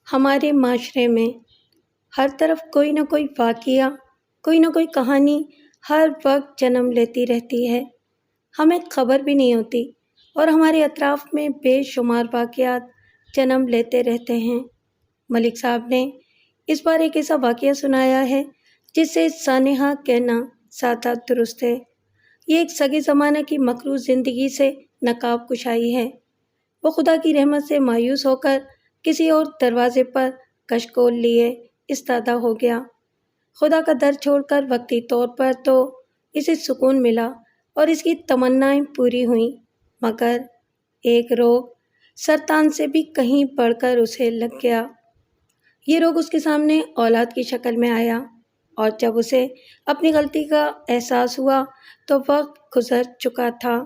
ہمارے معاشرے میں ہر طرف کوئی نہ کوئی واقعہ، کوئی نہ کوئی کہانی ہر وقت جنم لیتی رہتی ہے۔ ہمیں خبر بھی نہیں ہوتی اور ہمارے اطراف میں بے شمار واقعات جنم لیتے رہتے ہیں۔ ملک صاحب نے اس بار ایک ایسا واقعہ سنایا ہے جس سے سانحہ کہنا سادہ درست ہے۔ یہ ایک سگے زمانہ کی مکروہ زندگی سے نقاب کشائی ہے۔ وہ خدا کی رحمت سے مایوس ہو کر کسی اور دروازے پر کشکول لیے استادہ ہو گیا۔ خدا کا در چھوڑ کر وقتی طور پر تو اسے سکون ملا اور اس کی تمنائیں پوری ہوئیں، مگر ایک روگ سرطان سے بھی کہیں بڑھ کر اسے لگ گیا۔ یہ روگ اس کے سامنے اولاد کی شکل میں آیا اور جب اسے اپنی غلطی کا احساس ہوا تو وقت گزر چکا تھا۔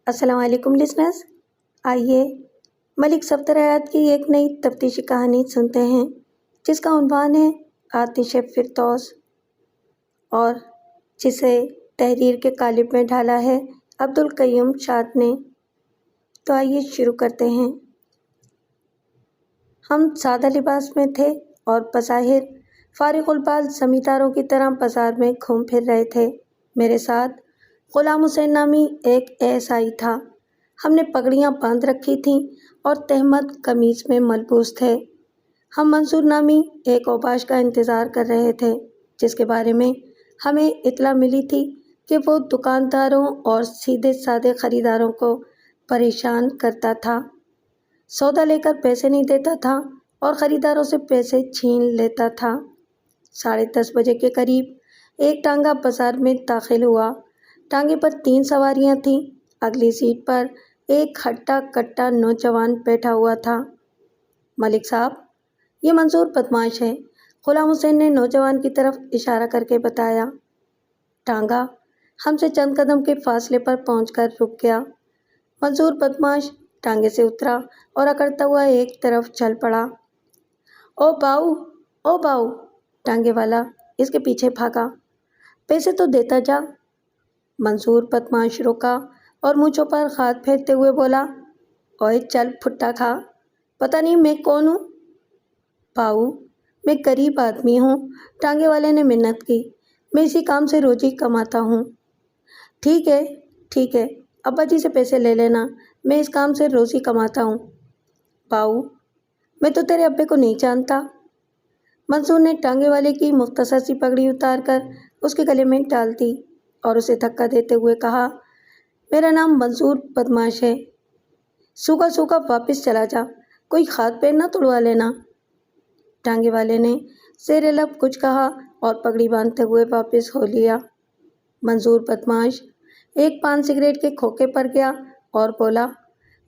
السلام علیکم لسنرز، آئیے ملک صفدر حیات کی ایک نئی تفتیشی کہانی سنتے ہیں جس کا عنوان ہے آتش فردوس اور جسے تحریر کے قالب میں ڈھالا ہے عبدالقیوم شاد نے۔ تو آئیے شروع کرتے ہیں۔ ہم سادہ لباس میں تھے اور بظاہر فارغ البال زمینداروں کی طرح بازار میں گھوم پھر رہے تھے۔ میرے ساتھ غلام حسین نامی ایک ASI تھا۔ ہم نے پگڑیاں باندھ رکھی تھیں اور تہمت قمیض میں ملبوس تھے۔ ہم منصور نامی ایک اوباش کا انتظار کر رہے تھے جس کے بارے میں ہمیں اطلاع ملی تھی کہ وہ دکانداروں اور سیدھے سادے خریداروں کو پریشان کرتا تھا، سودا لے کر پیسے نہیں دیتا تھا اور خریداروں سے پیسے چھین لیتا تھا۔ 10:30 بجے کے قریب ایک ٹانگا بازار میں داخل ہوا۔ ٹانگے پر 3 سواریاں تھیں۔ اگلی سیٹ پر ایک ہٹا کٹا نوجوان بیٹھا ہوا تھا۔ ملک صاحب، یہ منظور بدماش ہے، غلام حسین نے نوجوان کی طرف اشارہ کر کے بتایا۔ ٹانگا ہم سے چند قدم کے فاصلے پر پہنچ کر رک گیا۔ منظور بدماش ٹانگے سے اترا اور اکڑتا ہوا ایک طرف چل پڑا۔ او باؤ، او باؤ، ٹانگے والا اس کے پیچھے بھاگا۔ پیسے تو دیتا جا۔ منظور بدماش رکا اور مونچھوں پر ہاتھ پھیرتے ہوئے بولا، اوئے چل پھٹا کھا، پتہ نہیں میں کون ہوں؟ باؤ، میں غریب آدمی ہوں، ٹانگے والے نے منت کی، میں اسی کام سے روزی کماتا ہوں۔ ٹھیک ہے، ٹھیک ہے، ابا جی سے پیسے لے لینا، میں اس کام سے روزی کماتا ہوں۔ باؤ، میں تو تیرے ابے کو نہیں جانتا۔ منصور نے ٹانگے والے کی مختصر سی پگڑی اتار کر اس کے گلے میں ڈال دی اور اسے دھکا دیتے ہوئے کہا، میرا نام منصور بدماش ہے، سوکھا سوکھا واپس چلا جا، کوئی ہاتھ پیر نہ توڑوا لینا۔ ٹانگے والے نے زیر لب کچھ کہا اور پگڑی باندھتے ہوئے واپس ہو لیا۔ منظور بدماش ایک پان سگریٹ کے کھوکے پر گیا اور بولا،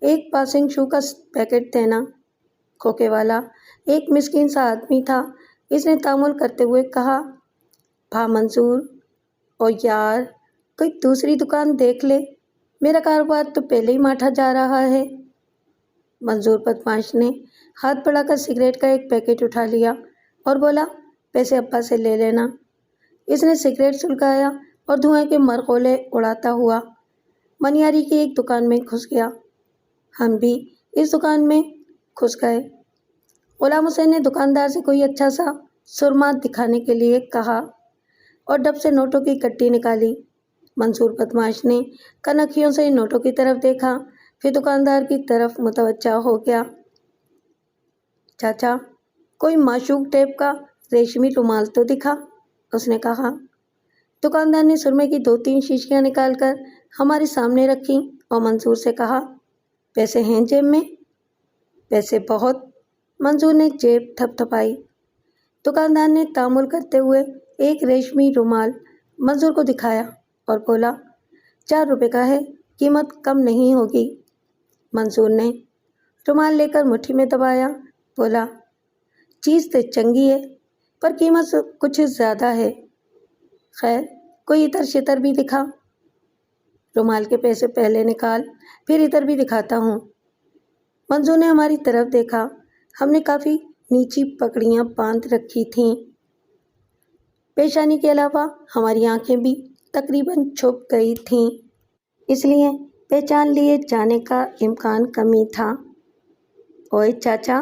ایک پاسنگ شو کا پیکٹ دینا۔ کھوکے والا ایک مسکین سا آدمی تھا۔ اس نے تامل کرتے ہوئے کہا، بھا منظور، او یار، کوئی دوسری دکان دیکھ لے، میرا کاروبار تو پہلے ہی ماٹھا جا رہا ہے۔ منظور بدماش نے ہاتھ بڑھا کر سگریٹ کا ایک پیکٹ اٹھا لیا اور بولا، پیسے ابا سے لے لینا۔ اس نے سگریٹ سلگایا اور دھوئیں کے مرغولے اڑاتا ہوا منیاری کی ایک دکان میں گھس گیا۔ ہم بھی اس دکان میں گھس گئے۔ غلام حسین نے دکاندار سے کوئی اچھا سا سرما دکھانے کے لیے کہا اور ڈب سے نوٹوں کی کٹی نکالی۔ منصور بدماش نے کنکھیوں سے نوٹوں کی طرف دیکھا، پھر دکاندار کی طرف متوجہ ہو گیا۔ چاچا، کوئی معشوق ٹیپ کا ریشمی رومال تو دکھا، اس نے کہا۔ دکاندار نے سرمے کی 2-3 شیشیاں نکال کر ہمارے سامنے رکھی اور منصور سے کہا، پیسے ہیں جیب میں؟ پیسے بہت، منصور نے جیب تھپ تھپائی۔ دکاندار نے تامل کرتے ہوئے ایک ریشمی رومال منصور کو دکھایا اور بولا، 4 روپے کا ہے، قیمت کم نہیں ہوگی۔ منصور نے رومال لے کر مٹھی میں دبایا، بولا، چیز تو چنگی ہے پر قیمت کچھ زیادہ ہے، خیر کوئی اتر شتر بھی دکھا۔ رومال کے پیسے پہلے نکال، پھر ادھر بھی دکھاتا ہوں۔ منظور نے ہماری طرف دیکھا۔ ہم نے کافی نیچی پگڑیاں باندھ رکھی تھیں۔ پیشانی کے علاوہ ہماری آنکھیں بھی تقریباً چھپ گئی تھیں، اس لیے پہچان لیے جانے کا امکان کم ہی تھا۔ اوئے چاچا،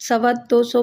225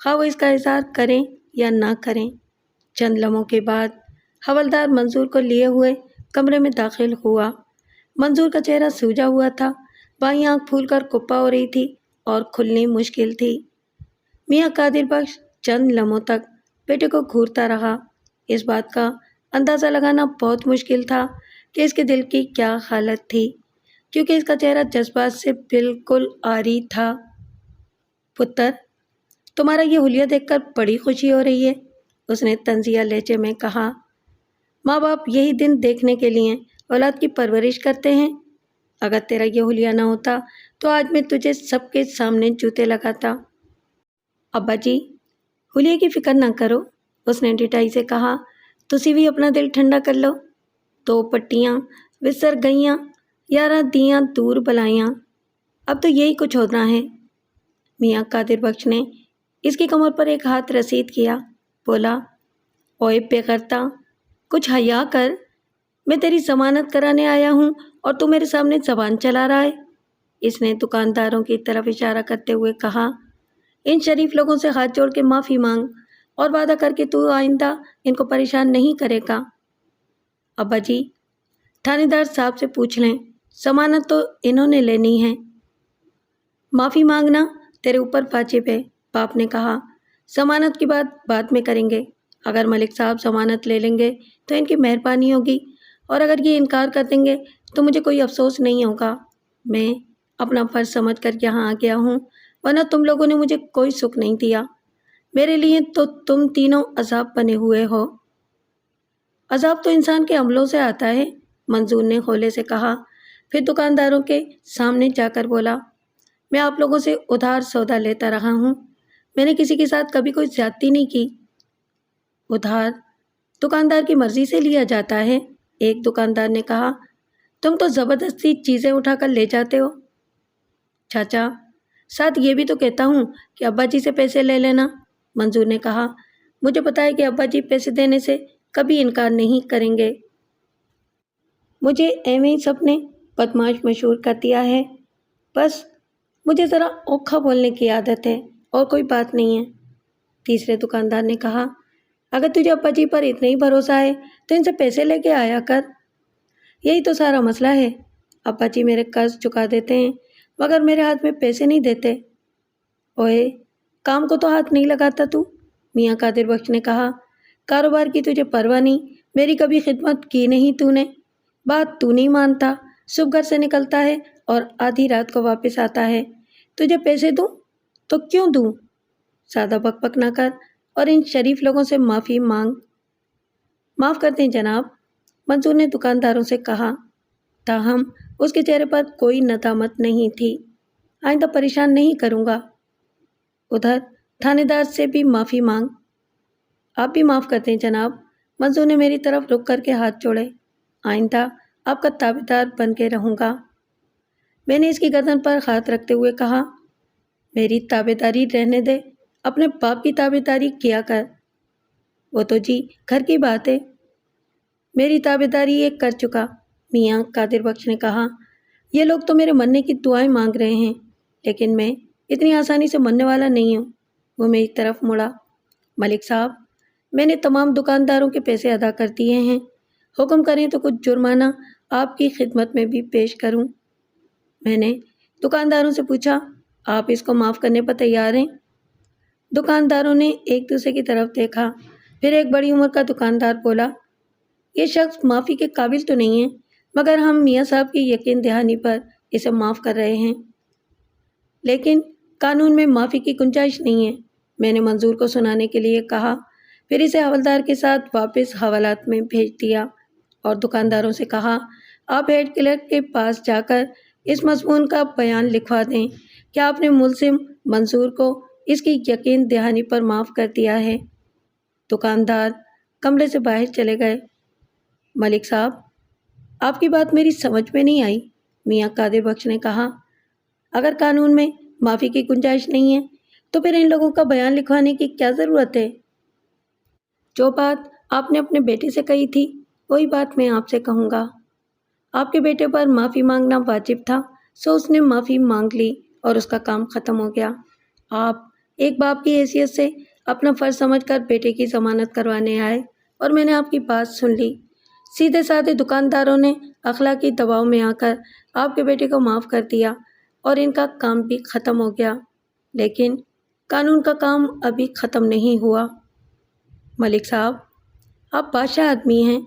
خواہ وہ اس کا اظہار کریں یا نہ کریں۔ چند لمحوں کے بعد حوالدار منظور کو لیے ہوئے کمرے میں داخل ہوا۔ منظور کا چہرہ سوجا ہوا تھا، بائیں آنکھ پھول کر کپا ہو رہی تھی اور کھلنی مشکل تھی۔ میاں قادر بخش چند لمحوں تک بیٹے کو گھورتا رہا۔ اس بات کا اندازہ لگانا بہت مشکل تھا کہ اس کے دل کی کیا حالت تھی، کیونکہ اس کا چہرہ جذبات سے بالکل عاری تھا۔ پتر، تمہارا یہ حلیہ دیکھ کر بڑی خوشی ہو رہی ہے، اس نے طنزیہ لہجے میں کہا۔ ماں باپ یہی دن دیکھنے کے لیے اولاد کی پرورش کرتے ہیں۔ اگر تیرا یہ حلیہ نہ ہوتا تو آج میں تجھے سب کے سامنے جوتے لگاتا۔ ابا جی، حلیے کی فکر نہ کرو، اس نے ڈٹائی سے کہا۔ تسی بھی اپنا دل ٹھنڈا کر لو۔ دو پٹیاں وسر گئیاں، 11 دیاں دور بلائیاں، اب تو یہی کچھ ہونا ہے۔ میاں قادر بخش نے اس کی کمر پر ایک ہاتھ رسید کیا، بولا، اوئے بے غیرتا، کچھ حیا کر، میں تیری ضمانت کرانے آیا ہوں اور تو میرے سامنے زبان چلا رہا ہے۔ اس نے دکانداروں کی طرف اشارہ کرتے ہوئے کہا، ان شریف لوگوں سے ہاتھ جوڑ کے معافی مانگ اور وعدہ کر کے تو آئندہ ان کو پریشان نہیں کرے گا۔ ابا جی، تھانے دار صاحب سے پوچھ لیں، ضمانت تو انہوں نے لینی ہے۔ معافی مانگنا تیرے اوپر واجب ہے، باپ نے کہا۔ ضمانت کی بات بعد میں کریں گے۔ اگر ملک صاحب ضمانت لے لیں گے تو ان کی مہربانی ہوگی، اور اگر یہ انکار کر دیں گے تو مجھے کوئی افسوس نہیں ہوگا۔ میں اپنا فرض سمجھ کر یہاں آ گیا ہوں، ورنہ تم لوگوں نے مجھے کوئی سکھ نہیں دیا۔ میرے لیے تو تم تینوں عذاب بنے ہوئے ہو۔ عذاب تو انسان کے عملوں سے آتا ہے، منظور نے ہولے سے کہا، پھر دکانداروں کے سامنے جا کر بولا، میں آپ لوگوں سے ادھار سودا لیتا رہا ہوں، میں نے کسی کے ساتھ کبھی کوئی زیادتی نہیں کی۔ ادھار دکاندار کی مرضی سے لیا جاتا ہے، ایک دکاندار نے کہا، تم تو زبردستی چیزیں اٹھا کر لے جاتے ہو۔ چاچا، ساتھ یہ بھی تو کہتا ہوں کہ ابا جی سے پیسے لے لینا، منظور نے کہا۔ مجھے پتا ہے کہ ابا جی پیسے دینے سے کبھی انکار نہیں کریں گے۔ مجھے ایویں ہی سب نے بدماش مشہور کر دیا ہے، بس مجھے ذرا اوکھا بولنے کی عادت ہے، اور کوئی بات نہیں ہے۔ تیسرے دکاندار نے کہا، اگر تجھے ابا جی پر اتنا ہی بھروسہ ہے تو ان سے پیسے لے کے آیا کر۔ یہی تو سارا مسئلہ ہے، ابا جی میرے قرض چکا دیتے ہیں مگر میرے ہاتھ میں پیسے نہیں دیتے۔ اوئے، کام کو تو ہاتھ نہیں لگاتا تو، میاں قادر بخش نے کہا۔ کاروبار کی تجھے پرواہ نہیں، میری کبھی خدمت کی نہیں تو نے، بات تو نہیں مانتا، صبح گھر سے نکلتا ہے اور آدھی رات کو واپس آتا ہے۔ تجھے پیسے دوں تو کیوں دوں؟ زیادہ بک بک نہ کر اور ان شریف لوگوں سے معافی مانگ۔ معاف کر دیں جناب، منظور نے دکانداروں سے کہا، تاہم اس کے چہرے پر کوئی ندامت نہیں تھی۔ آئندہ پریشان نہیں کروں گا۔ ادھر تھانے دار سے بھی معافی مانگ۔ آپ بھی معاف کر دیں جناب، منظور نے میری طرف رک کر کے ہاتھ جوڑے۔ آئندہ آپ کا تابعدار بن کے رہوں گا۔ میں نے اس کی گردن پر ہاتھ رکھتے ہوئے کہا، میری تابعداری رہنے دے، اپنے باپ کی تابعداری کیا کر۔ وہ تو جی گھر کی بات ہے، میری تابعداری یہ کر چکا، میاں قادر بخش نے کہا۔ یہ لوگ تو میرے مرنے کی دعائیں مانگ رہے ہیں، لیکن میں اتنی آسانی سے مرنے والا نہیں ہوں۔ وہ میری طرف مڑا۔ ملک صاحب، میں نے تمام دکانداروں کے پیسے ادا کر دیے ہیں، حکم کریں تو کچھ جرمانہ آپ کی خدمت میں بھی پیش کروں۔ میں نے دکانداروں سے پوچھا، آپ اس کو معاف کرنے پر تیار ہیں؟ دکانداروں نے ایک دوسرے کی طرف دیکھا، پھر ایک بڑی عمر کا دکاندار بولا، یہ شخص معافی کے قابل تو نہیں ہے، مگر ہم میاں صاحب کی یقین دہانی پر اسے معاف کر رہے ہیں۔ لیکن قانون میں معافی کی گنجائش نہیں ہے، میں نے منظور کو سنانے کے لیے کہا، پھر اسے حوالدار کے ساتھ واپس حوالات میں بھیج دیا اور دکانداروں سے کہا، آپ ہیڈ کلرک کے پاس جا کر اس مضمون کا بیان لکھوا دیں کہ آپ نے ملزم منظور کو اس کی یقین دہانی پر معاف کر دیا ہے۔ دکاندار کمرے سے باہر چلے گئے۔ ملک صاحب، آپ کی بات میری سمجھ میں نہیں آئی، میاں قادر بخش نے کہا۔ اگر قانون میں معافی کی گنجائش نہیں ہے تو پھر ان لوگوں کا بیان لکھوانے کی کیا ضرورت ہے؟ جو بات آپ نے اپنے بیٹے سے کہی تھی وہی بات میں آپ سے کہوں گا۔ آپ کے بیٹے پر معافی مانگنا واجب تھا، سو اس نے معافی مانگ لی اور اس کا کام ختم ہو گیا۔ آپ ایک باپ کی حیثیت سے اپنا فرض سمجھ کر بیٹے کی ضمانت کروانے آئے اور میں نے آپ کی بات سن لی۔ سیدھے سادھے دکانداروں نے اخلاقی دباؤ میں آ کر آپ کے بیٹے کو معاف کر دیا اور ان کا کام بھی ختم ہو گیا، لیکن قانون کا کام ابھی ختم نہیں ہوا۔ ملک صاحب، آپ بادشاہ آدمی ہیں،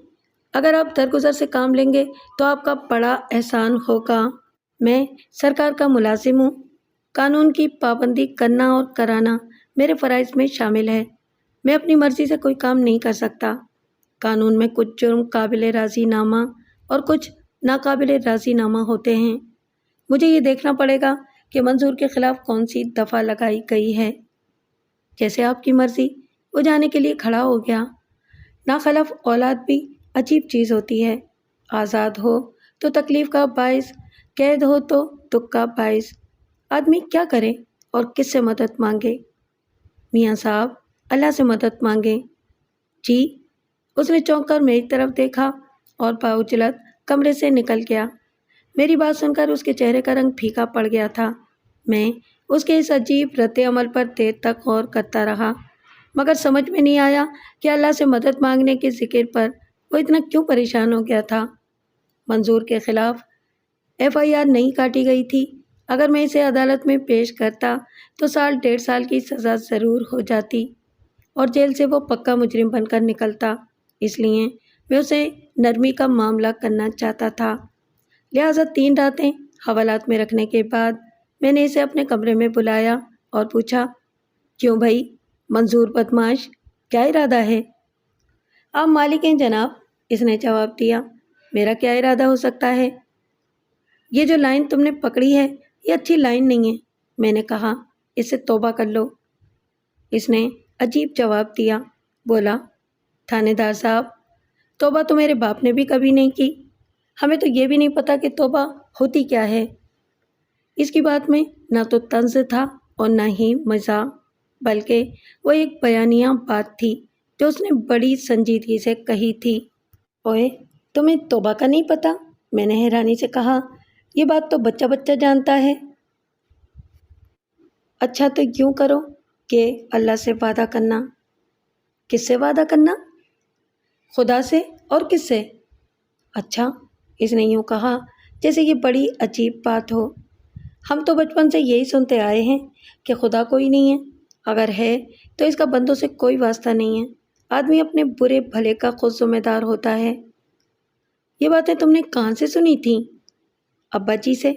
اگر آپ درگزر سے کام لیں گے تو آپ کا بڑا احسان ہوگا۔ میں سرکار کا ملازم ہوں، قانون کی پابندی کرنا اور کرانا میرے فرائض میں شامل ہے۔ میں اپنی مرضی سے کوئی کام نہیں کر سکتا۔ قانون میں کچھ جرم قابل راضی نامہ اور کچھ ناقابل راضی نامہ ہوتے ہیں۔ مجھے یہ دیکھنا پڑے گا کہ منظور کے خلاف کون سی دفعہ لگائی گئی ہے۔ جیسے آپ کی مرضی، وہ جانے کے لیے کھڑا ہو گیا۔ ناخلف اولاد بھی عجیب چیز ہوتی ہے، آزاد ہو تو تکلیف کا باعث، قید ہو تو دکھ کا باعث۔ آدمی کیا کرے اور کس سے مدد مانگے؟ میاں صاحب، اللہ سے مدد مانگیں۔ جی؟ اس نے چونک کر میری طرف دیکھا اور باوجلد کمرے سے نکل گیا۔ میری بات سن کر اس کے چہرے کا رنگ پھیکا پڑ گیا تھا۔ میں اس کے اس عجیب رد عمل پر دیر تک غور کرتا رہا، مگر سمجھ میں نہیں آیا کہ اللہ سے مدد مانگنے کے ذکر پر وہ اتنا کیوں پریشان ہو گیا تھا۔ منظور کے خلاف FIR نہیں کاٹی گئی تھی۔ اگر میں اسے عدالت میں پیش کرتا تو 1.5 سال کی سزا ضرور ہو جاتی اور جیل سے وہ پکا مجرم بن کر نکلتا۔ اس لیے میں اسے نرمی کا معاملہ کرنا چاہتا تھا، لہٰذا 3 راتیں حوالات میں رکھنے کے بعد میں نے اسے اپنے کمرے میں بلایا اور پوچھا، کیوں بھائی منظور بدماش، کیا ارادہ ہے؟ آپ مالک ہیں جناب، اس نے جواب دیا۔ میرا کیا ارادہ ہو سکتا ہے؟ یہ جو لائن تم نے پکڑی ہے یہ اچھی لائن نہیں ہے، میں نے کہا، اس سے توبہ کر لو۔ اس نے عجیب جواب دیا، بولا، تھانے دار صاحب، توبہ تو میرے باپ نے بھی کبھی نہیں کی، ہمیں تو یہ بھی نہیں پتا کہ توبہ ہوتی کیا ہے۔ اس کی بات میں نہ تو طنز تھا اور نہ ہی مزاح، بلکہ وہ ایک بیانیہ بات تھی جو اس نے بڑی سنجیدگی سے کہی تھی۔ اوئے، تمہیں توبہ کا نہیں پتا؟ میں نے حیرانی سے کہا، یہ بات تو بچہ بچہ جانتا ہے۔ اچھا تو یوں کرو کہ اللہ سے وعدہ کرنا۔ کس سے وعدہ کرنا؟ خدا سے۔ اور کس سے؟ اچھا، اس نے یوں کہا جیسے یہ بڑی عجیب بات ہو۔ ہم تو بچپن سے یہی سنتے آئے ہیں کہ خدا کوئی نہیں ہے، اگر ہے تو اس کا بندوں سے کوئی واسطہ نہیں ہے، آدمی اپنے برے بھلے کا خود ذمہ دار ہوتا ہے۔ یہ باتیں تم نے کہاں سے سنی تھیں؟ ابا جی سے۔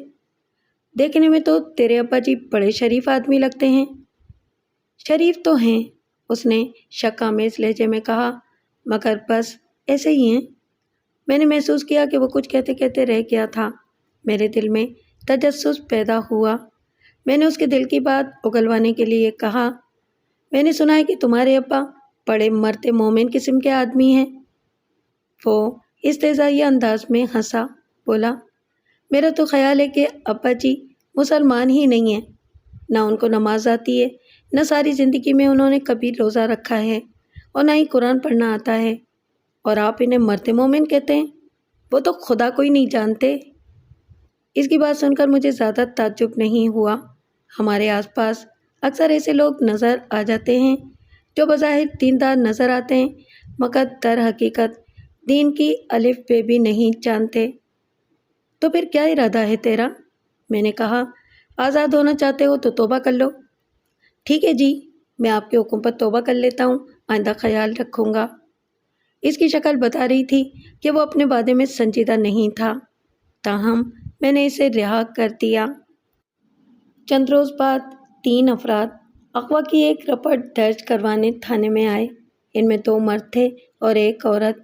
دیکھنے میں تو تیرے ابا جی بڑے شریف آدمی لگتے ہیں۔ شریف تو ہیں، اس نے شک آمیز لہجے میں کہا، مگر بس ایسے ہی ہیں۔ میں نے محسوس کیا کہ وہ کچھ کہتے کہتے رہ گیا تھا۔ میرے دل میں تجسس پیدا ہوا۔ میں نے اس کے دل کی بات اگلوانے کے لیے کہا، میں نے سنا ہے کہ تمہارے ابا بڑے مرد مومن قسم کے آدمی ہیں۔ وہ استہزائی انداز میں ہنسا، بولا، میرا تو خیال ہے کہ ابا جی مسلمان ہی نہیں ہیں، نہ ان کو نماز آتی ہے، نہ ساری زندگی میں انہوں نے کبھی روزہ رکھا ہے اور نہ ہی قرآن پڑھنا آتا ہے، اور آپ انہیں مرد مومن کہتے ہیں؟ وہ تو خدا کو ہی نہیں جانتے۔ اس کی بات سن کر مجھے زیادہ تعجب نہیں ہوا۔ ہمارے آس پاس اکثر ایسے لوگ نظر آ جاتے ہیں جو بظاہر دیندار نظر آتے ہیں مگر در حقیقت دین کی الف بے بھی نہیں جانتے۔ تو پھر کیا ارادہ ہے تیرا؟ میں نے کہا، آزاد ہونا چاہتے ہو تو توبہ کر لو۔ ٹھیک ہے جی، میں آپ کے حکم پر توبہ کر لیتا ہوں، آئندہ خیال رکھوں گا۔ اس کی شکل بتا رہی تھی کہ وہ اپنے وعدے میں سنجیدہ نہیں تھا، تاہم میں نے اسے رہا کر دیا۔ چند روز بعد 3 افراد اغوا کی ایک رپورٹ درج کروانے تھانے میں آئے۔ ان میں 2 مرد تھے اور 1 عورت۔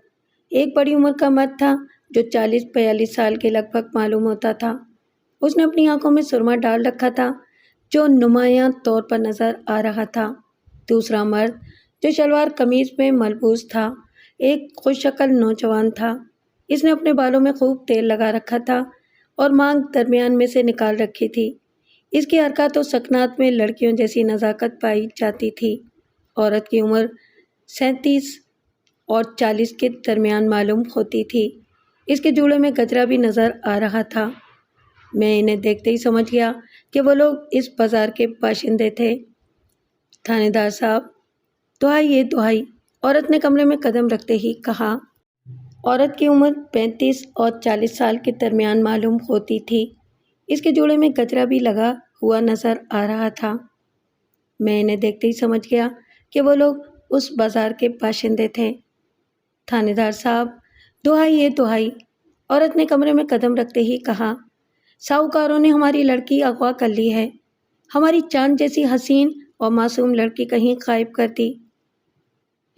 ایک بڑی عمر کا مرد تھا جو 40-42 سال کے لگ بھگ معلوم ہوتا تھا۔ اس نے اپنی آنکھوں میں سرما ڈال رکھا تھا جو نمایاں طور پر نظر آ رہا تھا۔ دوسرا مرد جو شلوار قمیض میں ملبوس تھا ایک خوش شکل نوجوان تھا۔ اس نے اپنے بالوں میں خوب تیل لگا رکھا تھا اور مانگ درمیان میں سے نکال رکھی تھی۔ اس کی حرکات و سکنات میں لڑکیوں جیسی نزاکت پائی جاتی تھی۔ عورت کی عمر 37 اور 40 کے درمیان معلوم ہوتی تھی۔ اس کے جوڑے میں گجرا بھی نظر آ رہا تھا۔ میں انہیں دیکھتے ہی سمجھ گیا کہ وہ لوگ اس بازار کے باشندے تھے۔ تھانے دار صاحب، دہائی یہ دہائی، عورت نے کمرے میں قدم رکھتے ہی کہا۔ عورت کی عمر 35 اور 40 سال کے درمیان معلوم ہوتی تھی۔ اس کے جوڑے میں گجرا بھی لگا ہوا نظر آ رہا تھا۔ میں انہیں دیکھتے ہی سمجھ گیا کہ وہ لوگ اس بازار کے باشندے تھے۔ تھانے دار صاحب، دہائی یہ دہائی، عورت نے کمرے میں قدم رکھتے ہی کہا۔ ساہوکاروں نے ہماری لڑکی اغوا کر لی ہے۔ ہماری چاند جیسی حسین اور معصوم لڑکی کہیں غائب کر دی۔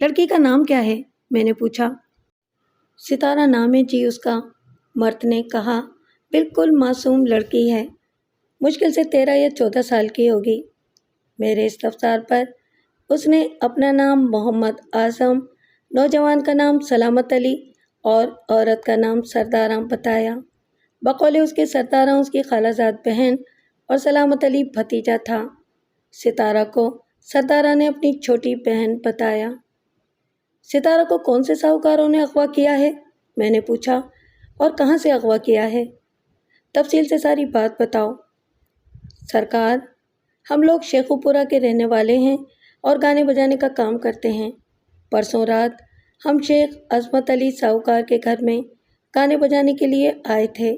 لڑکی کا نام کیا ہے؟ میں نے پوچھا۔ ستارہ نام ہے جی اس کا، مرد نے کہا۔ بالکل معصوم لڑکی ہے، مشکل سے 13 یا 14 سال کی ہوگی۔ میرے استفسار پر اس نے اپنا نام محمد اعظم، نوجوان کا نام سلامت علی اور عورت کا نام سردارہ بتایا۔ بقول اس کے سردارہ اس کی خالہ زاد بہن اور سلامت علی بھتیجا تھا۔ ستارہ کو سردارہ نے اپنی چھوٹی بہن بتایا۔ ستارہ کو کون سے ساہوکاروں نے اغوا کیا ہے؟ میں نے پوچھا۔ اور کہاں سے اغوا کیا ہے؟ تفصیل سے ساری بات بتاؤ۔ سرکار، ہم لوگ شیخو پورہ کے رہنے والے ہیں اور گانے بجانے کا کام کرتے ہیں۔ پرسوں رات ہم شیخ عظمت علی ساہوکار کے گھر میں گانے بجانے کے لیے آئے تھے۔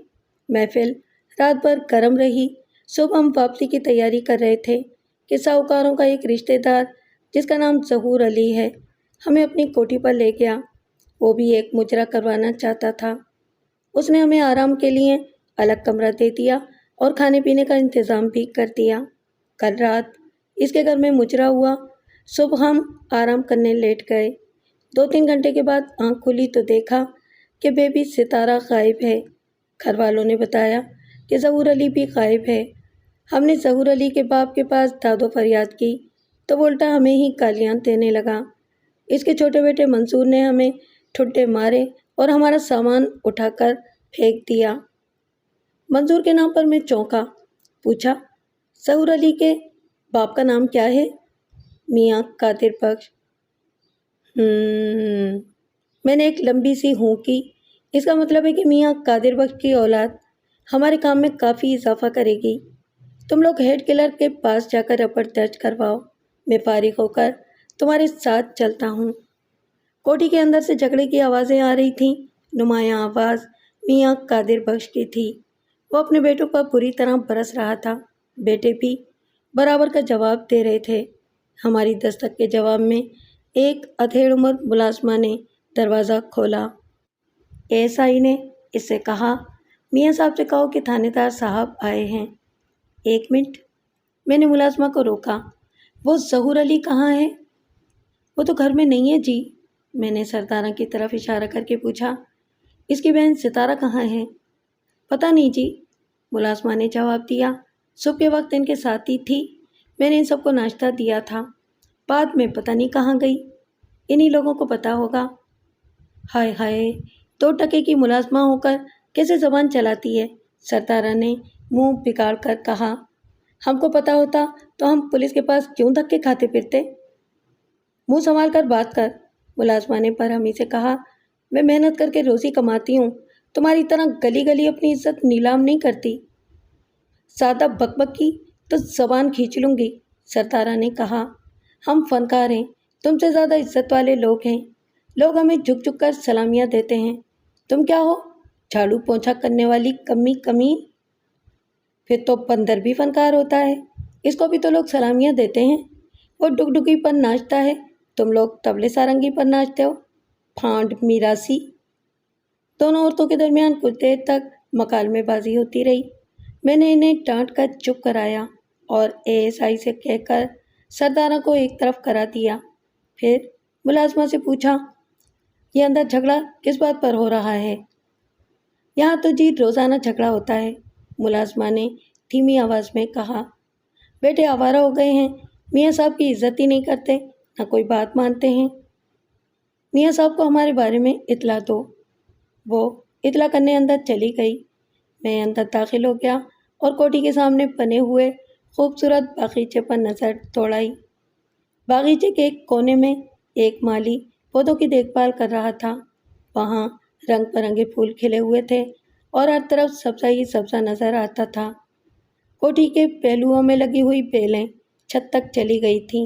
محفل رات بھر گرم رہی۔ صبح ہم واپسی کی تیاری کر رہے تھے کہ ساہوکاروں کا ایک رشتہ دار جس کا نام ظہور علی ہے ہمیں اپنی کوٹھی پر لے گیا۔ وہ بھی ایک مجرا کروانا چاہتا تھا۔ اس نے ہمیں آرام کے لیے الگ کمرہ دے دیا اور کھانے پینے کا انتظام بھی کر دیا۔ کل رات اس کے گھر میں مجرا ہوا۔ صبح ہم آرام کرنے لیٹ گئے۔ 2-3 گھنٹے کے بعد آنکھ کھلی تو دیکھا کہ بیبی ستارہ غائب ہے۔ گھر والوں نے بتایا کہ ظہور علی بھی غائب ہے۔ ہم نے ظہور علی کے باپ کے پاس داد و فریاد کی تو وہ الٹا ہمیں ہی گالیاں دینے لگا۔ اس کے چھوٹے بیٹے منصور نے ہمیں ٹھڈے مارے اور ہمارا سامان اٹھا کر پھینک دیا۔ منصور کے نام پر میں چونکا۔ پوچھا، ظہور علی کے باپ کا نام کیا ہے؟ میاں قادر بخش۔ میں نے ایک لمبی سی ہوں کی۔ اس کا مطلب ہے کہ میاں قادر بخش کی اولاد ہمارے کام میں کافی اضافہ کرے گی۔ تم لوگ ہیڈ کلرک کے پاس جا کر رپورٹ درج کرواؤ۔ میں فارغ ہو کر تمہارے ساتھ چلتا ہوں۔ کوٹھی کے اندر سے جھگڑے کی آوازیں آ رہی تھیں۔ نمایاں آواز میاں قادر بخش کی تھی۔ وہ اپنے بیٹوں پر بری طرح برس رہا تھا۔ بیٹے بھی برابر کا جواب دے رہے تھے۔ ہماری دستک کے جواب میں ایک ادھیڑ عمر ملازمہ نے دروازہ کھولا۔ ASI نے اس سے کہا، میاں صاحب سے کہو کہ تھانے دار صاحب آئے ہیں۔ 1 منٹ، میں نے ملازمہ کو روکا۔ وہ ظہور علی کہاں ہے؟ وہ تو گھر میں نہیں ہے جی، میں نے سردارہ کی طرف اشارہ کر کے پوچھا۔ اس کی بہن ستارہ کہاں ہے؟ پتہ نہیں جی، ملازمہ نے جواب دیا۔ صبح کے وقت ان کے ساتھ ہی تھی۔ میں نے ان سب کو ناشتہ دیا تھا۔ بعد میں پتہ نہیں کہاں گئی۔ انہی لوگوں کو پتہ ہوگا۔ ہائے ہائے، 2 ٹکے کی ملازمہ ہو کر کیسے زبان چلاتی ہے؟ سردارہ نے منہ بگاڑ کر کہا۔ ہم کو پتہ ہوتا تو ہم پولیس کے پاس کیوں دھکے کھاتے پھرتے؟ منہ سنبھال کر بات کر، ملازمہ نے برہمی سے کہا۔ میں محنت کر کے روزی کماتی ہوں، تمہاری طرح گلی گلی اپنی عزت نیلام نہیں کرتی۔ زیادہ بک بک کی تو زبان کھینچ لوں گی، سردارہ نے کہا۔ ہم فنکار ہیں، تم سے زیادہ عزت والے لوگ ہیں۔ لوگ ہمیں جھک جھک کر سلامیاں دیتے ہیں۔ تم کیا ہو؟ جھاڑو پونچھا کرنے والی کمین؟ پھر تو بندر بھی فنکار ہوتا ہے، اس کو بھی تو لوگ سلامیاں دیتے ہیں۔ وہ ڈگ ڈگی پر ناچتا ہے، تم لوگ طبلے سارنگی پر ناچتے ہو، پھانڈ میراسی۔ دونوں عورتوں کے درمیان کچھ دیر تک مکالمے بازی ہوتی رہی۔ میں نے انہیں ڈانٹ کر چپ کرایا اور ASI سے کہہ کر سردارہ کو ایک طرف کرا دیا۔ پھر ملازمہ سے پوچھا، یہ اندر جھگڑا کس بات پر ہو رہا ہے؟ یہاں تو جی روزانہ جھگڑا ہوتا ہے، ملازمہ نے دھیمی آواز میں کہا۔ بیٹے آوارہ ہو گئے ہیں، میاں صاحب کی عزت ہی نہیں کرتے، نہ کوئی بات مانتے ہیں۔ میاں صاحب کو ہمارے بارے میں اطلاع دو۔ وہ اطلاع کرنے اندر چلی گئی۔ میں اندر داخل ہو گیا اور کوٹھی کے سامنے بنے ہوئے خوبصورت باغیچے پر نظر دوڑائی۔ باغیچے کے ایک کونے میں ایک مالی پودوں کی دیکھ بھال کر رہا تھا۔ وہاں رنگ برنگے پھول کھلے ہوئے تھے اور ہر طرف سبزہ ہی سبزہ نظر آتا تھا۔ کوٹھی کے پہلوؤں میں لگی ہوئی بیلیں چھت تک چلی گئی تھیں۔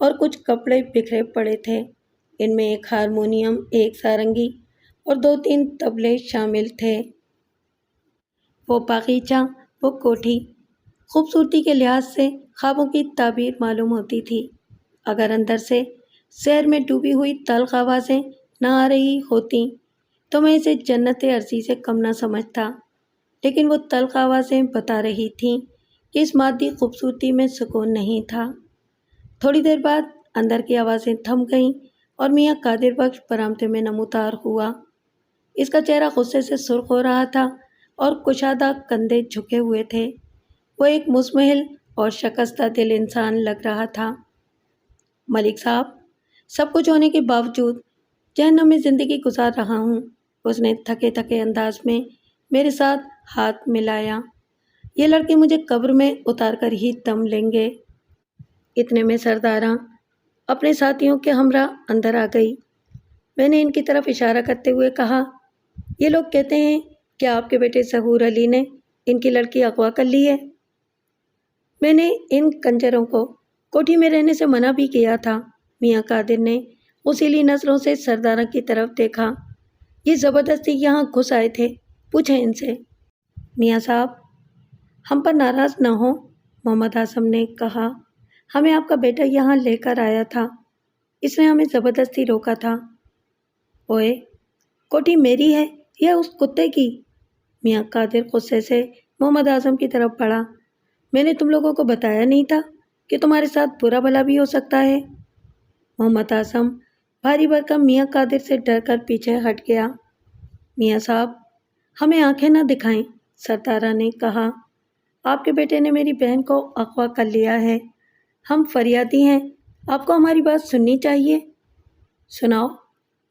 اور کچھ کپڑے بکھرے پڑے تھے۔ ان میں ایک ہارمونیم، ایک سارنگی اور 2-3 طبلے شامل تھے۔ وہ باغیچہ، وہ کوٹھی، خوبصورتی کے لحاظ سے خوابوں کی تعبیر معلوم ہوتی تھی۔ اگر اندر سے سحر میں ڈوبی ہوئی تلخ آوازیں نہ آ رہی ہوتیں تو میں اسے جنت ارضی سے کم نہ سمجھتا، لیکن وہ تلخ آوازیں بتا رہی تھیں کہ اس مادی خوبصورتی میں سکون نہیں تھا۔ تھوڑی دیر بعد اندر کی آوازیں تھم گئیں اور میاں قادر بخش برآمدے میں نمودار ہوا۔ اس کا چہرہ غصے سے سرخ ہو رہا تھا اور کشادہ کندھے جھکے ہوئے تھے۔ وہ ایک مضمحل اور شکستہ دل انسان لگ رہا تھا۔ ملک صاحب، سب کچھ ہونے کے باوجود جہنم میں زندگی گزار رہا ہوں۔ اس نے تھکے تھکے انداز میں میرے ساتھ ہاتھ ملایا۔ یہ لڑکے مجھے قبر میں اتار کر ہی دم لیں گے۔ اتنے میں سرداراں اپنے ساتھیوں کے ہمراہ اندر آ گئی۔ میں نے ان کی طرف اشارہ کرتے ہوئے کہا، یہ لوگ کہتے ہیں کہ آپ کے بیٹے ظہور علی نے ان کی لڑکی اغوا کر لی ہے۔ میں نے ان کنجروں کو کوٹھی میں رہنے سے منع بھی کیا تھا۔ میاں قادر نے غسیلی نظروں سے سرداراں کی طرف دیکھا۔ یہ زبردستی یہاں گھس آئے تھے، پوچھیں ان سے۔ میاں صاحب، ہم پر ناراض نہ ہوں، محمد اعظم نے کہا، ہمیں آپ کا بیٹا یہاں لے کر آیا تھا، اس نے ہمیں زبردستی روکا تھا۔ اوئے، کوٹھی میری ہے یا اس کتے کی؟ میاں قادر غصے سے محمد اعظم کی طرف بڑھا۔ میں نے تم لوگوں کو بتایا نہیں تھا کہ تمہارے ساتھ برا بھلا بھی ہو سکتا ہے؟ محمد اعظم بھاری بھرکم میاں قادر سے ڈر کر پیچھے ہٹ گیا۔ میاں صاحب، ہمیں آنکھیں نہ دکھائیں، سردارہ نے کہا، آپ کے بیٹے نے میری بہن کو اغوا کر لیا ہے، ہم فریادی ہیں، آپ کو ہماری بات سننی چاہیے۔ سناؤ،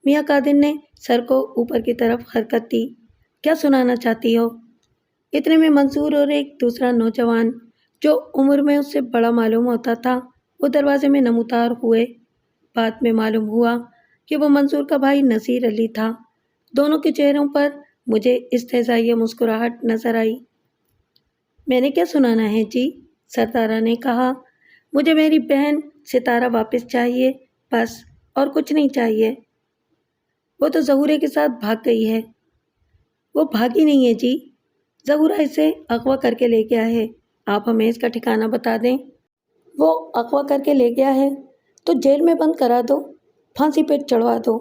میاں قادر نے سر کو اوپر کی طرف حرکت دی، کیا سنانا چاہتی ہو؟ اتنے میں منصور اور ایک دوسرا نوجوان جو عمر میں اس سے بڑا معلوم ہوتا تھا وہ دروازے میں نمودار ہوئے۔ بعد میں معلوم ہوا کہ وہ منصور کا بھائی نصیر علی تھا۔ دونوں کے چہروں پر مجھے استہزائیہ مسکراہٹ نظر آئی۔ میں نے کیا سنانا ہے جی؟ سردارہ نے کہا، مجھے میری بہن ستارہ واپس چاہیے، بس، اور کچھ نہیں چاہیے۔ وہ تو ظہورے کے ساتھ بھاگ گئی ہے۔ وہ بھاگی نہیں ہے جی، ظہورہ اسے اغوا کر کے لے گیا ہے، آپ ہمیں اس کا ٹھکانہ بتا دیں۔ وہ اغوا کر کے لے گیا ہے تو جیل میں بند کرا دو، پھانسی پہ چڑھوا دو،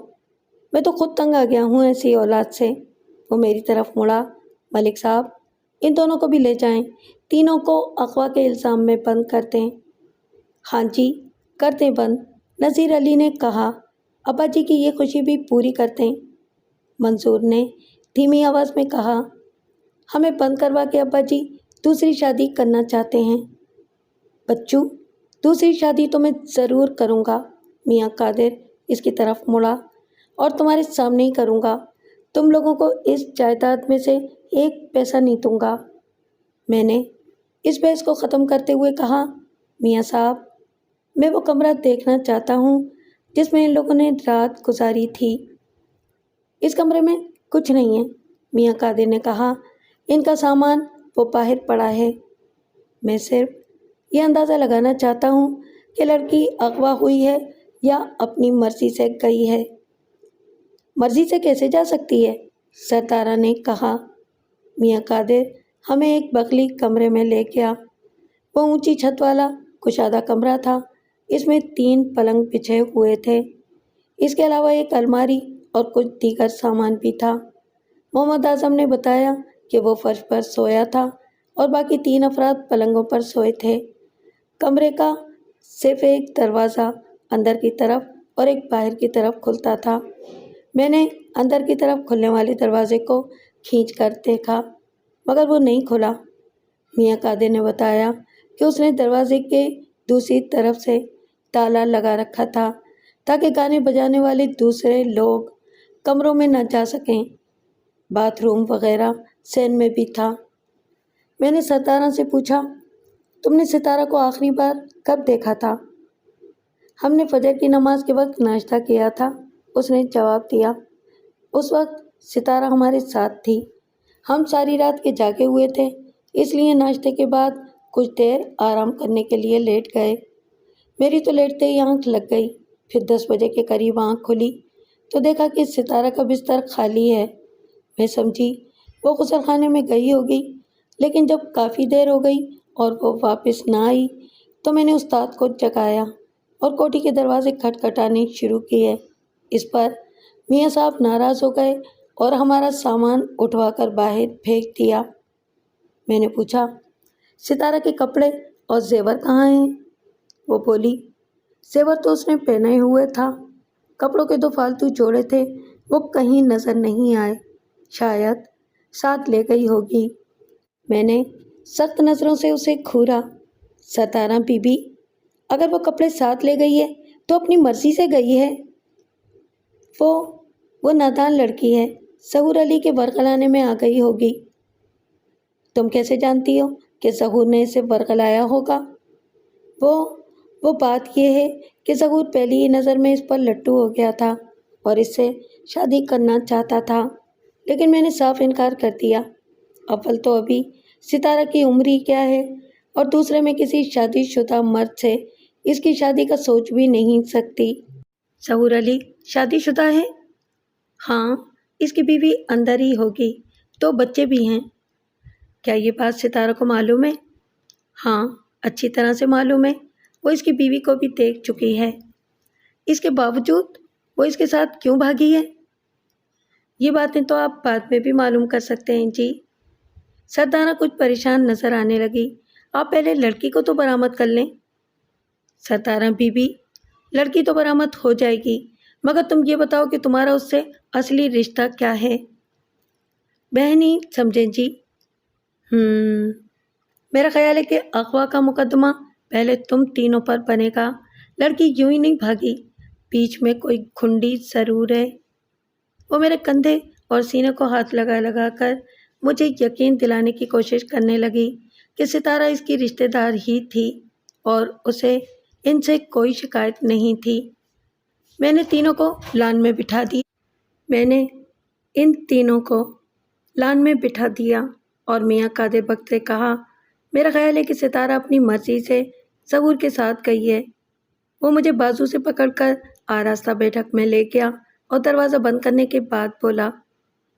میں تو خود تنگ آ گیا ہوں ایسی اولاد سے۔ وہ میری طرف مڑا، ملک صاحب، ان دونوں کو بھی لے جائیں، تینوں کو اغوا کے الزام میں بند کر دیں۔ ہاں جی، کر دیں بند، نصیر علی نے کہا، ابا جی کی یہ خوشی بھی پوری کر دیں۔ منصور نے دھیمی آواز میں کہا، ہمیں بند کروا کے ابا جی دوسری شادی کرنا چاہتے ہیں۔ بچو، دوسری شادی تو میں ضرور کروں گا، میاں قادر اس کی طرف مڑا، اور تمہارے سامنے ہی کروں گا، تم لوگوں کو اس جائیداد میں سے 1 پیسہ نہیں دوں گا۔ میں نے اس بحث کو ختم کرتے ہوئے کہا، میاں صاحب، میں وہ کمرہ دیکھنا چاہتا ہوں جس میں ان لوگوں نے رات گزاری تھی۔ اس کمرے میں کچھ نہیں ہے، میاں قادر نے کہا، ان کا سامان وہ باہر پڑا ہے۔ میں صرف یہ اندازہ لگانا چاہتا ہوں کہ لڑکی اغوا ہوئی ہے یا اپنی مرضی سے گئی ہے۔ مرضی سے کیسے جا سکتی ہے؟ سردارہ نے کہا۔ میاں قادر ہمیں ایک بغلی کمرے میں لے گیا۔ وہ اونچی چھت والا کشادہ کمرہ تھا، اس میں 3 پلنگ بچھے ہوئے تھے، اس کے علاوہ ایک الماری اور کچھ دیگر سامان بھی تھا۔ محمد اعظم نے بتایا کہ وہ فرش پر سویا تھا اور باقی 3 افراد پلنگوں پر سوئے تھے۔ کمرے کا صرف ایک دروازہ اندر کی طرف اور ایک باہر کی طرف کھلتا تھا۔ میں نے اندر کی طرف کھلنے والے دروازے کو کھینچ کر دیکھا مگر وہ نہیں کھلا۔ میاں قادر نے بتایا کہ اس نے دروازے کے دوسری طرف سے تالا لگا رکھا تھا تاکہ گانے بجانے والے دوسرے لوگ کمروں میں نہ جا سکیں۔ باتھ روم وغیرہ سین میں بھی تھا۔ میں نے سردارہ سے پوچھا، تم نے ستارہ کو آخری بار کب دیکھا تھا؟ ہم نے فجر کی نماز کے وقت ناشتہ کیا تھا، اس نے جواب دیا۔ اس وقت ستارہ ہمارے ساتھ تھی، ہم ساری رات کے جاگے ہوئے تھے، اس لیے ناشتے کے بعد کچھ دیر آرام کرنے کے لیے لیٹ گئے۔ میری تو لیٹتے ہی آنکھ لگ گئی۔ پھر 10 بجے کے قریب آنکھ کھلی تو دیکھا کہ ستارہ کا بستر خالی ہے۔ میں سمجھی وہ غسل خانے میں گئی ہوگی، لیکن جب کافی دیر ہو گئی اور وہ واپس نہ آئی تو میں نے استاد کو جگایا اور کوٹھی کے دروازے کھٹکھٹانے شروع کیے۔ اس پر میاں صاحب ناراض ہو گئے اور ہمارا سامان اٹھوا کر باہر پھینک دیا۔ میں نے پوچھا، ستارہ کے کپڑے اور زیور کہاں ہیں؟ وہ بولی، زیور تو اس نے پہنے ہوئے تھا، کپڑوں کے 2 فالتو جوڑے تھے، وہ کہیں نظر نہیں آئے، شاید ساتھ لے گئی ہوگی۔ میں نے سخت نظروں سے اسے گھورا۔ ستارہ بی بی، اگر وہ کپڑے ساتھ لے گئی ہے تو اپنی مرضی سے گئی ہے۔ وہ نادان لڑکی ہے، ظہور علی کے ورغلانے میں آ گئی ہوگی۔ تم کیسے جانتی ہو کہ ظہور نے اسے ورغلایا ہوگا؟ وہ بات یہ ہے کہ ظہور پہلی ہی نظر میں اس پر لٹو ہو گیا تھا اور اس سے شادی کرنا چاہتا تھا، لیکن میں نے صاف انکار کر دیا۔ اول تو ابھی ستارہ کی عمر ہی کیا ہے، اور دوسرے میں کسی شادی شدہ مرد سے اس کی شادی کا سوچ بھی نہیں سکتی۔ ظہور علی شادی شدہ ہے؟ ہاں، اس کی بیوی اندر ہی ہوگی، 2 بچے بھی ہیں۔ کیا یہ بات ستارہ کو معلوم ہے؟ ہاں، اچھی طرح سے معلوم ہے، وہ اس کی بیوی کو بھی دیکھ چکی ہے۔ اس کے باوجود وہ اس کے ساتھ کیوں بھاگی ہے؟ یہ باتیں تو آپ بعد میں بھی معلوم کر سکتے ہیں جی۔ سردارہ کچھ پریشان نظر آنے لگی۔ آپ پہلے لڑکی کو تو برآمد کر لیں۔ سردارہ بی بی، لڑکی تو برآمد ہو جائے گی، مگر تم یہ بتاؤ کہ تمہارا اس سے اصلی رشتہ کیا ہے؟ بہنی سمجھیں جی۔ میرا خیال ہے کہ اغوا کا مقدمہ پہلے تم تینوں پر بنے گا۔ لڑکی یوں ہی نہیں بھاگی، بیچ میں کوئی گھنڈی ضرور ہے۔ وہ میرے کندھے اور سینے کو ہاتھ لگا لگا کر مجھے یقین دلانے کی کوشش کرنے لگی کہ ستارہ اس کی رشتہ دار ہی تھی اور اسے ان سے کوئی شکایت نہیں تھی۔ میں نے ان تینوں کو لان میں بٹھا دیا اور میاں قادر بخت سے کہا، میرا خیال ہے کہ ستارہ اپنی مرضی سے ظہور کے ساتھ گئی ہے۔ وہ مجھے بازو سے پکڑ کر آراستہ بیٹھک میں لے گیا اور دروازہ بند کرنے کے بعد بولا،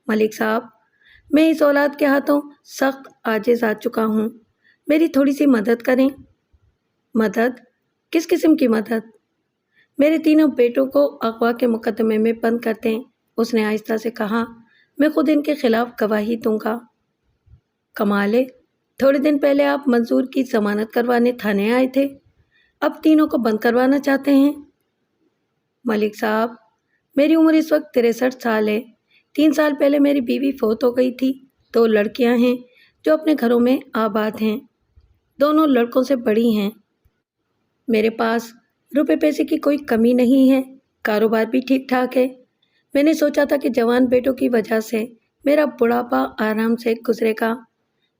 ملک صاحب، میں اس اولاد کے ہاتھوں سخت عاجز آ چکا ہوں، میری تھوڑی سی مدد کریں۔ مدد؟ کس قسم کی مدد؟ میرے تینوں بیٹوں کو اغوا کے مقدمے میں بند کر دیں، اس نے آہستہ سے کہا، میں خود ان کے خلاف گواہی دوں گا۔ کمال ہے، تھوڑے دن پہلے آپ منظور کی ضمانت کروانے تھانے آئے تھے، اب تینوں کو بند کروانا چاہتے ہیں؟ ملک صاحب، میری عمر اس وقت 63 سال ہے۔ 3 سال پہلے میری بیوی فوت ہو گئی تھی۔ 2 لڑکیاں ہیں جو اپنے گھروں میں آباد ہیں، دونوں لڑکوں سے بڑی ہیں۔ میرے پاس روپے پیسے کی کوئی کمی نہیں ہے، کاروبار بھی ٹھیک ٹھاک ہے۔ میں نے سوچا تھا کہ جوان بیٹوں کی وجہ سے میرا بڑھاپا آرام سے گزرے گا،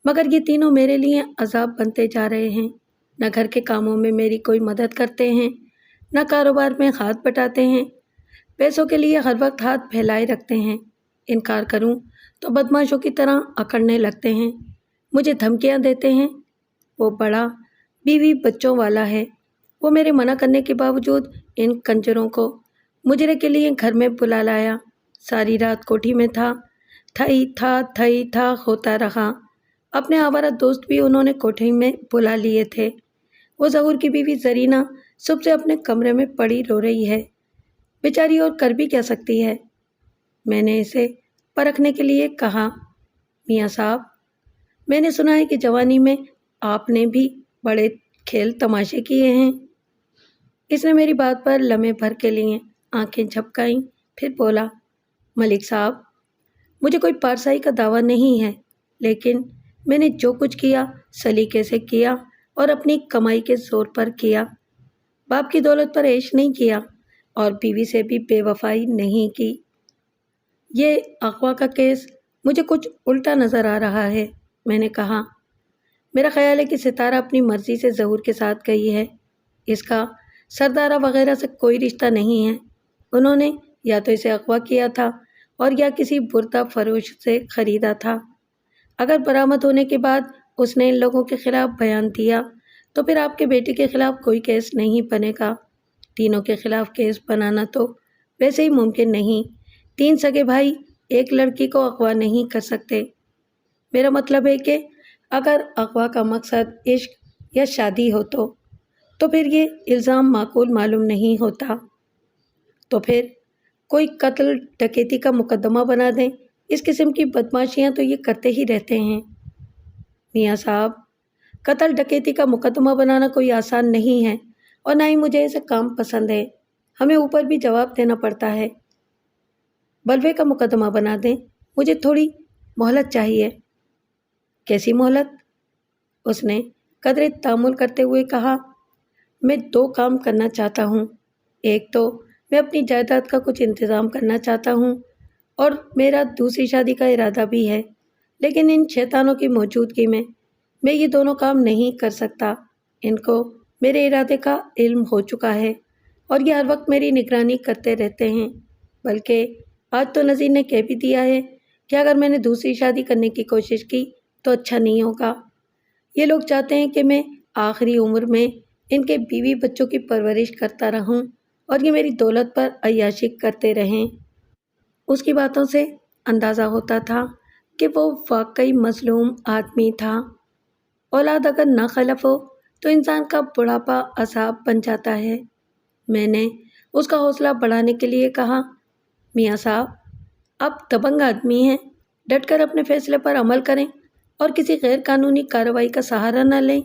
مگر یہ تینوں میرے لیے عذاب بنتے جا رہے ہیں۔ نہ گھر کے کاموں میں میری کوئی مدد کرتے ہیں، نہ کاروبار میں ہاتھ بٹاتے ہیں، پیسوں کے لیے ہر وقت ہاتھ پھیلائے رکھتے ہیں۔ انکار کروں تو بدماشوں کی طرح اکڑنے لگتے ہیں، مجھے دھمکیاں دیتے ہیں۔ وہ بڑا بیوی بچوں والا ہے، وہ میرے منع کرنے کے باوجود ان کنجروں کو مجرے کے لیے گھر میں بلا لایا۔ ساری رات کوٹھی میں تھا ہوتا رہا۔ اپنے آوارہ دوست بھی انہوں نے کوٹھی میں بلا لیے تھے۔ وہ ظہور کی بیوی زرینہ صبح سے اپنے کمرے میں پڑی رو رہی ہے، بیچاری، اور کر بھی کیا سکتی ہے؟ میں نے اسے پرکھنے کے لیے کہا، میاں صاحب، میں نے سنا ہے کہ جوانی میں آپ نے بھی بڑے کھیل تماشے کیے ہیں۔ اس نے میری بات پر لمحے بھر کے لیے آنکھیں جھپکائیں، پھر بولا، ملک صاحب، مجھے کوئی پارسائی کا دعویٰ نہیں ہے، لیکن میں نے جو کچھ کیا سلیقے سے کیا اور اپنی کمائی کے زور پر کیا۔ باپ کی دولت پر عیش نہیں کیا اور بیوی سے بھی بے وفائی نہیں کی۔ یہ اغوا کا کیس مجھے کچھ الٹا نظر آ رہا ہے۔ میں نے کہا، میرا خیال ہے کہ ستارہ اپنی مرضی سے ظہور کے ساتھ گئی ہے، اس کا سردارہ وغیرہ سے کوئی رشتہ نہیں ہے۔ انہوں نے یا تو اسے اغوا کیا تھا اور یا کسی بردہ فروش سے خریدا تھا۔ اگر برآمد ہونے کے بعد اس نے ان لوگوں کے خلاف بیان دیا تو پھر آپ کے بیٹے کے خلاف کوئی کیس نہیں بنے گا۔ تینوں کے خلاف کیس بنانا تو ویسے ہی ممکن نہیں۔ 3 سگے بھائی ایک لڑکی کو اغوا نہیں کر سکتے۔ میرا مطلب ہے کہ اگر اغوا کا مقصد عشق یا شادی ہو تو پھر یہ الزام معقول معلوم نہیں ہوتا۔ تو پھر کوئی قتل ڈکیتی کا مقدمہ بنا دیں۔ اس قسم کی بدمعاشیاں تو یہ کرتے ہی رہتے ہیں۔ میاں صاحب، قتل ڈکیتی کا مقدمہ بنانا کوئی آسان نہیں ہے اور نہ ہی مجھے ایسے کام پسند ہے۔ ہمیں اوپر بھی جواب دینا پڑتا ہے۔ بلوے کا مقدمہ بنا دیں، مجھے تھوڑی مہلت چاہیے۔ کیسی مہلت؟ اس نے قدرے تامل کرتے ہوئے کہا، میں 2 کام کرنا چاہتا ہوں۔ ایک تو میں اپنی جائیداد کا کچھ انتظام کرنا چاہتا ہوں اور میرا دوسری شادی کا ارادہ بھی ہے، لیکن ان شیطانوں کی موجودگی میں یہ دونوں کام نہیں کر سکتا۔ ان کو میرے ارادے کا علم ہو چکا ہے اور یہ ہر وقت میری نگرانی کرتے رہتے ہیں۔ بلکہ آج تو نذیر نے کہہ بھی دیا ہے کہ اگر میں نے دوسری شادی کرنے کی کوشش کی تو اچھا نہیں ہوگا۔ یہ لوگ چاہتے ہیں کہ میں آخری عمر میں ان کے بیوی بچوں کی پرورش کرتا رہوں اور یہ میری دولت پر عیاشی کرتے رہیں۔ اس کی باتوں سے اندازہ ہوتا تھا کہ وہ واقعی مظلوم آدمی تھا۔ اولاد اگر نہ خلف ہو تو انسان کا بڑھاپا عذاب بن جاتا ہے۔ میں نے اس کا حوصلہ بڑھانے کے لیے کہا، میاں صاحب، آپ دبنگ آدمی ہیں، ڈٹ کر اپنے فیصلے پر عمل کریں اور کسی غیر قانونی کارروائی کا سہارا نہ لیں۔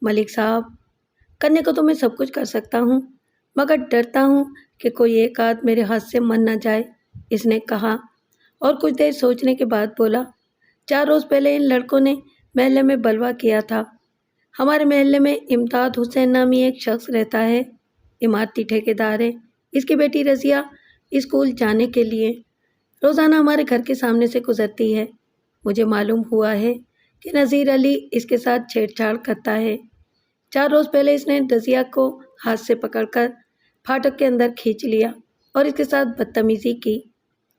ملک صاحب، کرنے کو تو میں سب کچھ کر سکتا ہوں، مگر ڈرتا ہوں کہ کوئی ایک آدھ میرے ہاتھ سے من نہ جائے، اس نے کہا اور کچھ دیر سوچنے کے بعد بولا، 4 روز پہلے ان لڑکوں نے محلے میں بلوا کیا تھا۔ ہمارے محلے میں امداد حسین نامی ایک شخص رہتا ہے، عمارتی ٹھیکیدار ہے۔ اس کی بیٹی رضیہ اسکول جانے کے لیے روزانہ ہمارے گھر کے سامنے سے گزرتی ہے۔ مجھے معلوم ہوا ہے کہ نذیر علی اس کے ساتھ چھیڑ چھاڑ کرتا ہے۔ 4 روز پہلے اس نے رضیہ کو ہاتھ سے پکڑ کر پھاٹک کے اندر کھینچ لیا اور اس کے ساتھ بدتمیزی کی۔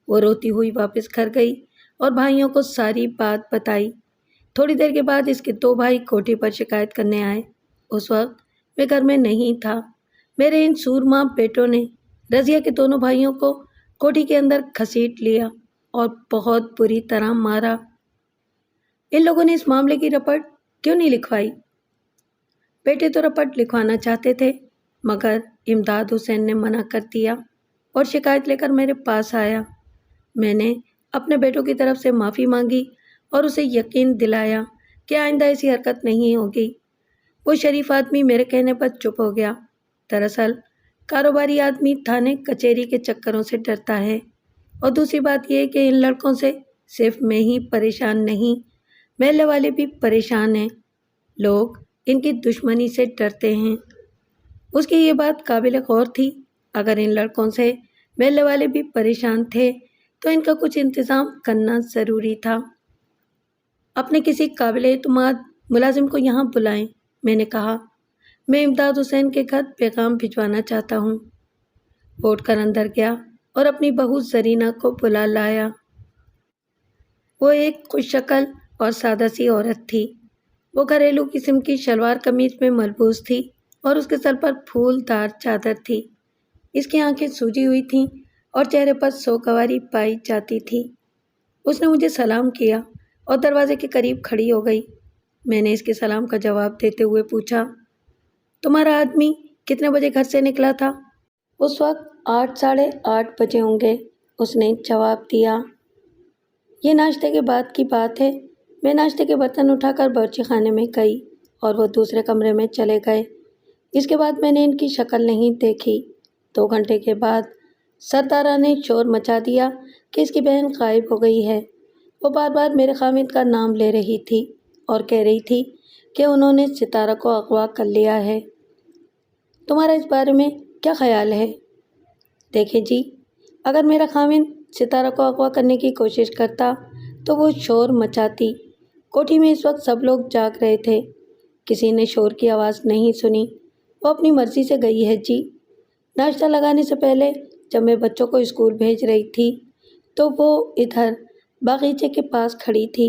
وہ روتی ہوئی واپس گھر گئی اور بھائیوں کو ساری بات بتائی۔ تھوڑی دیر کے بعد اس کے 2 بھائی کوٹھی پر شکایت کرنے آئے۔ اس وقت میں گھر میں نہیں تھا۔ میرے ان سورما بیٹوں نے رضیہ کے دونوں بھائیوں کو کوٹھی کے اندر گھسیٹ لیا اور بہت بری طرح مارا۔ ان لوگوں نے اس معاملے کی رپٹ کیوں نہیں لکھوائی؟ بیٹے تو رپٹ لکھوانا چاہتے تھے، مگر امداد حسین نے منع کر دیا اور شکایت لے کر میرے پاس آیا۔ میں نے اپنے بیٹوں کی طرف سے معافی مانگی اور اسے یقین دلایا کہ آئندہ ایسی حرکت نہیں ہوگی۔ وہ شریف آدمی میرے کہنے پر چپ ہو گیا۔ دراصل کاروباری آدمی تھانے کچہری کے چکروں سے ڈرتا ہے، اور دوسری بات یہ کہ ان لڑکوں سے صرف میں ہی پریشان نہیں، محلے والے بھی پریشان ہیں۔ لوگ ان کی دشمنی سے ڈرتے ہیں۔ اس کی یہ بات قابل غور تھی۔ اگر ان لڑکوں سے محلے والے بھی پریشان تھے تو ان کا کچھ انتظام کرنا ضروری تھا۔ اپنے کسی قابل اعتماد ملازم کو یہاں بلائیں، میں نے کہا۔ میں امداد حسین کے گھر پیغام بھجوانا چاہتا ہوں۔ وہ اٹھ کر اندر گیا اور اپنی بہو زرینہ کو بلا لایا۔ وہ ایک خوش شکل اور سادہ سی عورت تھی۔ وہ گھریلو قسم کی شلوار قمیض میں ملبوس تھی اور اس کے سر پر پھول دار چادر تھی۔ اس کی آنکھیں سوجی ہوئی تھیں اور چہرے پر سوگواری پائی جاتی تھی۔ اس نے مجھے سلام کیا اور دروازے کے قریب کھڑی ہو گئی۔ میں نے اس کے سلام کا جواب دیتے ہوئے پوچھا، تمہارا آدمی کتنے بجے گھر سے نکلا تھا؟ اس وقت 8 ساڑھے 8 بجے ہوں گے، اس نے جواب دیا۔ یہ ناشتے کے بعد کی بات ہے۔ میں ناشتے کے برتن اٹھا کر باورچی خانے میں گئی اور وہ دوسرے کمرے میں چلے گئے۔ اس کے بعد میں نے ان کی شکل نہیں دیکھی۔ 2 گھنٹے کے بعد سردارہ نے شور مچا دیا کہ اس کی بہن غائب ہو گئی ہے۔ وہ بار بار میرے خاوند کا نام لے رہی تھی اور کہہ رہی تھی کہ انہوں نے ستارہ کو اغوا کر لیا ہے۔ تمہارا اس بارے میں کیا خیال ہے؟ دیکھیں جی، اگر میرا خاوند ستارہ کو اغوا کرنے کی کوشش کرتا تو وہ شور مچاتی۔ کوٹھی میں اس وقت سب لوگ جاگ رہے تھے، کسی نے شور کی آواز نہیں سنی۔ وہ اپنی مرضی سے گئی ہے جی۔ ناشتہ لگانے سے پہلے جب میں بچوں کو اسکول بھیج رہی تھی تو وہ ادھر باغیچے کے پاس کھڑی تھی۔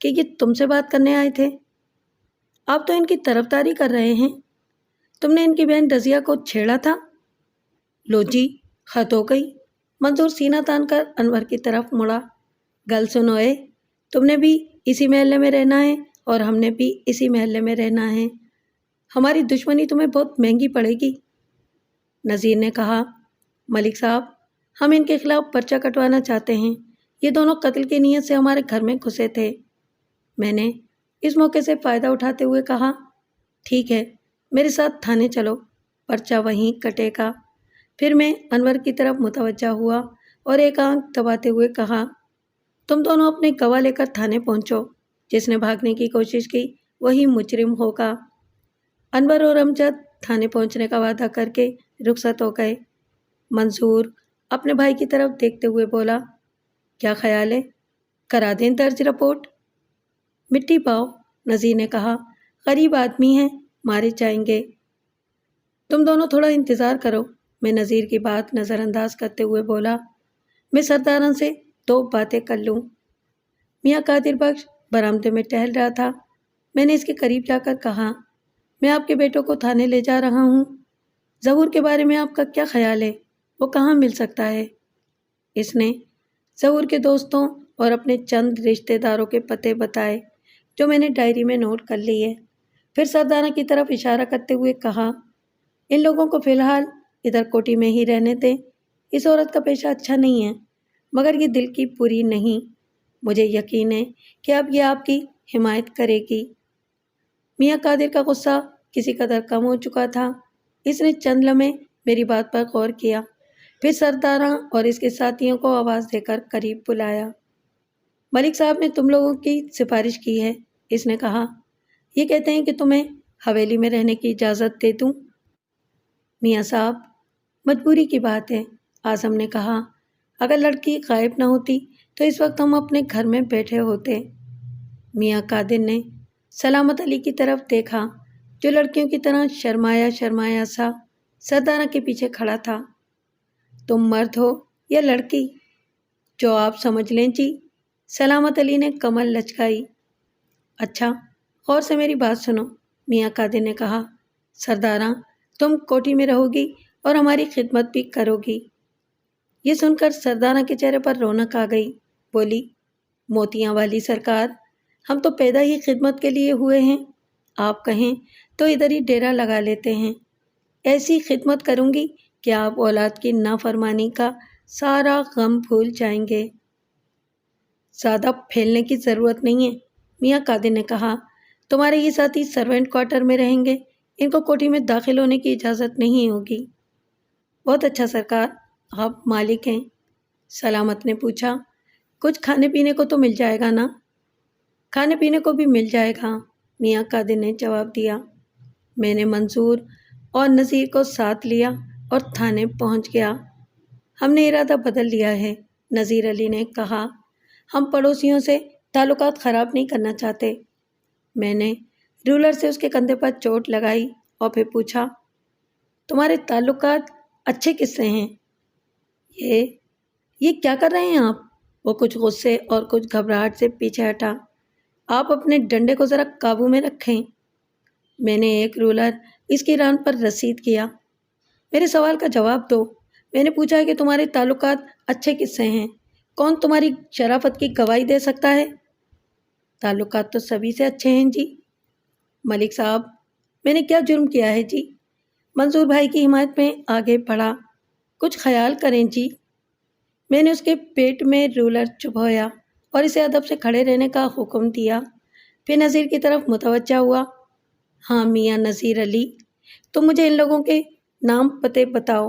کہ یہ تم سے بات کرنے آئے تھے؟ آپ تو ان کی طرفداری کر رہے ہیں۔ تم نے ان کی بہن رضیہ کو چھیڑا تھا؟ لو جی، خط ہو گئی۔ منظور سینہ تان کر انور کی طرف مڑا۔ گل سنو اے، تم نے بھی اسی محلے میں رہنا ہے اور ہم نے بھی اسی محلے میں رہنا ہے۔ ہماری دشمنی تمہیں بہت مہنگی پڑے گی۔ نذیر نے کہا، ملک صاحب، ہم ان کے خلاف پرچہ کٹوانا چاہتے ہیں۔ یہ دونوں قتل کی نیت سے ہمارے گھر میں گھسے تھے۔ میں نے اس موقع سے فائدہ اٹھاتے ہوئے کہا، ٹھیک ہے، میرے ساتھ تھانے چلو، پرچہ وہیں کٹے گا۔ پھر میں انور کی طرف متوجہ ہوا اور ایک آنکھ دباتے ہوئے کہا، تم دونوں اپنے گواہ لے کر تھانے پہنچو۔ جس نے بھاگنے کی کوشش کی وہی مجرم ہوگا۔ انور اور امجد تھانے پہنچنے کا وعدہ کر کے رخصت ہو گئے۔ منصور اپنے بھائی کی طرف دیکھتے ہوئے بولا، کیا خیال ہے، کرا دیں درج رپورٹ؟ مٹی پاؤ، نذیر نے کہا، غریب آدمی ہیں، مارے جائیں گے۔ تم دونوں تھوڑا انتظار کرو، میں نذیر کی بات نظر انداز کرتے ہوئے بولا، میں سرداران سے 2 باتیں کر لوں۔ میاں قادر بخش برآمدے میں ٹہل رہا تھا۔ میں نے اس کے قریب جا کر کہا، میں آپ کے بیٹوں کو تھانے لے جا رہا ہوں۔ ظہور کے بارے میں آپ کا کیا خیال ہے؟ وہ کہاں مل سکتا ہے؟ اس نے ظہور کے دوستوں اور اپنے چند رشتہ داروں کے پتے بتائے جو میں نے ڈائری میں نوٹ کر لی ہے۔ پھر سردارہ کی طرف اشارہ کرتے ہوئے کہا، ان لوگوں کو فی الحال ادھر کوٹھی میں ہی رہنے دیں۔ اس عورت کا پیشہ اچھا نہیں ہے، مگر یہ دل کی پوری نہیں۔ مجھے یقین ہے کہ اب یہ آپ کی حمایت کرے گی۔ میاں قادر کا غصہ کسی قدر کم ہو چکا تھا۔ اس نے چند لمحے میری بات پر غور کیا، پھر سردارہ اور اس کے ساتھیوں کو آواز دے کر قریب بلایا۔ ملک صاحب نے تم لوگوں کی سفارش کی ہے، اس نے کہا۔ یہ کہتے ہیں کہ تمہیں حویلی میں رہنے کی اجازت دے دوں۔ میاں صاحب، مجبوری کی بات ہے، اعظم نے کہا۔ اگر لڑکی غائب نہ ہوتی تو اس وقت ہم اپنے گھر میں بیٹھے ہوتے۔ میاں قادر نے سلامت علی کی طرف دیکھا جو لڑکیوں کی طرح شرمایا شرمایا سا سردارہ کے پیچھے کھڑا تھا۔ تم مرد ہو یا لڑکی؟ جو آپ سمجھ لیں جی، سلامت علی نے کمر لچکائی۔ اچھا، غور سے میری بات سنو، میاں قادر نے کہا۔ سردارہ، تم کوٹھی میں رہو گی اور ہماری خدمت بھی کرو گی۔ یہ سن کر سردارہ کے چہرے پر رونق آ گئی۔ بولی، موتیاں والی سرکار، ہم تو پیدا ہی خدمت کے لیے ہوئے ہیں۔ آپ کہیں تو ادھر ہی ڈیرا لگا لیتے ہیں۔ ایسی خدمت کروں گی کہ آپ اولاد کی نافرمانی کا سارا غم بھول جائیں گے۔ زیادہ پھیلنے کی ضرورت نہیں ہے، میاں قادر نے کہا۔ تمہارے یہ ساتھی سروینٹ کوارٹر میں رہیں گے، ان کو کوٹھی میں داخل ہونے کی اجازت نہیں ہوگی۔ بہت اچھا سرکار، آپ مالک ہیں؟ سلامت نے پوچھا۔ کچھ کھانے پینے کو تو مل جائے گا نا؟ کھانے پینے کو بھی مل جائے گا، میاں قادر نے جواب دیا۔ میں نے منصور اور نذیر کو ساتھ لیا اور تھانے پہنچ گیا۔ ہم نے ارادہ بدل لیا ہے، نذیر علی نے کہا۔ ہم پڑوسیوں سے تعلقات خراب نہیں کرنا چاہتے۔ میں نے رولر سے اس کے کندھے پر چوٹ لگائی اور پھر پوچھا، تمہارے تعلقات اچھے کس سے ہیں؟ یہ کیا کر رہے ہیں آپ؟ وہ کچھ غصے اور کچھ گھبراہٹ سے پیچھے ہٹا۔ آپ اپنے ڈنڈے کو ذرا قابو میں رکھیں۔ میں نے ایک رولر اس کی ران پر رسید کیا۔ میرے سوال کا جواب دو۔ میں نے پوچھا کہ تمہارے تعلقات اچھے کس سے ہیں؟ کون تمہاری شرافت کی گواہی دے سکتا ہے؟ تعلقات تو سبھی سے اچھے ہیں جی۔ ملک صاحب، میں نے کیا جرم کیا ہے جی؟ منصور بھائی کی حمایت میں آگے بڑھا۔ کچھ خیال کریں جی۔ میں نے اس کے پیٹ میں رولر چبھویا اور اسے ادب سے کھڑے رہنے کا حکم دیا۔ پھر نذیر کی طرف متوجہ ہوا۔ ہاں میاں نذیر علی، تم مجھے ان لوگوں کے نام پتے بتاؤ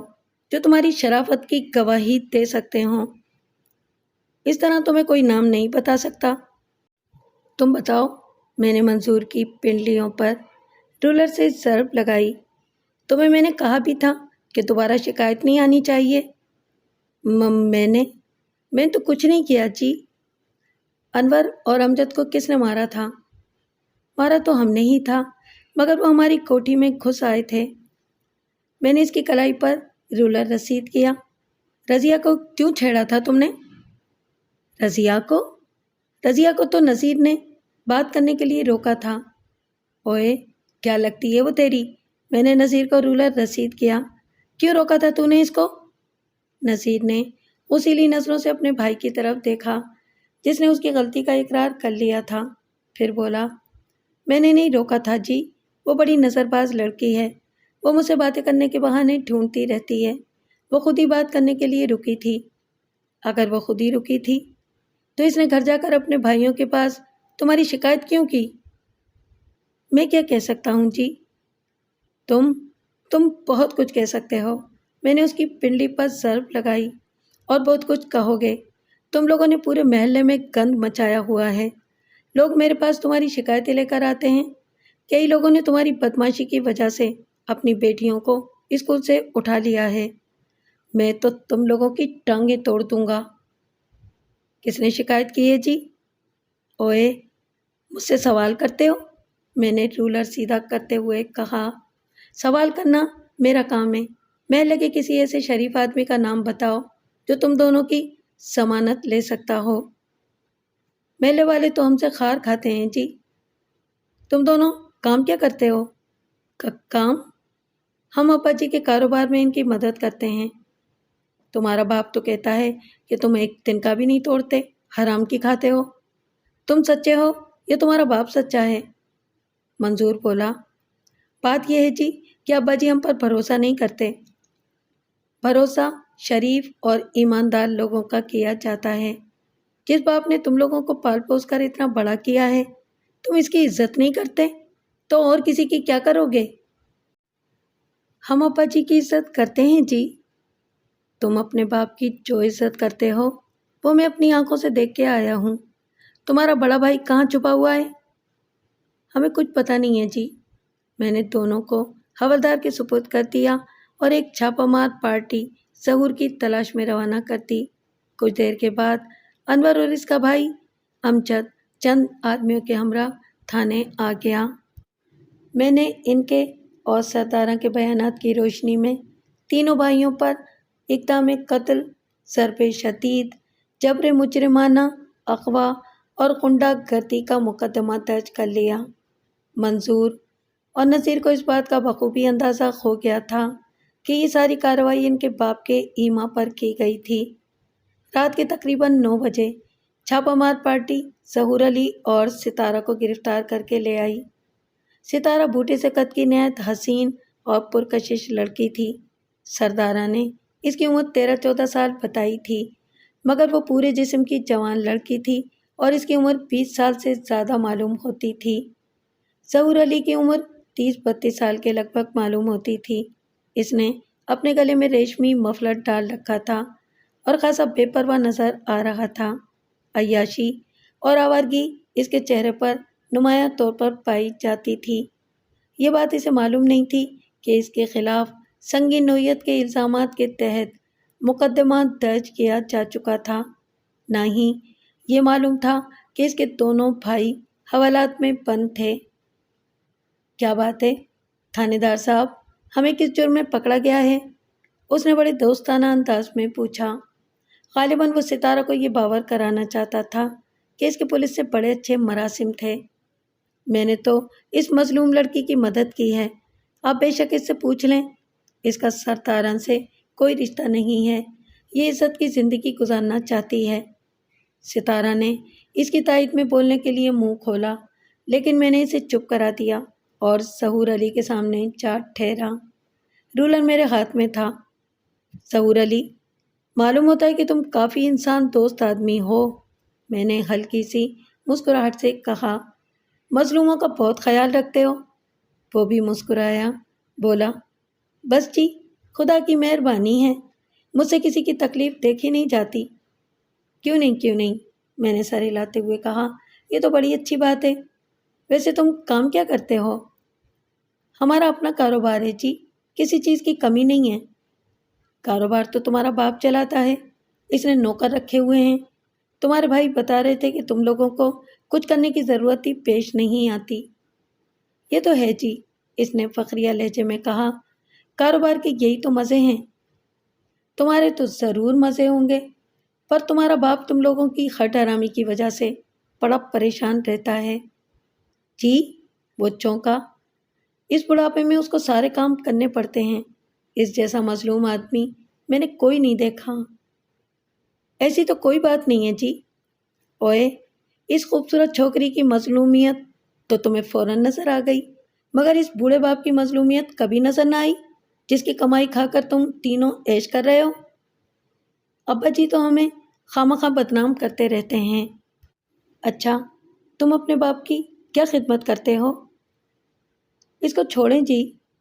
جو تمہاری شرافت کی گواہی دے سکتے ہوں۔ اس طرح تمہیں کوئی نام نہیں بتا سکتا۔ تم بتاؤ۔ میں نے منصور کی پنڈلیوں پر رولر سے ضرب لگائی۔ تمہیں میں نے کہا بھی تھا کہ دوبارہ شکایت نہیں آنی چاہیے۔ میں نے تو کچھ نہیں کیا جی۔ انور اور امجد کو کس نے مارا تھا؟ مارا تو ہم نے ہی تھا، مگر وہ ہماری کوٹھی میں گھس آئے تھے۔ میں نے اس کی کلائی پر رولر رسید کیا۔ رضیہ کو کیوں چھیڑا تھا تم نے؟ رضیہ کو تو نذیر نے بات کرنے کے لیے روکا تھا۔ اوئے کیا لگتی ہے وہ تیری؟ میں نے نذیر کو رولر رسید کیا۔ کیوں روکا تھا تو نے اس کو؟ نذیر نے اصیلی نظروں سے اپنے بھائی کی طرف دیکھا جس نے اس کی غلطی کا اقرار کر لیا تھا، پھر بولا، میں نے نہیں روکا تھا جی، وہ بڑی نظر باز لڑکی ہے، وہ مجھ سے باتیں کرنے کے بہانے ڈھونڈتی رہتی ہے، وہ خود ہی بات کرنے کے لیے رکی تھی۔ اگر وہ خود ہی رکی تھی تو اس نے گھر جا کر اپنے بھائیوں کے پاس تمہاری شکایت کیوں کی؟ میں کیا کہہ سکتا ہوں جی؟ تم بہت کچھ کہہ سکتے ہو۔ میں نے اس کی پنڈلی پر ضرب لگائی، اور بہت کچھ کہو گے۔ تم لوگوں نے پورے محلے میں گند مچایا ہوا ہے۔ لوگ میرے پاس تمہاری شکایتیں لے کر آتے ہیں۔ کئی لوگوں نے تمہاری بدماشی کی وجہ سے اپنی بیٹیوں کو اسکول سے اٹھا لیا ہے۔ میں تو تم لوگوں کی ٹانگیں توڑ دوں گا۔ کس نے شکایت کی ہے جی؟ اوئے مجھ سے سوال کرتے ہو؟ میں نے رولر سیدھا کرتے ہوئے کہا، سوال کرنا میرا کام ہے۔ محلے کے کسی ایسے شریف آدمی کا نام بتاؤ جو تم دونوں کی ضمانت لے سکتا ہو۔ محلے والے تو ہم سے خار کھاتے ہیں جی۔ تم دونوں کام کیا کرتے ہو؟ کام؟ ہم ابا جی کے کاروبار میں ان کی مدد کرتے ہیں۔ تمہارا باپ تو کہتا ہے کہ تم ایک دن کا بھی نہیں توڑتے، حرام کی کھاتے ہو۔ تم سچے ہو یا تمہارا باپ سچا ہے؟ منظور بولا، بات یہ ہے جی کہ ابا جی ہم پر بھروسہ نہیں کرتے۔ بھروسہ شریف اور ایماندار لوگوں کا کیا جاتا ہے۔ جس باپ نے تم لوگوں کو پال پوس کر اتنا بڑا کیا ہے، تم اس کی عزت نہیں کرتے تو اور کسی کی کیا کرو گے؟ ہم ابا جی کی عزت کرتے ہیں جی۔ تم اپنے باپ کی جو عزت کرتے ہو وہ میں اپنی آنکھوں سے دیکھ کے آیا ہوں۔ تمہارا بڑا بھائی کہاں چھپا ہوا ہے؟ ہمیں کچھ پتہ نہیں ہے جی۔ میں نے دونوں کو حوالدار کے سپرد کر دیا اور ایک چھاپہ مار پارٹی ظہور کی تلاش میں روانہ کر دی۔ کچھ دیر کے بعد انور اور اس کا بھائی امجد چند آدمیوں کے ہمراہ تھانے آ گیا۔ میں نے ان کے اور سرداراں کے بیانات کی روشنی میں تینوں بھائیوں پر اقدام قتل، ضرب شدید، جبر مجرمانہ، اغوا اور غنڈہ گردی کا مقدمہ درج کر لیا۔ منظور اور نذیر کو اس بات کا بخوبی اندازہ ہو گیا تھا کہ یہ ساری کارروائی ان کے باپ کے ایما پر کی گئی تھی۔ رات کے تقریباً 9 بجے چھاپہ مار پارٹی ظہور علی اور ستارہ کو گرفتار کر کے لے آئی۔ ستارہ بوٹے سے قد کی نہایت حسین اور پرکشش لڑکی تھی۔ سردارہ نے اس کی عمر 13-14 سال بتائی تھی، مگر وہ پورے جسم کی جوان لڑکی تھی اور اس کی عمر 20 سال سے زیادہ معلوم ہوتی تھی۔ ظہور علی کی عمر 30-32 سال کے لگ بھگ معلوم ہوتی تھی۔ اس نے اپنے گلے میں ریشمی مفلر ڈال رکھا تھا اور خاصا بے پرواہ نظر آ رہا تھا۔ عیاشی اور آوارگی اس کے چہرے پر نمایاں طور پر پائی جاتی تھی۔ یہ بات اسے معلوم نہیں تھی کہ اس کے خلاف سنگین نوعیت کے الزامات کے تحت مقدمہ درج کیا جا چکا تھا، نہ ہی یہ معلوم تھا کہ اس کے دونوں بھائی حوالات میں بند تھے۔ کیا بات ہے تھانے دار صاحب، ہمیں کس جرم میں پکڑا گیا ہے؟ اس نے بڑے دوستانہ انداز میں پوچھا۔ غالباً وہ ستارہ کو یہ باور کرانا چاہتا تھا کہ اس کے پولیس سے بڑے اچھے مراسم تھے۔ میں نے تو اس مظلوم لڑکی کی مدد کی ہے، آپ بے شک اس سے پوچھ لیں۔ اس کا سرداراں سے کوئی رشتہ نہیں ہے، یہ عزت کی زندگی گزارنا چاہتی ہے۔ ستارہ نے اس کی تائید میں بولنے کے لیے منہ کھولا، لیکن میں نے اسے چپ کرا دیا اور ظہور علی کے سامنے جا ٹھہرا۔ رولر میرے ہاتھ میں تھا۔ ظہور علی، معلوم ہوتا ہے کہ تم کافی انسان دوست آدمی ہو، میں نے ہلکی سی مسکراہٹ سے کہا۔ مظلوموں کا بہت خیال رکھتے ہو؟ وہ بھی مسکرایا، بولا، بس جی خدا کی مہربانی ہے، مجھ سے کسی کی تکلیف دیکھی نہیں جاتی۔ کیوں نہیں، میں نے سر ہلاتے ہوئے کہا، یہ تو بڑی اچھی بات ہے۔ ویسے تم کام کیا کرتے ہو؟ ہمارا اپنا کاروبار ہے جی، کسی چیز کی کمی نہیں ہے۔ کاروبار تو تمہارا باپ چلاتا ہے، اس نے نوکر رکھے ہوئے ہیں۔ تمہارے بھائی بتا رہے تھے کہ تم لوگوں کو کچھ کرنے کی ضرورت ہی پیش نہیں آتی۔ یہ تو ہے جی، اس نے فخریہ لہجے میں کہا، کاروبار کے یہی تو مزے ہیں۔ تمہارے تو ضرور مزے ہوں گے، پر تمہارا باپ تم لوگوں کی ہٹ حرامی کی وجہ سے بڑا پریشان رہتا ہے۔ جی؟ وہ چونکا۔ اس بڑھاپے میں اس کو سارے کام کرنے پڑتے ہیں۔ اس جیسا مظلوم آدمی میں نے کوئی نہیں دیکھا۔ ایسی تو کوئی بات نہیں ہے جی۔ اوئے، اس خوبصورت چھوکری کی مظلومیت تو تمہیں فوراً نظر آ گئی، مگر اس بوڑھے باپ کی مظلومیت کبھی نظر نہ آئی جس کی کمائی کھا کر تم تینوں عیش کر رہے ہو۔ ابا جی تو ہمیں خواہ بدنام کرتے رہتے ہیں۔ اچھا، تم اپنے باپ کی کیا خدمت کرتے ہو؟ اس کو چھوڑیں جی،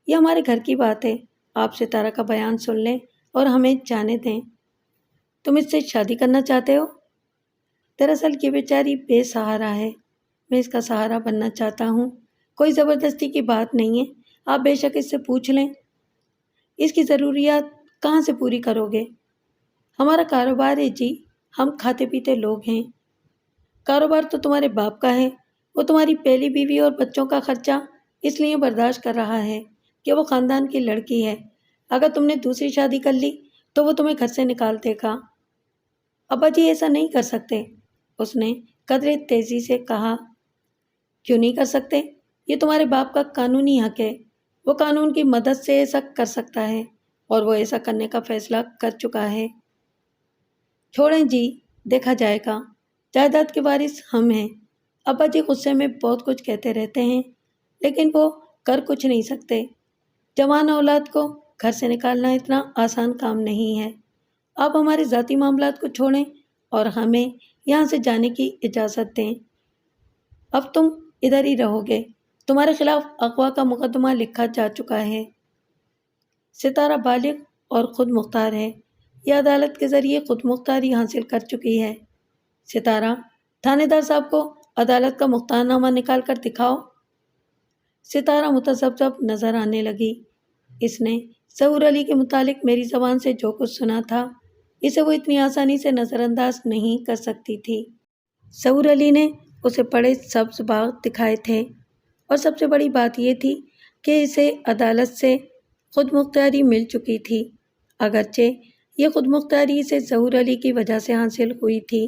یہ ہمارے گھر کی بات ہے۔ آپ ستارہ کا بیان سن لیں اور ہمیں جانے دیں۔ تم اس سے شادی کرنا چاہتے ہو؟ دراصل یہ بیچاری بے سہارا ہے، میں اس کا سہارا بننا چاہتا ہوں۔ کوئی زبردستی کی بات نہیں ہے، آپ بے شک اس سے پوچھ لیں۔ اس کی ضروریات کہاں سے پوری کرو گے؟ ہمارا کاروبار ہے جی، ہم کھاتے پیتے لوگ ہیں۔ کاروبار تو تمہارے باپ کا ہے، وہ تمہاری پہلی بیوی اور بچوں کا خرچہ اس لیے برداشت کر رہا ہے کہ وہ خاندان کی لڑکی ہے۔ اگر تم نے دوسری شادی کر لی تو وہ تمہیں گھر سے نکال دے گا۔ ابا جی ایسا نہیں کر سکتے، اس نے قدرے تیزی سے کہا۔ کیوں نہیں کر سکتے؟ یہ تمہارے باپ کا قانونی حق ہے، وہ قانون کی مدد سے ایسا کر سکتا ہے اور وہ ایسا کرنے کا فیصلہ کر چکا ہے۔ چھوڑیں جی، دیکھا جائے گا، جائیداد کے وارث ہم ہیں۔ ابا جی غصے میں بہت کچھ کہتے رہتے ہیں لیکن وہ کر کچھ نہیں سکتے۔ جوان اولاد کو گھر سے نکالنا اتنا آسان کام نہیں ہے۔ آپ ہمارے ذاتی معاملات کو چھوڑیں اور ہمیں یہاں سے جانے کی اجازت دیں۔ اب تم ادھر ہی رہو گے، تمہارے خلاف اغوا کا مقدمہ لکھا جا چکا ہے۔ ستارہ بالغ اور خود مختار ہے، یہ عدالت کے ذریعے خود مختاری حاصل کر چکی ہے۔ ستارہ، تھانے دار صاحب کو عدالت کا مختار نامہ نکال کر دکھاؤ۔ ستارہ متذبذب نظر آنے لگی۔ اس نے ظہور علی کے متعلق میری زبان سے جو کچھ سنا تھا اسے وہ اتنی آسانی سے نظر انداز نہیں کر سکتی تھی۔ ظہور علی نے اسے بڑے سبز باغ دکھائے تھے اور سب سے بڑی بات یہ تھی کہ اسے عدالت سے خود مختاری مل چکی تھی، اگرچہ یہ خود مختاری اسے ظہور علی کی وجہ سے حاصل ہوئی تھی،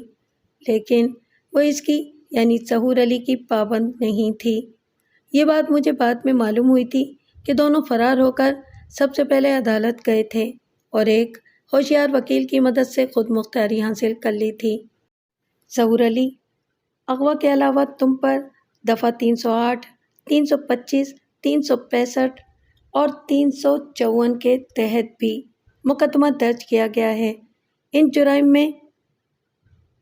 لیکن وہ اس کی یعنی ظہور علی کی پابند نہیں تھی۔ یہ بات مجھے بعد میں معلوم ہوئی تھی کہ دونوں فرار ہو کر سب سے پہلے عدالت گئے تھے اور ایک ہوشیار وکیل کی مدد سے خود مختاری حاصل کر لی تھی۔ ظہور علی، اغوا کے علاوہ تم پر دفعہ 308، 325، 365 اور 354 کے تحت بھی مقدمہ درج کیا گیا ہے۔ ان جرائم میں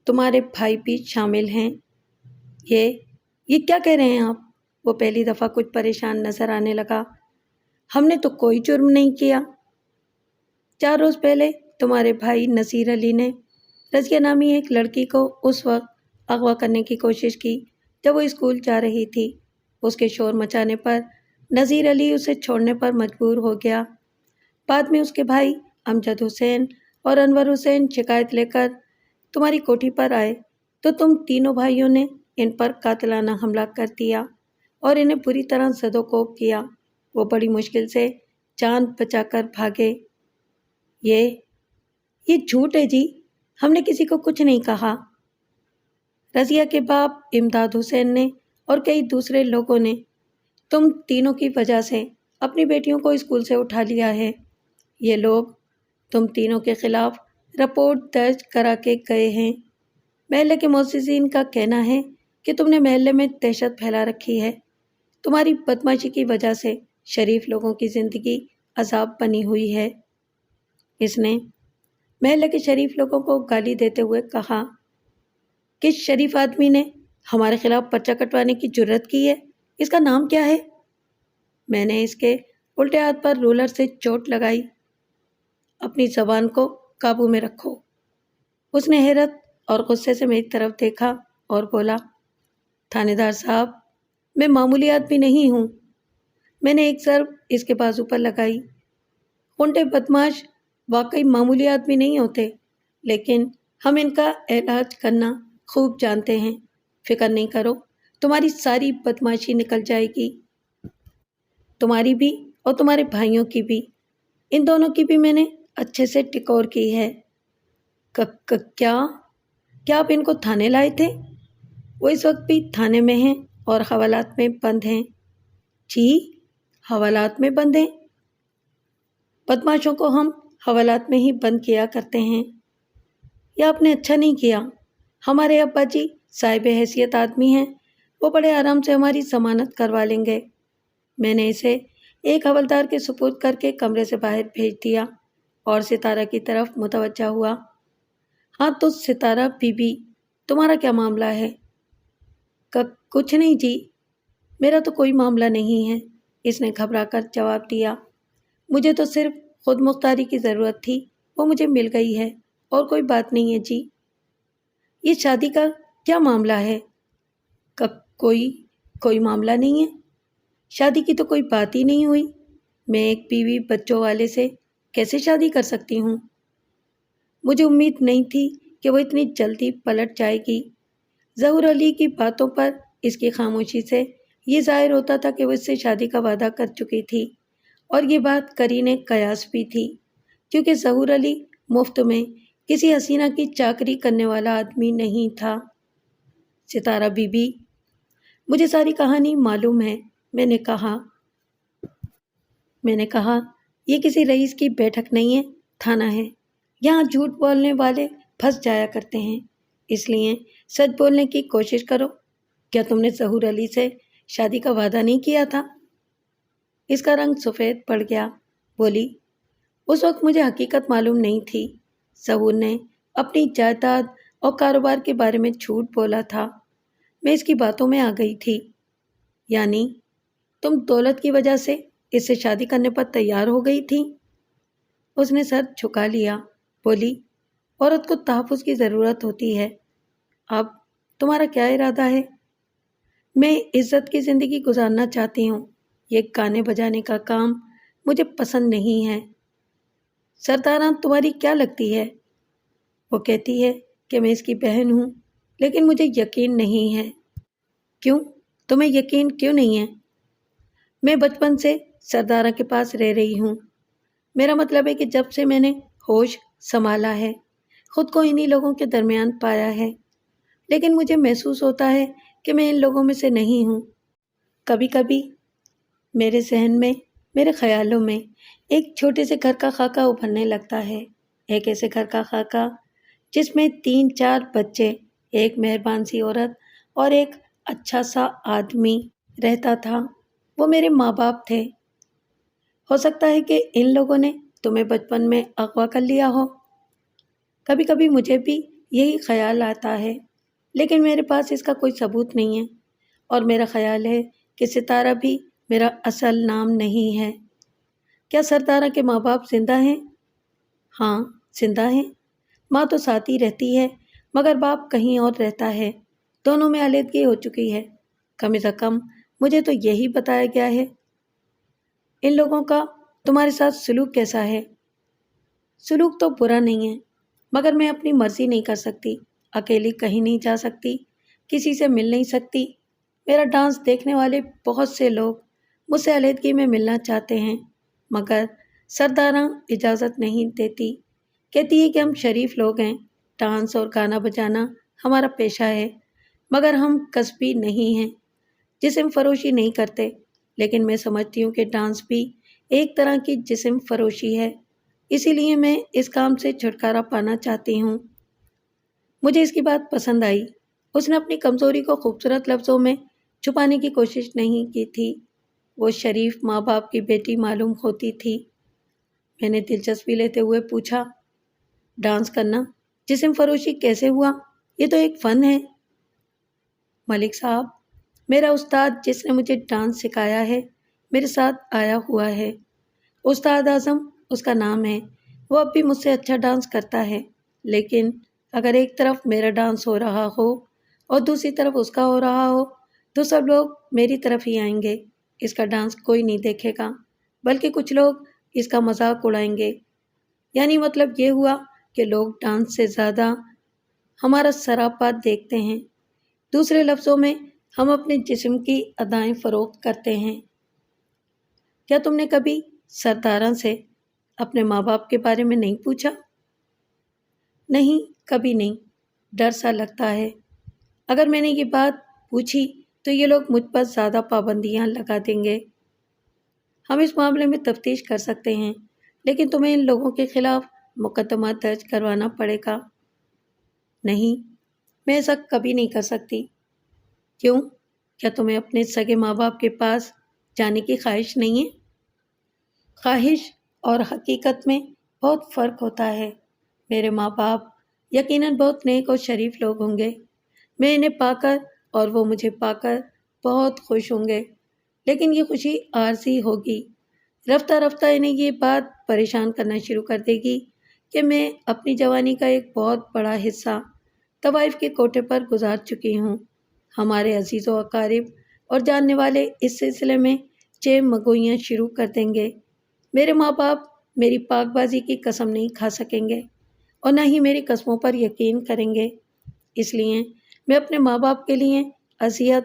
تمہارے بھائی بھی شامل ہیں۔ یہ کیا کہہ رہے ہیں آپ؟ وہ پہلی دفعہ کچھ پریشان نظر آنے لگا۔ ہم نے تو کوئی جرم نہیں کیا۔ 4 روز پہلے تمہارے بھائی نصیر علی نے رضیہ نامی ایک لڑکی کو اس وقت اغوا کرنے کی کوشش کی جب وہ اسکول جا رہی تھی۔ اس کے شور مچانے پر نصیر علی اسے چھوڑنے پر مجبور ہو گیا۔ بعد میں اس کے بھائی امجد حسین اور انور حسین شکایت لے کر تمہاری کوٹھی پر آئے تو تم تینوں بھائیوں نے ان پر قاتلانہ حملہ کر دیا اور انہیں بری طرح زد و کوب کیا۔ وہ بڑی مشکل سے جان بچا کر بھاگے۔ یہ جھوٹ ہے جی، ہم نے کسی کو کچھ نہیں کہا۔ رضیہ کے باپ امداد حسین نے اور کئی دوسرے لوگوں نے تم تینوں کی وجہ سے اپنی بیٹیوں کو اسکول سے اٹھا لیا ہے۔ یہ لوگ تم تینوں کے خلاف رپورٹ درج کرا کے گئے ہیں۔ محلے کے معززین کا کہنا ہے کہ تم نے محلے میں دہشت پھیلا رکھی ہے۔ تمہاری بدمعاشی کی وجہ سے شریف لوگوں کی زندگی عذاب بنی ہوئی ہے۔ اس نے محلے کے شریف لوگوں کو گالی دیتے ہوئے کہا، کس شریف آدمی نے ہمارے خلاف پرچہ کٹوانے کی جرت کی ہے؟ اس کا نام کیا ہے؟ میں نے اس کے الٹے ہاتھ پر رولر سے چوٹ لگائی۔ اپنی زبان کو قابو میں رکھو۔ اس نے حیرت اور غصے سے میری طرف دیکھا اور بولا، تھانے دار صاحب، میں معمولی آدمی نہیں ہوں۔ میں نے ایک ضرب اس کے بازو پر لگائی۔ غنڈے بدماش واقعی معمولی آدمی نہیں ہوتے، لیکن ہم ان کا علاج کرنا خوب جانتے ہیں۔ فکر نہیں کرو، تمہاری ساری بدماشی نکل جائے گی، تمہاری بھی اور تمہارے بھائیوں کی بھی۔ ان دونوں کی بھی میں نے اچھے سے ٹکور کی ہے۔ کیا آپ ان کو تھانے لائے تھے؟ وہ اس وقت بھی تھانے میں ہیں اور حوالات میں بند ہیں۔ جی، حوالات میں بند ہیں؟ بدماشوں کو ہم حوالات میں ہی بند کیا کرتے ہیں۔ یہ آپ نے اچھا نہیں کیا۔ ہمارے ابا جی صاحب حیثیت آدمی ہیں، وہ بڑے آرام سے ہماری ضمانت کروا لیں گے۔ میں نے اسے ایک حوالدار کے سپرد کر کے کمرے سے باہر بھیج دیا اور ستارہ کی طرف متوجہ ہوا۔ ہاں تو ستارہ بی بی، تمہارا کیا معاملہ ہے؟ کچھ نہیں جی، میرا تو کوئی معاملہ نہیں ہے، اس نے گھبرا کر جواب دیا۔ مجھے تو صرف خود مختاری کی ضرورت تھی، وہ مجھے مل گئی ہے، اور کوئی بات نہیں ہے جی۔ یہ شادی کا کیا معاملہ ہے؟ کوئی معاملہ نہیں ہے، شادی کی تو کوئی بات ہی نہیں ہوئی۔ میں ایک بیوی بچوں والے سے کیسے شادی کر سکتی ہوں؟ مجھے امید نہیں تھی کہ وہ اتنی جلدی پلٹ جائے گی۔ ظہور علی کی باتوں پر اس کی خاموشی سے یہ ظاہر ہوتا تھا کہ وہ اس سے شادی کا وعدہ کر چکی تھی، اور یہ بات قرین قیاس بھی تھی، کیونکہ ظہور علی مفت میں کسی حسینہ کی چاکری کرنے والا آدمی نہیں تھا۔ ستارہ بی بی، مجھے ساری کہانی معلوم ہے، میں نے کہا یہ کسی رئیس کی بیٹھک نہیں ہے، تھانہ ہے۔ یہاں جھوٹ بولنے والے پھنس جایا کرتے ہیں، اس لیے سچ بولنے کی کوشش کرو۔ کیا تم نے ظہور علی سے شادی کا وعدہ نہیں کیا تھا؟ اس کا رنگ سفید پڑ گیا۔ بولی، اس وقت مجھے حقیقت معلوم نہیں تھی۔ ظہور نے اپنی جائیداد اور کاروبار کے بارے میں جھوٹ بولا تھا، میں اس کی باتوں میں آ گئی تھی۔ یعنی تم دولت کی وجہ سے اس سے شادی کرنے پر تیار ہو گئی تھی؟ اس نے سر جھکا لیا۔ بولی، عورت کو تحفظ کی ضرورت ہوتی ہے۔ اب تمہارا کیا ارادہ ہے؟ میں عزت کی زندگی گزارنا چاہتی ہوں، یہ گانے بجانے کا کام مجھے پسند نہیں ہے۔ سرداراں تمہاری کیا لگتی ہے؟ وہ کہتی ہے کہ میں اس کی بہن ہوں، لیکن مجھے یقین نہیں ہے۔ کیوں؟ تمہیں یقین کیوں نہیں ہے؟ میں بچپن سے سرداراں کے پاس رہ رہی ہوں۔ میرا مطلب ہے کہ جب سے میں نے ہوش سنبھالا ہے، خود کو انہی لوگوں کے درمیان پایا ہے، لیکن مجھے محسوس ہوتا ہے کہ میں ان لوگوں میں سے نہیں ہوں۔ کبھی کبھی میرے ذہن میں، میرے خیالوں میں ایک چھوٹے سے گھر کا خاکہ ابھرنے لگتا ہے، ایک ایسے گھر کا خاکہ جس میں 3-4 بچے، ایک مہربان سی عورت اور ایک اچھا سا آدمی رہتا تھا۔ وہ میرے ماں باپ تھے۔ ہو سکتا ہے کہ ان لوگوں نے تمہیں بچپن میں اغوا کر لیا ہو۔ کبھی کبھی مجھے بھی یہی خیال آتا ہے، لیکن میرے پاس اس کا کوئی ثبوت نہیں ہے، اور میرا خیال ہے کہ ستارہ بھی میرا اصل نام نہیں ہے۔ کیا سردارہ کے ماں باپ زندہ ہیں؟ ہاں، زندہ ہیں۔ ماں تو ساتھ ہی رہتی ہے، مگر باپ کہیں اور رہتا ہے، دونوں میں علیحدگی ہو چکی ہے۔ کم از کم مجھے تو یہی بتایا گیا ہے۔ ان لوگوں کا تمہارے ساتھ سلوک کیسا ہے؟ سلوک تو برا نہیں ہے، مگر میں اپنی مرضی نہیں کر سکتی، اکیلی کہیں نہیں جا سکتی، کسی سے مل نہیں سکتی۔ میرا ڈانس دیکھنے والے بہت سے لوگ مجھ سے علیحدگی میں ملنا چاہتے ہیں، مگر سرداراں اجازت نہیں دیتی، کہتی ہے کہ ہم شریف لوگ ہیں، ڈانس اور گانا بجانا ہمارا پیشہ ہے، مگر ہم کسبی نہیں ہیں، جسم فروشی نہیں کرتے۔ لیکن میں سمجھتی ہوں کہ ڈانس بھی ایک طرح کی جسم فروشی ہے، اسی لیے میں اس کام سے چھٹکارا پانا چاہتی ہوں۔ مجھے اس کی بات پسند آئی۔ اس نے اپنی کمزوری کو خوبصورت لفظوں میں چھپانے کی کوشش نہیں کی تھی۔ وہ شریف ماں باپ کی بیٹی معلوم ہوتی تھی۔ میں نے دلچسپی لیتے ہوئے پوچھا، ڈانس کرنا جسم فروشی کیسے ہوا؟ یہ تو ایک فن ہے۔ ملک صاحب، میرا استاد جس نے مجھے ڈانس سکھایا ہے میرے ساتھ آیا ہوا ہے، استاد اعظم اس کا نام ہے۔ وہ اب بھی مجھ سے اچھا ڈانس کرتا ہے، لیکن اگر ایک طرف میرا ڈانس ہو رہا ہو اور دوسری طرف اس کا ہو رہا ہو تو سب لوگ میری طرف ہی آئیں گے۔ اس کا ڈانس کوئی نہیں دیکھے گا، بلکہ کچھ لوگ اس کا مذاق اڑائیں گے۔ یعنی مطلب یہ ہوا کہ لوگ ڈانس سے زیادہ ہمارا سراپا دیکھتے ہیں۔ دوسرے لفظوں میں ہم اپنے جسم کی ادائیں فروخت کرتے ہیں۔ کیا تم نے کبھی سرداراں سے اپنے ماں باپ کے بارے میں نہیں پوچھا؟ نہیں، کبھی نہیں، ڈر سا لگتا ہے۔ اگر میں نے یہ بات پوچھی تو یہ لوگ مجھ پر زیادہ پابندیاں لگا دیں گے۔ ہم اس معاملے میں تفتیش کر سکتے ہیں، لیکن تمہیں ان لوگوں کے خلاف مقدمہ درج کروانا پڑے گا۔ نہیں، میں ایسا کبھی نہیں کر سکتی۔ کیوں؟ کیا تمہیں اپنے سگے ماں باپ کے پاس جانے کی خواہش نہیں ہے؟ خواہش اور حقیقت میں بہت فرق ہوتا ہے۔ میرے ماں باپ یقیناً بہت نیک اور شریف لوگ ہوں گے۔ میں انہیں پا کر اور وہ مجھے پا کر بہت خوش ہوں گے، لیکن یہ خوشی عارضی ہوگی۔ رفتہ رفتہ انہیں یہ بات پریشان کرنا شروع کر دے گی کہ میں اپنی جوانی کا ایک بہت بڑا حصہ طوائف کے کوٹھے پر گزار چکی ہوں۔ ہمارے عزیز و اقارب اور جاننے والے اس سلسلے میں چیم مگوئیاں شروع کر دیں گے۔ میرے ماں باپ میری پاک بازی کی قسم نہیں کھا سکیں گے اور نہ ہی میری قسموں پر یقین کریں گے۔ اس لیے میں اپنے ماں باپ کے لیے اذیت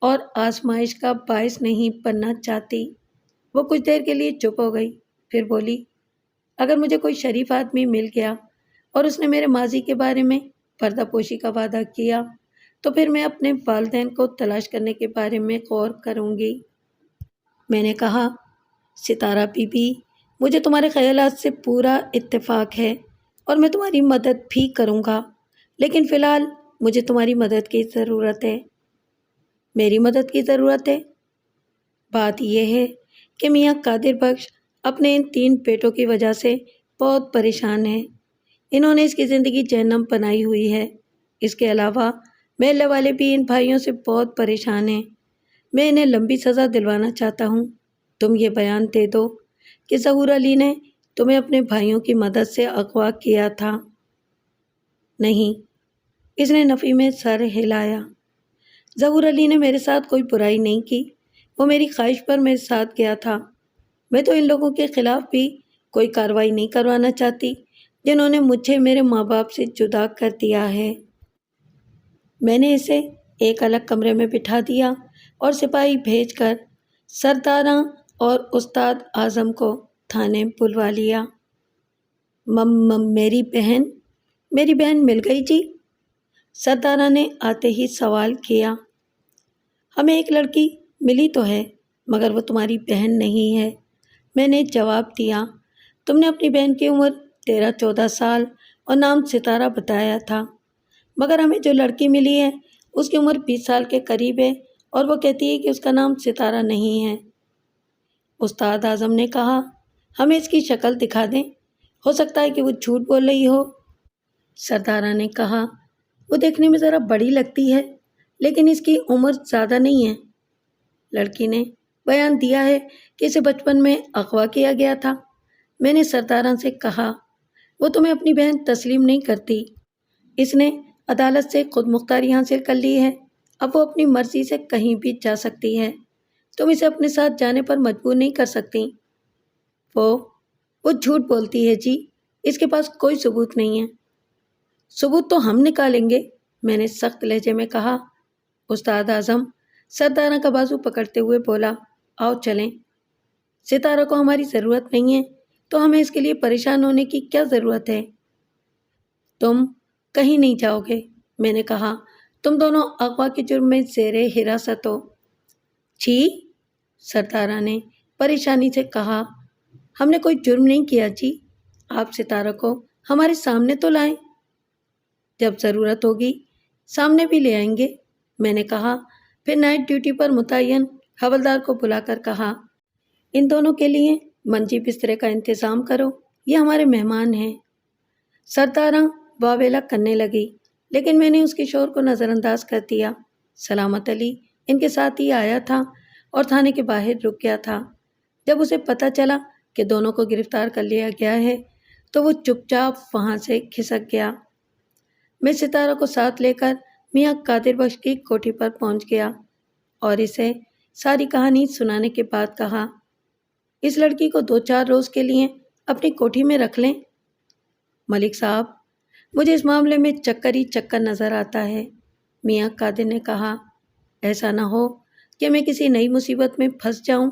اور آزمائش کا باعث نہیں بننا چاہتی۔ وہ کچھ دیر کے لیے چپ ہو گئی، پھر بولی، اگر مجھے کوئی شریف آدمی مل گیا اور اس نے میرے ماضی کے بارے میں پردہ پوشی کا وعدہ کیا تو پھر میں اپنے والدین کو تلاش کرنے کے بارے میں غور کروں گی۔ میں نے کہا، ستارہ بی بی، مجھے تمہارے خیالات سے پورا اتفاق ہے اور میں تمہاری مدد بھی کروں گا، لیکن فی الحال مجھے تمہاری مدد کی ضرورت ہے۔ میری مدد کی ضرورت ہے؟ بات یہ ہے کہ میاں قادر بخش اپنے ان 3 بیٹوں کی وجہ سے بہت پریشان ہے۔ انہوں نے اس کی زندگی جہنم بنائی ہوئی ہے۔ اس کے علاوہ محلے والے بھی ان بھائیوں سے بہت پریشان ہیں۔ میں انہیں لمبی سزا دلوانا چاہتا ہوں۔ تم یہ بیان دے دو کہ ظہور علی نے تمہیں اپنے بھائیوں کی مدد سے اغوا کیا تھا۔ نہیں، اس نے نفی میں سر ہلایا۔ ظہور علی نے میرے ساتھ کوئی برائی نہیں کی، وہ میری خواہش پر میرے ساتھ گیا تھا۔ میں تو ان لوگوں کے خلاف بھی کوئی کارروائی نہیں کروانا چاہتی جنہوں نے مجھے میرے ماں باپ سے جدا کر دیا ہے۔ میں نے اسے ایک الگ کمرے میں بٹھا دیا اور سپاہی بھیج کر سرداراں اور استاد اعظم کو تھانے بلوا لیا۔ میری بہن مل گئی جی؟ سردارہ نے آتے ہی سوال کیا۔ ہمیں ایک لڑکی ملی تو ہے، مگر وہ تمہاری بہن نہیں ہے، میں نے جواب دیا۔ تم نے اپنی بہن کی عمر 13-14 سال اور نام ستارہ بتایا تھا، مگر ہمیں جو لڑکی ملی ہے اس کی عمر 20 سال کے قریب ہے اور وہ کہتی ہے کہ اس کا نام ستارہ نہیں ہے۔ استاد اعظم نے کہا، ہمیں اس کی شکل دکھا دیں، ہو سکتا ہے کہ وہ جھوٹ بول رہی ہو۔ سردارہ نے کہا، وہ دیکھنے میں ذرا بڑی لگتی ہے، لیکن اس کی عمر زیادہ نہیں ہے۔ لڑکی نے بیان دیا ہے کہ اسے بچپن میں اغوا کیا گیا تھا۔ میں نے سردارہ سے کہا، وہ تمہیں اپنی بہن تسلیم نہیں کرتی، اس نے عدالت سے خود مختاری حاصل کر لی ہے، اب وہ اپنی مرضی سے کہیں بھی جا سکتی ہے، تم اسے اپنے ساتھ جانے پر مجبور نہیں کر سکتی۔ وہ جھوٹ بولتی ہے جی، اس کے پاس کوئی ثبوت نہیں ہے۔ ثبوت تو ہم نکالیں گے، میں نے سخت لہجے میں کہا۔ استاد اعظم سردارہ کا بازو پکڑتے ہوئے بولا، آؤ چلیں، ستارہ کو ہماری ضرورت نہیں ہے تو ہمیں اس کے لیے پریشان ہونے کی کیا ضرورت ہے؟ تم کہیں نہیں جاؤ گے، میں نے کہا، تم دونوں اغوا کے جرم میں زیر حراست ہو۔ چھی، سردارہ نے پریشانی سے کہا، ہم نے کوئی جرم نہیں کیا جی، آپ ستارہ کو ہمارے سامنے تو لائیں۔ جب ضرورت ہوگی سامنے بھی لے آئیں گے، میں نے کہا، پھر نائٹ ڈیوٹی پر متعین حوالدار کو بلا کر کہا، ان دونوں کے لیے منجی بسترے کا انتظام کرو، یہ ہمارے مہمان ہیں۔ سردارہ واویلا کرنے لگی، لیکن میں نے اس کے شور کو نظر انداز کر دیا۔ سلامت علی ان کے ساتھ ہی آیا تھا اور تھانے کے باہر رک گیا تھا۔ جب اسے پتہ چلا کہ دونوں کو گرفتار کر لیا گیا ہے تو وہ چپ چاپ وہاں سے کھسک گیا۔ میں ستارہ کو ساتھ لے کر میاں قادر بخش کی کوٹھی پر پہنچ گیا اور اسے ساری کہانی سنانے کے بعد کہا، اس لڑکی کو 2-4 روز کے لیے اپنی کوٹھی میں رکھ لیں۔ ملک صاحب، مجھے اس معاملے میں چکر ہی چکر نظر آتا ہے، میاں قادر نے کہا، ایسا نہ ہو کہ میں کسی نئی مصیبت میں پھنس جاؤں۔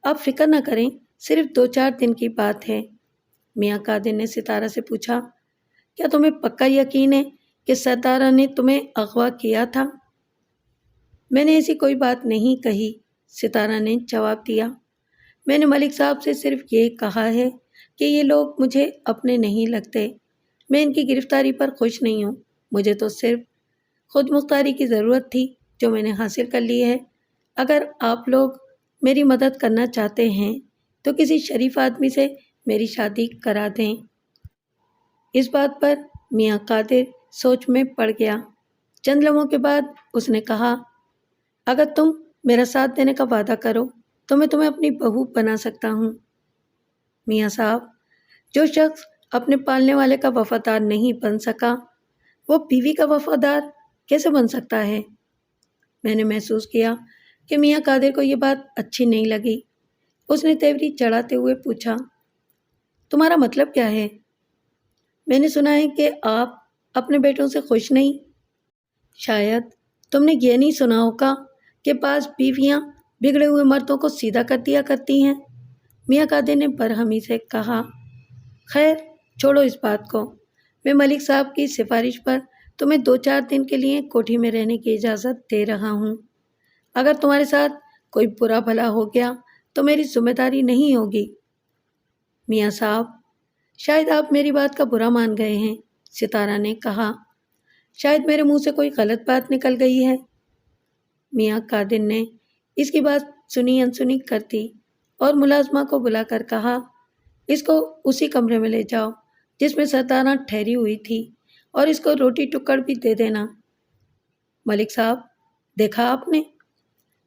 آپ فکر نہ کریں، صرف 2-4 دن کی بات ہے۔ میاں قادر نے ستارہ سے پوچھا، کیا تمہیں پکا یقین ہے کہ سردارہ نے تمہیں اغوا کیا تھا؟ میں نے ایسی کوئی بات نہیں کہی، ستارہ نے جواب دیا۔ میں نے ملک صاحب سے صرف یہ کہا ہے کہ یہ لوگ مجھے اپنے نہیں لگتے۔ میں ان کی گرفتاری پر خوش نہیں ہوں۔ مجھے تو صرف خود مختاری کی ضرورت تھی جو میں نے حاصل کر لی ہے۔ اگر آپ لوگ میری مدد کرنا چاہتے ہیں تو کسی شریف آدمی سے میری شادی کرا دیں۔ اس بات پر میاں قادر سوچ میں پڑ گیا۔ چند لمحوں کے بعد اس نے کہا، اگر تم میرا ساتھ دینے کا وعدہ کرو تو میں تمہیں اپنی بہو بنا سکتا ہوں۔ میاں صاحب، جو شخص اپنے پالنے والے کا وفادار نہیں بن سکا وہ بیوی کا وفادار کیسے بن سکتا ہے؟ میں نے محسوس کیا کہ میاں قادر کو یہ بات اچھی نہیں لگی۔ اس نے تیوری چڑھاتے ہوئے پوچھا، تمہارا مطلب کیا ہے؟ میں نے سنا ہے کہ آپ اپنے بیٹوں سے خوش نہیں۔ شاید تم نے یہ نہیں سنا ہوگا کہ بعض بیویاں بگڑے ہوئے مردوں کو سیدھا کر دیا کرتی ہیں، میاں قادر نے برہمی سے کہا۔ خیر چھوڑو اس بات کو، میں ملک صاحب کی سفارش پر تمہیں 2-4 دن کے لیے کوٹھی میں رہنے کی اجازت دے رہا ہوں۔ اگر تمہارے ساتھ کوئی برا بھلا ہو گیا تو میری ذمہ داری نہیں ہوگی۔ میاں صاحب، شاید آپ میری بات کا برا مان گئے ہیں، ستارہ نے کہا۔ شاید میرے منہ سے کوئی غلط بات نکل گئی ہے۔ میاں قادر نے اس کی بات سنی انسنی کر دی اور ملازمہ کو بلا کر کہا، اس کو اسی کمرے میں لے جاؤ جس میں ستارہ ٹھہری ہوئی تھی اور اس کو روٹی ٹکڑ بھی دے دینا۔ ملک صاحب، دیکھا آپ نے؟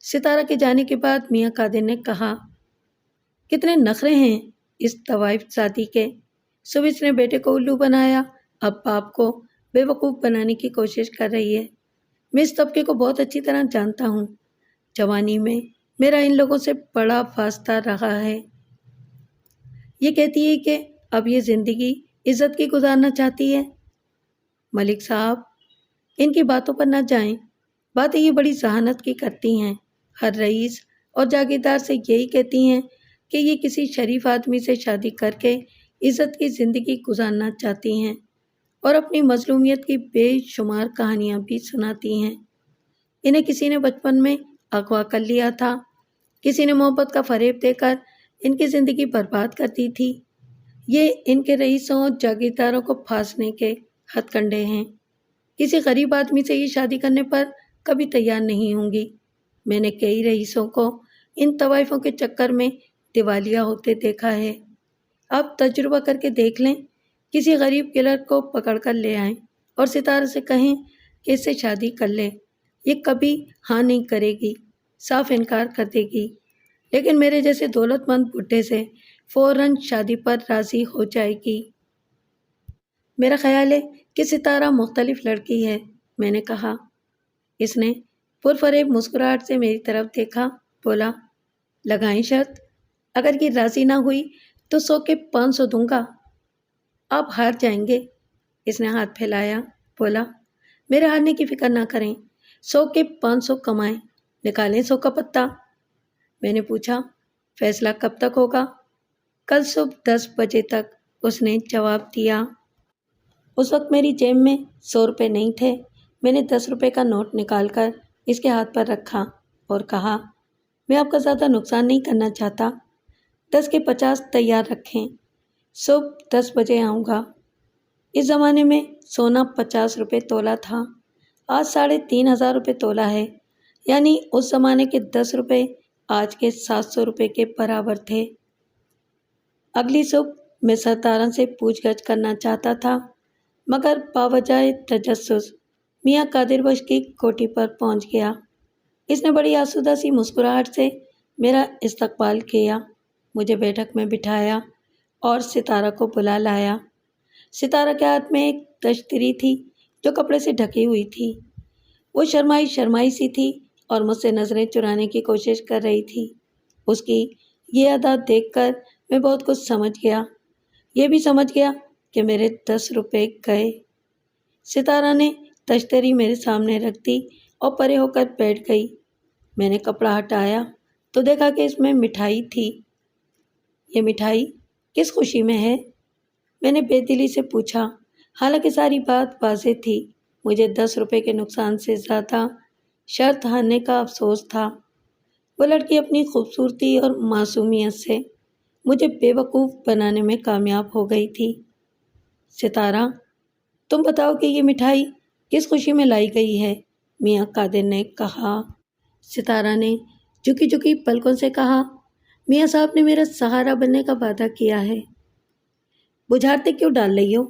ستارہ کے جانے کے بعد میاں قادر نے کہا، کتنے نخرے ہیں اس طوائف زادی کے۔ صبح اس نے بیٹے کو الو بنایا، اب باپ کو بے وقوف بنانے کی کوشش کر رہی ہے۔ میں اس طبقے کو بہت اچھی طرح جانتا ہوں۔ جوانی میں میرا ان لوگوں سے بڑا واسطہ رہا ہے۔ یہ کہتی ہے کہ اب یہ زندگی عزت کی گزارنا چاہتی ہے۔ ملک صاحب، ان کی باتوں پر نہ جائیں، باتیں یہ بڑی ذہانت کی کرتی ہیں۔ ہر رئیس اور جاگیردار سے یہی کہتی ہیں کہ یہ کسی شریف آدمی سے شادی کر کے عزت کی زندگی گزارنا چاہتی ہیں اور اپنی مظلومیت کی بے شمار کہانیاں بھی سناتی ہیں۔ انہیں کسی نے بچپن میں اغوا کر لیا تھا، کسی نے محبت کا فریب دے کر ان کی زندگی برباد کر دی تھی۔ یہ ان کے رئیسوں اور جاگیرداروں کو پھانسنے کے ہتھ کنڈے ہیں۔ کسی غریب آدمی سے یہ شادی کرنے پر کبھی تیار نہیں ہوں گی۔ میں نے کئی رئیسوں کو ان طوائفوں کے چکر میں دیوالیہ ہوتے دیکھا ہے۔ آپ تجربہ کر کے دیکھ لیں، کسی غریب کلرک کو پکڑ کر لے آئیں اور ستارہ سے کہیں کہ اس سے شادی کر لے، یہ کبھی ہاں نہیں کرے گی، صاف انکار کر دے گی۔ لیکن میرے جیسے دولت مند بڈھے سے فوراً شادی پر راضی ہو جائے گی۔ میرا خیال ہے کہ ستارہ مختلف لڑکی ہے، میں نے کہا۔ اس نے پرفریب مسکراہٹ سے میری طرف دیکھا، بولا، لگائیں شرط؟ اگر یہ راضی نہ ہوئی تو 100 کے 500 دوں گا۔ آپ ہار جائیں گے۔ اس نے ہاتھ پھیلایا، بولا، میرے ہارنے کی فکر نہ کریں، 100 کے 500 کمائیں، نکالیں 100 کا پتہ۔ میں نے پوچھا، فیصلہ کب تک ہوگا؟ کل صبح 10 بجے تک، اس نے جواب دیا۔ اس وقت میری جیب میں 100 روپے نہیں تھے۔ میں نے 10 روپے کا نوٹ نکال کر اس کے ہاتھ پر رکھا اور کہا، میں آپ کا زیادہ نقصان نہیں کرنا چاہتا، 10 کے 50 تیار رکھیں، صبح 10 بجے آؤں گا۔ اس زمانے میں سونا 50 روپے تولہ تھا، آج 3500 روپے تولہ ہے، یعنی اس زمانے کے 10 روپے آج کے 700 روپے کے برابر تھے۔ اگلی صبح میں ستارہ سے پوچھ گچھ کرنا چاہتا تھا، مگر باوجہ تجسس میاں قادر بخش کی کوٹھی پر پہنچ گیا۔ اس نے بڑی آسودہ سی مسکراہٹ سے میرا استقبال کیا، مجھے بیٹھک میں بٹھایا اور ستارہ کو بلا لایا۔ ستارہ کے ہاتھ میں ایک تشتری تھی جو کپڑے سے ڈھکی ہوئی تھی۔ وہ شرمائی سی تھی اور مجھ سے نظریں چرانے کی کوشش کر رہی تھی۔ اس کی یہ ادا دیکھ کر میں بہت کچھ سمجھ گیا، یہ بھی سمجھ گیا کہ میرے 10 روپے گئے۔ ستارہ نے تشتری میرے سامنے رکھ دی اور پرے ہو کر بیٹھ گئی۔ میں نے کپڑا ہٹایا تو دیکھا کہ اس میں مٹھائی تھی۔ یہ مٹھائی کس خوشی میں ہے؟ میں نے بے دلی سے پوچھا، حالانکہ ساری بات واضح تھی۔ مجھے 10 روپے کے نقصان سے زیادہ شرط ہارنے کا افسوس تھا۔ وہ لڑکی اپنی خوبصورتی اور معصومیت سے مجھے بے وقوف بنانے میں کامیاب ہو گئی تھی۔ ستارہ، تم بتاؤ کہ یہ مٹھائی کس خوشی میں لائی گئی ہے؟ میاں قادر نے کہا۔ ستارہ نے جھکی جھکی پلکوں سے کہا، میاں صاحب نے میرا سہارا بننے کا وعدہ کیا ہے۔ بجھارتے کیوں ڈال رہی ہو؟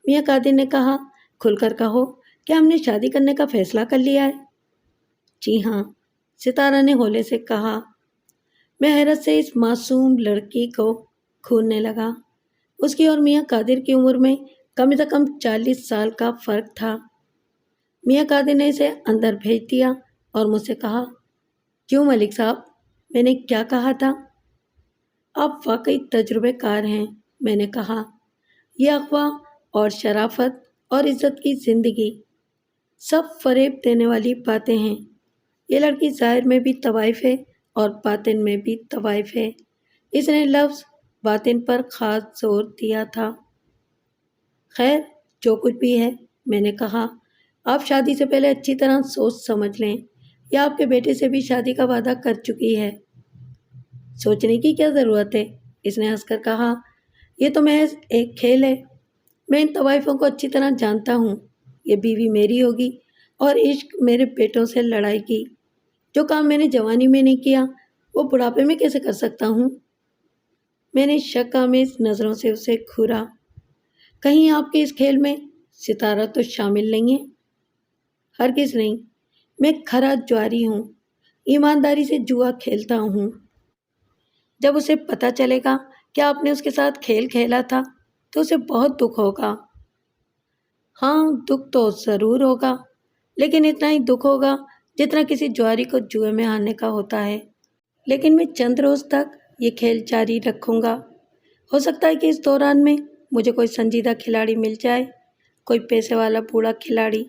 میاں قادر نے کہا، کھل کر کہو کہ ہم نے شادی کرنے کا فیصلہ کر لیا ہے۔ جی ہاں، ستارہ نے ہولے سے کہا۔ میں حیرت سے اس معصوم لڑکی کو گھورنے لگا۔ اس کی اور میاں قادر کی عمر میں کم سے کم 40 سال کا فرق تھا۔ میاں قادر نے اسے اندر بھیج دیا اور مجھ سے کہا، کیوں ملک صاحب، میں نے کیا کہا تھا؟ آپ واقعی تجربے کار ہیں، میں نے کہا۔ یہ اغوا اور شرافت اور عزت کی زندگی سب فریب دینے والی باتیں ہیں۔ یہ لڑکی ظاہر میں بھی طوائف ہے اور باطن میں بھی طوائف ہے۔ اس نے لفظ باطن پر خاص زور دیا تھا۔ خیر، جو کچھ بھی ہے، میں نے کہا، آپ شادی سے پہلے اچھی طرح سوچ سمجھ لیں، یا آپ کے بیٹے سے بھی شادی کا وعدہ کر چکی ہے۔ سوچنے کی کیا ضرورت ہے؟ اس نے ہنس کر کہا، یہ تو محض ایک کھیل ہے۔ میں ان طوائفوں کو اچھی طرح جانتا ہوں۔ یہ بیوی میری ہوگی اور عشق میرے بیٹوں سے لڑائے گی۔ جو کام میں نے جوانی میں نہیں کیا وہ بڑھاپے میں کیسے کر سکتا ہوں؟ میں نے شک آمیز نظروں سے اسے گھورا۔ کہیں آپ کے اس کھیل میں ستارہ تو شامل نہیں ہے؟ ہرگز نہیں، میں کھرا جواری ہوں، ایمانداری سے جوا کھیلتا ہوں۔ جب اسے پتہ چلے گا کہ آپ نے اس کے ساتھ کھیل کھیلا تھا تو اسے بہت دکھ ہوگا۔ ہاں، دکھ تو ضرور ہوگا، لیکن اتنا ہی دکھ ہوگا جتنا کسی جواری کو جوئے میں ہارنے کا ہوتا ہے۔ لیکن میں چند روز تک یہ کھیل جاری رکھوں گا۔ ہو سکتا ہے کہ اس دوران میں مجھے کوئی سنجیدہ کھلاڑی مل جائے، کوئی پیسے والا بوڑھا کھلاڑی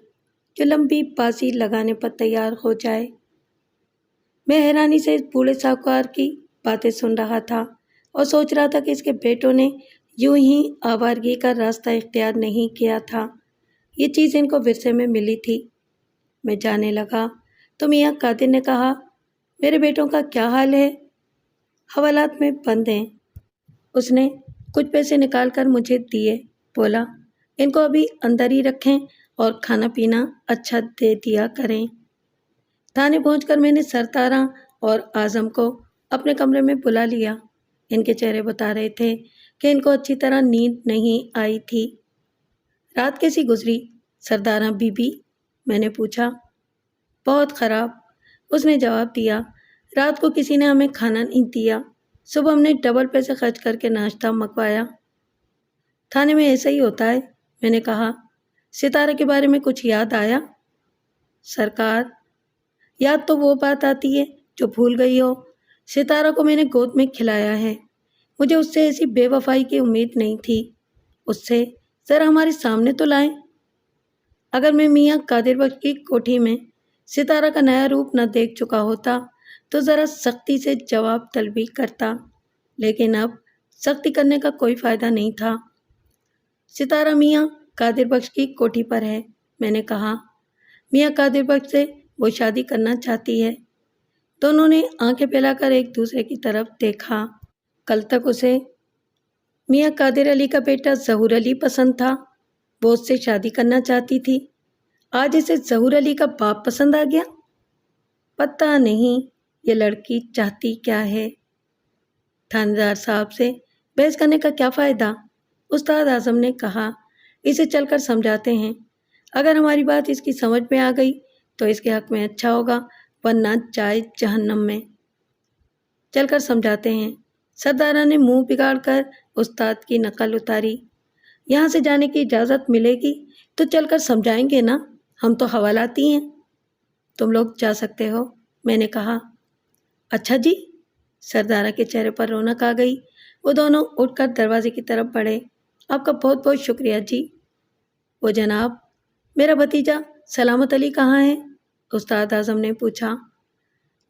جو لمبی بازی لگانے پر تیار ہو جائے۔ میں حیرانی سے اس بوڑھے ساہوکار کی باتیں سن رہا تھا اور سوچ رہا تھا کہ اس کے بیٹوں نے یوں ہی آوارگی کا راستہ اختیار نہیں کیا تھا۔ یہ چیز ان کو ورثے میں ملی تھی۔ میں جانے لگا تو میاں قادر نے کہا، میرے بیٹوں کا کیا حال ہے؟ حوالات میں بند ہیں۔ اس نے کچھ پیسے نکال کر مجھے دیے، بولا، ان کو ابھی اندر ہی رکھیں اور کھانا پینا اچھا دے دیا کریں۔ تھانے پہنچ کر میں نے سرتارہ اور اعظم کو اپنے کمرے میں بلا لیا۔ ان کے چہرے بتا رہے تھے کہ ان کو اچھی طرح نیند نہیں آئی تھی۔ رات کیسی گزری سردارہ بی بی؟ میں نے پوچھا۔ بہت خراب، اس نے جواب دیا۔ رات کو کسی نے ہمیں کھانا نہیں دیا۔ صبح ہم نے ڈبل پیسے خرچ کر کے ناشتہ منگوایا۔ تھانے میں ایسا ہی ہوتا ہے، میں نے کہا۔ ستارہ کے بارے میں کچھ یاد آیا؟ سرکار، یاد تو وہ بات آتی ہے جو بھول گئی ہو۔ ستارہ کو میں نے گود میں کھلایا ہے۔ مجھے اس سے ایسی بے وفائی کی امید نہیں تھی۔ اس سے ذرا ہمارے سامنے تو لائیں۔ اگر میں میاں قادر بخش کی کوٹھی میں ستارہ کا نیا روپ نہ دیکھ چکا ہوتا تو ذرا سختی سے جواب طلبی کرتا، لیکن اب سختی کرنے کا کوئی فائدہ نہیں تھا۔ ستارہ میاں قادر بخش کی کوٹھی پر ہے، میں نے کہا۔ میاں قادر بخش سے وہ شادی کرنا چاہتی ہے۔ دونوں نے آنکھیں پھیلا کر ایک دوسرے کی طرف دیکھا۔ کل تک اسے میاں قادر علی کا بیٹا ظہور علی پسند تھا، وہ اس سے شادی کرنا چاہتی تھی۔ آج اسے ظہور علی کا باپ پسند آ گیا۔ پتہ نہیں یہ لڑکی چاہتی کیا ہے۔ تھانے دار صاحب سے بحث کرنے کا کیا فائدہ؟ استاد اعظم نے کہا، اسے چل کر سمجھاتے ہیں۔ اگر ہماری بات اس کی سمجھ میں آ گئی تو اس کے حق میں اچھا ہوگا، ورنہ جائے جہنم میں۔ چل کر سمجھاتے ہیں۔ سردارہ نے منہ بگاڑ کر استاد کی نقل اتاری۔ یہاں سے جانے کی اجازت ملے گی تو چل کر سمجھائیں گے نا، ہم تو حوالاتی ہیں۔ تم لوگ جا سکتے ہو، میں نے کہا۔ اچھا جی، سردارہ کے چہرے پر رونق آ گئی۔ وہ دونوں اٹھ کر دروازے کی طرف بڑھے۔ آپ کا بہت بہت شکریہ جی۔ وہ جناب، میرا بھتیجا سلامت علی کہاں ہے؟ استاد اعظم نے پوچھا۔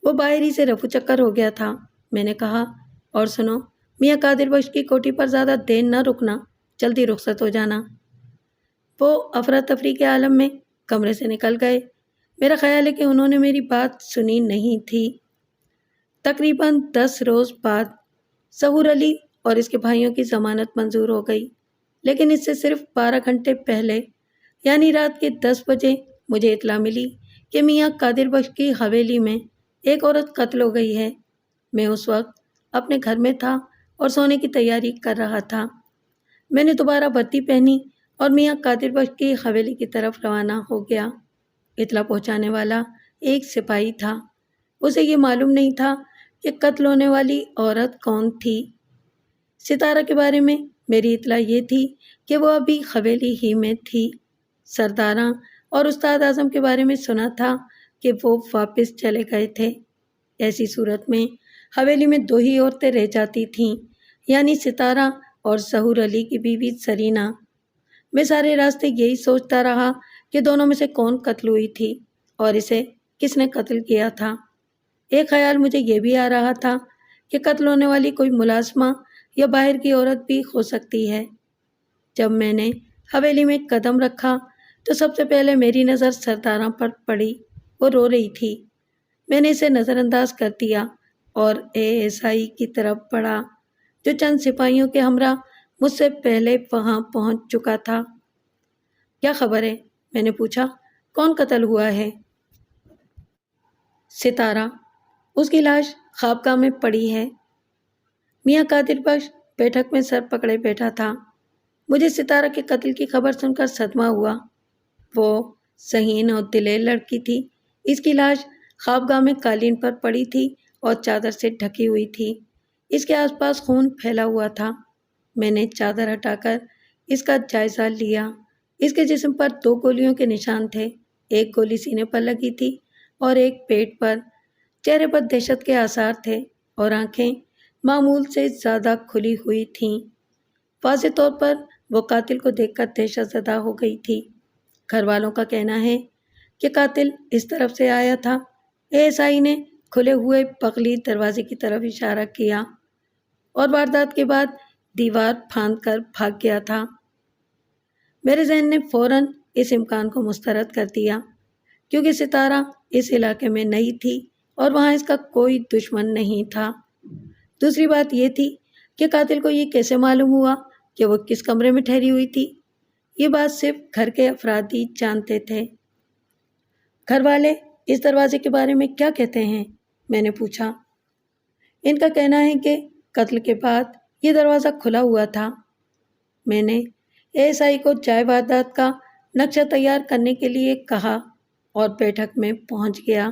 وہ باہر ہی سے رفو چکر ہو گیا تھا، میں نے کہا۔ اور سنو، میاں قادر بخش کی کوٹھی پر زیادہ دیر نہ رکنا، جلدی رخصت ہو جانا۔ وہ افراتفری کے عالم میں کمرے سے نکل گئے۔ میرا خیال ہے کہ انہوں نے میری بات سنی نہیں تھی۔ تقریباً 10 روز بعد ظہور علی اور اس کے بھائیوں کی ضمانت منظور ہو گئی، لیکن اس سے صرف 12 گھنٹے پہلے یعنی رات کے 10 بجے مجھے اطلاع ملی کہ میاں قادر بخش کی حویلی میں ایک عورت قتل ہو گئی ہے۔ میں اس وقت اپنے گھر میں تھا اور سونے کی تیاری کر رہا تھا۔ میں نے دوبارہ وردی پہنی اور میاں قادر بخش کی حویلی کی طرف روانہ ہو گیا۔ اطلاع پہنچانے والا ایک سپاہی تھا۔ اسے یہ معلوم نہیں تھا کہ قتل ہونے والی عورت کون تھی۔ ستارہ کے بارے میں میری اطلاع یہ تھی کہ وہ ابھی حویلی ہی میں تھی۔ سرداراں اور استاد اعظم کے بارے میں سنا تھا کہ وہ واپس چلے گئے تھے۔ ایسی صورت میں حویلی میں 2 ہی عورتیں رہ جاتی تھیں، یعنی ستارہ اور ظہور علی کی بیوی سرینا۔ میں سارے راستے یہی سوچتا رہا کہ دونوں میں سے کون قتل ہوئی تھی اور اسے کس نے قتل کیا تھا۔ ایک خیال مجھے یہ بھی آ رہا تھا کہ قتل ہونے والی کوئی ملازمہ یا باہر کی عورت بھی ہو سکتی ہے۔ جب میں نے حویلی میں قدم رکھا تو سب سے پہلے میری نظر سرداراں پر پڑی۔ وہ رو رہی تھی۔ میں نے اسے نظر انداز کر دیا اور ASI کی طرف بڑھا جو چند سپاہیوں کے ہمراہ مجھ سے پہلے وہاں پہنچ چکا تھا۔ کیا خبر ہے؟ میں نے پوچھا۔ کون قتل ہوا ہے؟ ستارہ، اس کی لاش خوابگاہ میں پڑی ہے۔ میاں قادر بخش بیٹھک میں سر پکڑے بیٹھا تھا۔ مجھے ستارہ کے قتل کی خبر سن کر صدمہ ہوا۔ وہ ذہین اور دلیر لڑکی تھی۔ اس کی لاش خوابگاہ میں قالین پر پڑی تھی اور چادر سے ڈھکی ہوئی تھی۔ اس کے آس پاس خون پھیلا ہوا تھا۔ میں نے چادر ہٹا کر اس کا جائزہ لیا۔ اس کے جسم پر 2 گولیوں کے نشان تھے۔ ایک گولی سینے پر لگی تھی اور ایک پیٹ پر۔ چہرے پر دہشت کے آثار تھے اور آنکھیں معمول سے زیادہ کھلی ہوئی تھیں۔ واضح طور پر وہ قاتل کو دیکھ کر دہشت زدہ ہو گئی تھی۔ گھر والوں کا کہنا ہے کہ قاتل اس طرف سے آیا تھا۔ ASI نے کھلے ہوئے بغلی دروازے کی طرف اشارہ کیا اور واردات کے بعد دیوار پھاند کر بھاگ گیا تھا۔ میرے ذہن نے فوراً اس امکان کو مسترد کر دیا کیونکہ ستارہ اس علاقے میں نئی تھی اور وہاں اس کا کوئی دشمن نہیں تھا۔ دوسری بات یہ تھی کہ قاتل کو یہ کیسے معلوم ہوا کہ وہ کس کمرے میں ٹھہری ہوئی تھی۔ یہ بات صرف گھر کے افراد ہی جانتے تھے۔ گھر والے اس دروازے کے بارے میں کیا کہتے ہیں؟ میں نے پوچھا۔ ان کا کہنا ہے کہ قتل کے بعد یہ دروازہ کھلا ہوا تھا۔ میں نے ASI کو جائے واردات کا نقشہ تیار کرنے کے لیے کہا اور بیٹھک میں پہنچ گیا۔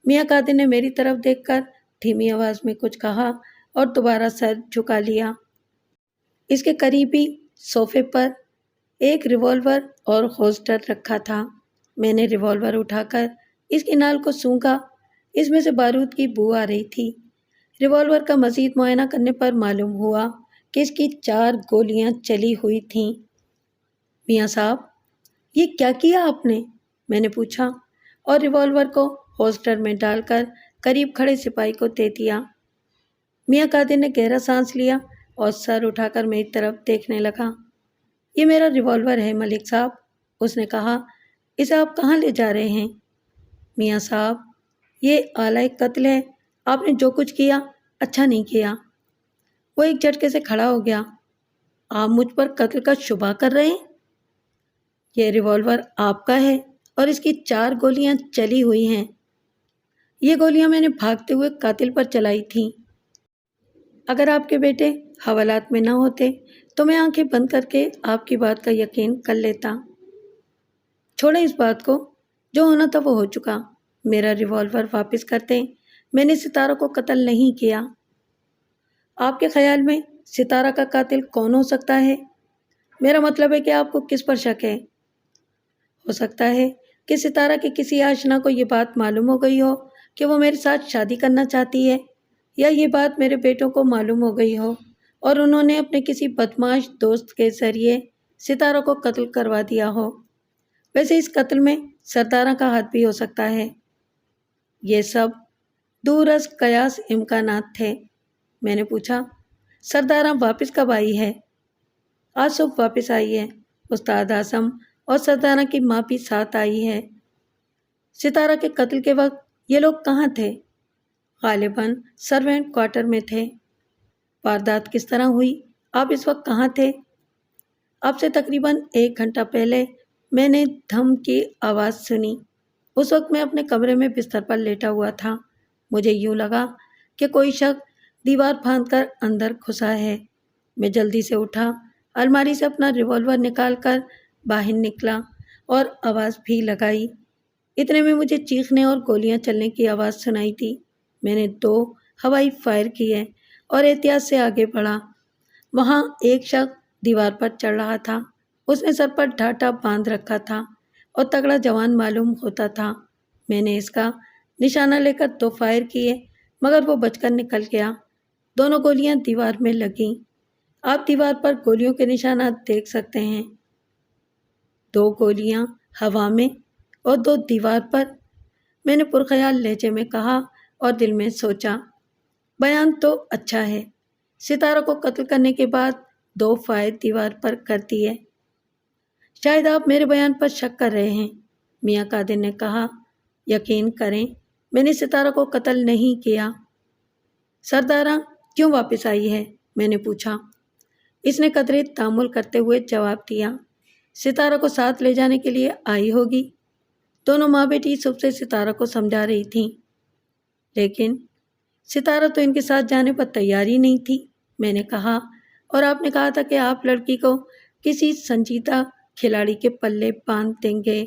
میاں قادر نے میری طرف دیکھ کر دھیمی آواز میں کچھ کہا اور دوبارہ سر جھکا لیا۔ اس کے قریبی صوفے پر ایک ریوالور اور ہولسٹر رکھا تھا۔ میں نے ریوالور اٹھا کر اس کی نال کو سونگھا۔ اس میں سے بارود کی بو آ رہی تھی۔ ریوالور کا مزید معائنہ کرنے پر معلوم ہوا کہ اس کی 4 گولیاں چلی ہوئی تھیں۔ میاں صاحب، یہ کیا کیا آپ نے؟ میں نے پوچھا اور ریوالور کو ہولسٹر میں ڈال کر قریب کھڑے سپاہی کو دے دیا۔ میاں قادر نے گہرا سانس لیا اور سر اٹھا کر میری طرف دیکھنے لگا۔ یہ میرا ریوالور ہے ملک صاحب، اس نے کہا۔ اسے آپ کہاں لے جا رہے ہیں؟ میاں صاحب، یہ آلہ قتل ہے۔ آپ نے جو کچھ کیا اچھا نہیں کیا۔ وہ ایک جھٹکے سے کھڑا ہو گیا۔ آپ مجھ پر قتل کا شبہ کر رہے ہیں؟ یہ ریوالور آپ کا ہے اور اس کی 4 گولیاں چلی ہوئی ہیں۔ یہ گولیاں میں نے بھاگتے ہوئے قاتل پر چلائی تھیں۔ اگر آپ کے بیٹے حوالات میں نہ ہوتے تو میں آنکھیں بند کر کے آپ کی بات کا یقین کر لیتا۔ چھوڑیں اس بات کو، جو ہونا تھا وہ ہو چکا۔ میرا ریوالور واپس کرتے۔ میں نے ستارہ کو قتل نہیں کیا۔ آپ کے خیال میں ستارہ کا قاتل کون ہو سکتا ہے؟ میرا مطلب ہے کہ آپ کو کس پر شک ہے؟ ہو سکتا ہے کہ ستارہ کے کسی آشنا کو یہ بات معلوم ہو گئی ہو کہ وہ میرے ساتھ شادی کرنا چاہتی ہے، یا یہ بات میرے بیٹوں کو معلوم ہو گئی ہو اور انہوں نے اپنے کسی بدمعاش دوست کے ذریعے ستارہ کو قتل کروا دیا ہو۔ ویسے اس قتل میں سرداراں کا ہاتھ بھی ہو سکتا ہے۔ یہ سب دور از قیاس امکانات تھے۔ میں نے پوچھا، سرداراں واپس کب آئی ہے؟ آج صبح واپس آئی ہے۔ استاد اعظم اور سرداراں کی ماں بھی ساتھ آئی ہے۔ ستارہ کے قتل کے وقت یہ لوگ کہاں تھے؟ غالباً سروینٹ کوارٹر میں تھے۔ واردات کس طرح ہوئی؟ آپ اس وقت کہاں تھے؟ آپ سے تقریباً 1 گھنٹہ پہلے میں نے دھم کی آواز سنی۔ اس وقت میں اپنے کمرے میں بستر پر لیٹا ہوا تھا۔ مجھے یوں لگا کہ کوئی شخص دیوار پھاند کر اندر گھسا ہے۔ میں جلدی سے اٹھا، الماری سے اپنا ریوالور نکال کر باہر نکلا اور آواز بھی لگائی۔ اتنے میں مجھے چیخنے اور گولیاں چلنے کی آواز سنائی دی۔ میں نے 2 ہوائی فائر کیے اور احتیاط سے آگے بڑھا۔ وہاں ایک شخص دیوار پر چڑھ رہا تھا۔ اس نے سر پر ڈھاٹا باندھ رکھا تھا اور تگڑا جوان معلوم ہوتا تھا۔ میں نے اس کا نشانہ لے کر 2 فائر کیے مگر وہ بچ کر نکل گیا۔ دونوں گولیاں دیوار میں لگیں۔ آپ دیوار پر گولیوں کے نشانات دیکھ سکتے ہیں۔ 2 گولیاں ہوا میں اور 2 دیوار پر، میں نے پرخیال لہجے میں کہا اور دل میں سوچا، بیان تو اچھا ہے۔ ستارہ کو قتل کرنے کے بعد 2 فائر دیوار پر کر دیے۔ شاید آپ میرے بیان پر شک کر رہے ہیں، میاں قادر نے کہا۔ یقین کریں میں نے ستارہ کو قتل نہیں کیا۔ سردارہ کیوں واپس آئی ہے؟ میں نے پوچھا۔ اس نے قدرے تامل کرتے ہوئے جواب دیا، ستارہ کو ساتھ لے جانے کے لیے آئی ہوگی۔ دونوں ماں بیٹی صبح سے ستارہ کو سمجھا رہی تھیں، لیکن ستارہ تو ان کے ساتھ جانے پر تیار ہی نہیں تھی۔ میں نے کہا، اور آپ نے کہا تھا کہ آپ لڑکی کو کسی سنجیدہ کھلاڑی کے پلے باندھ دیں گے۔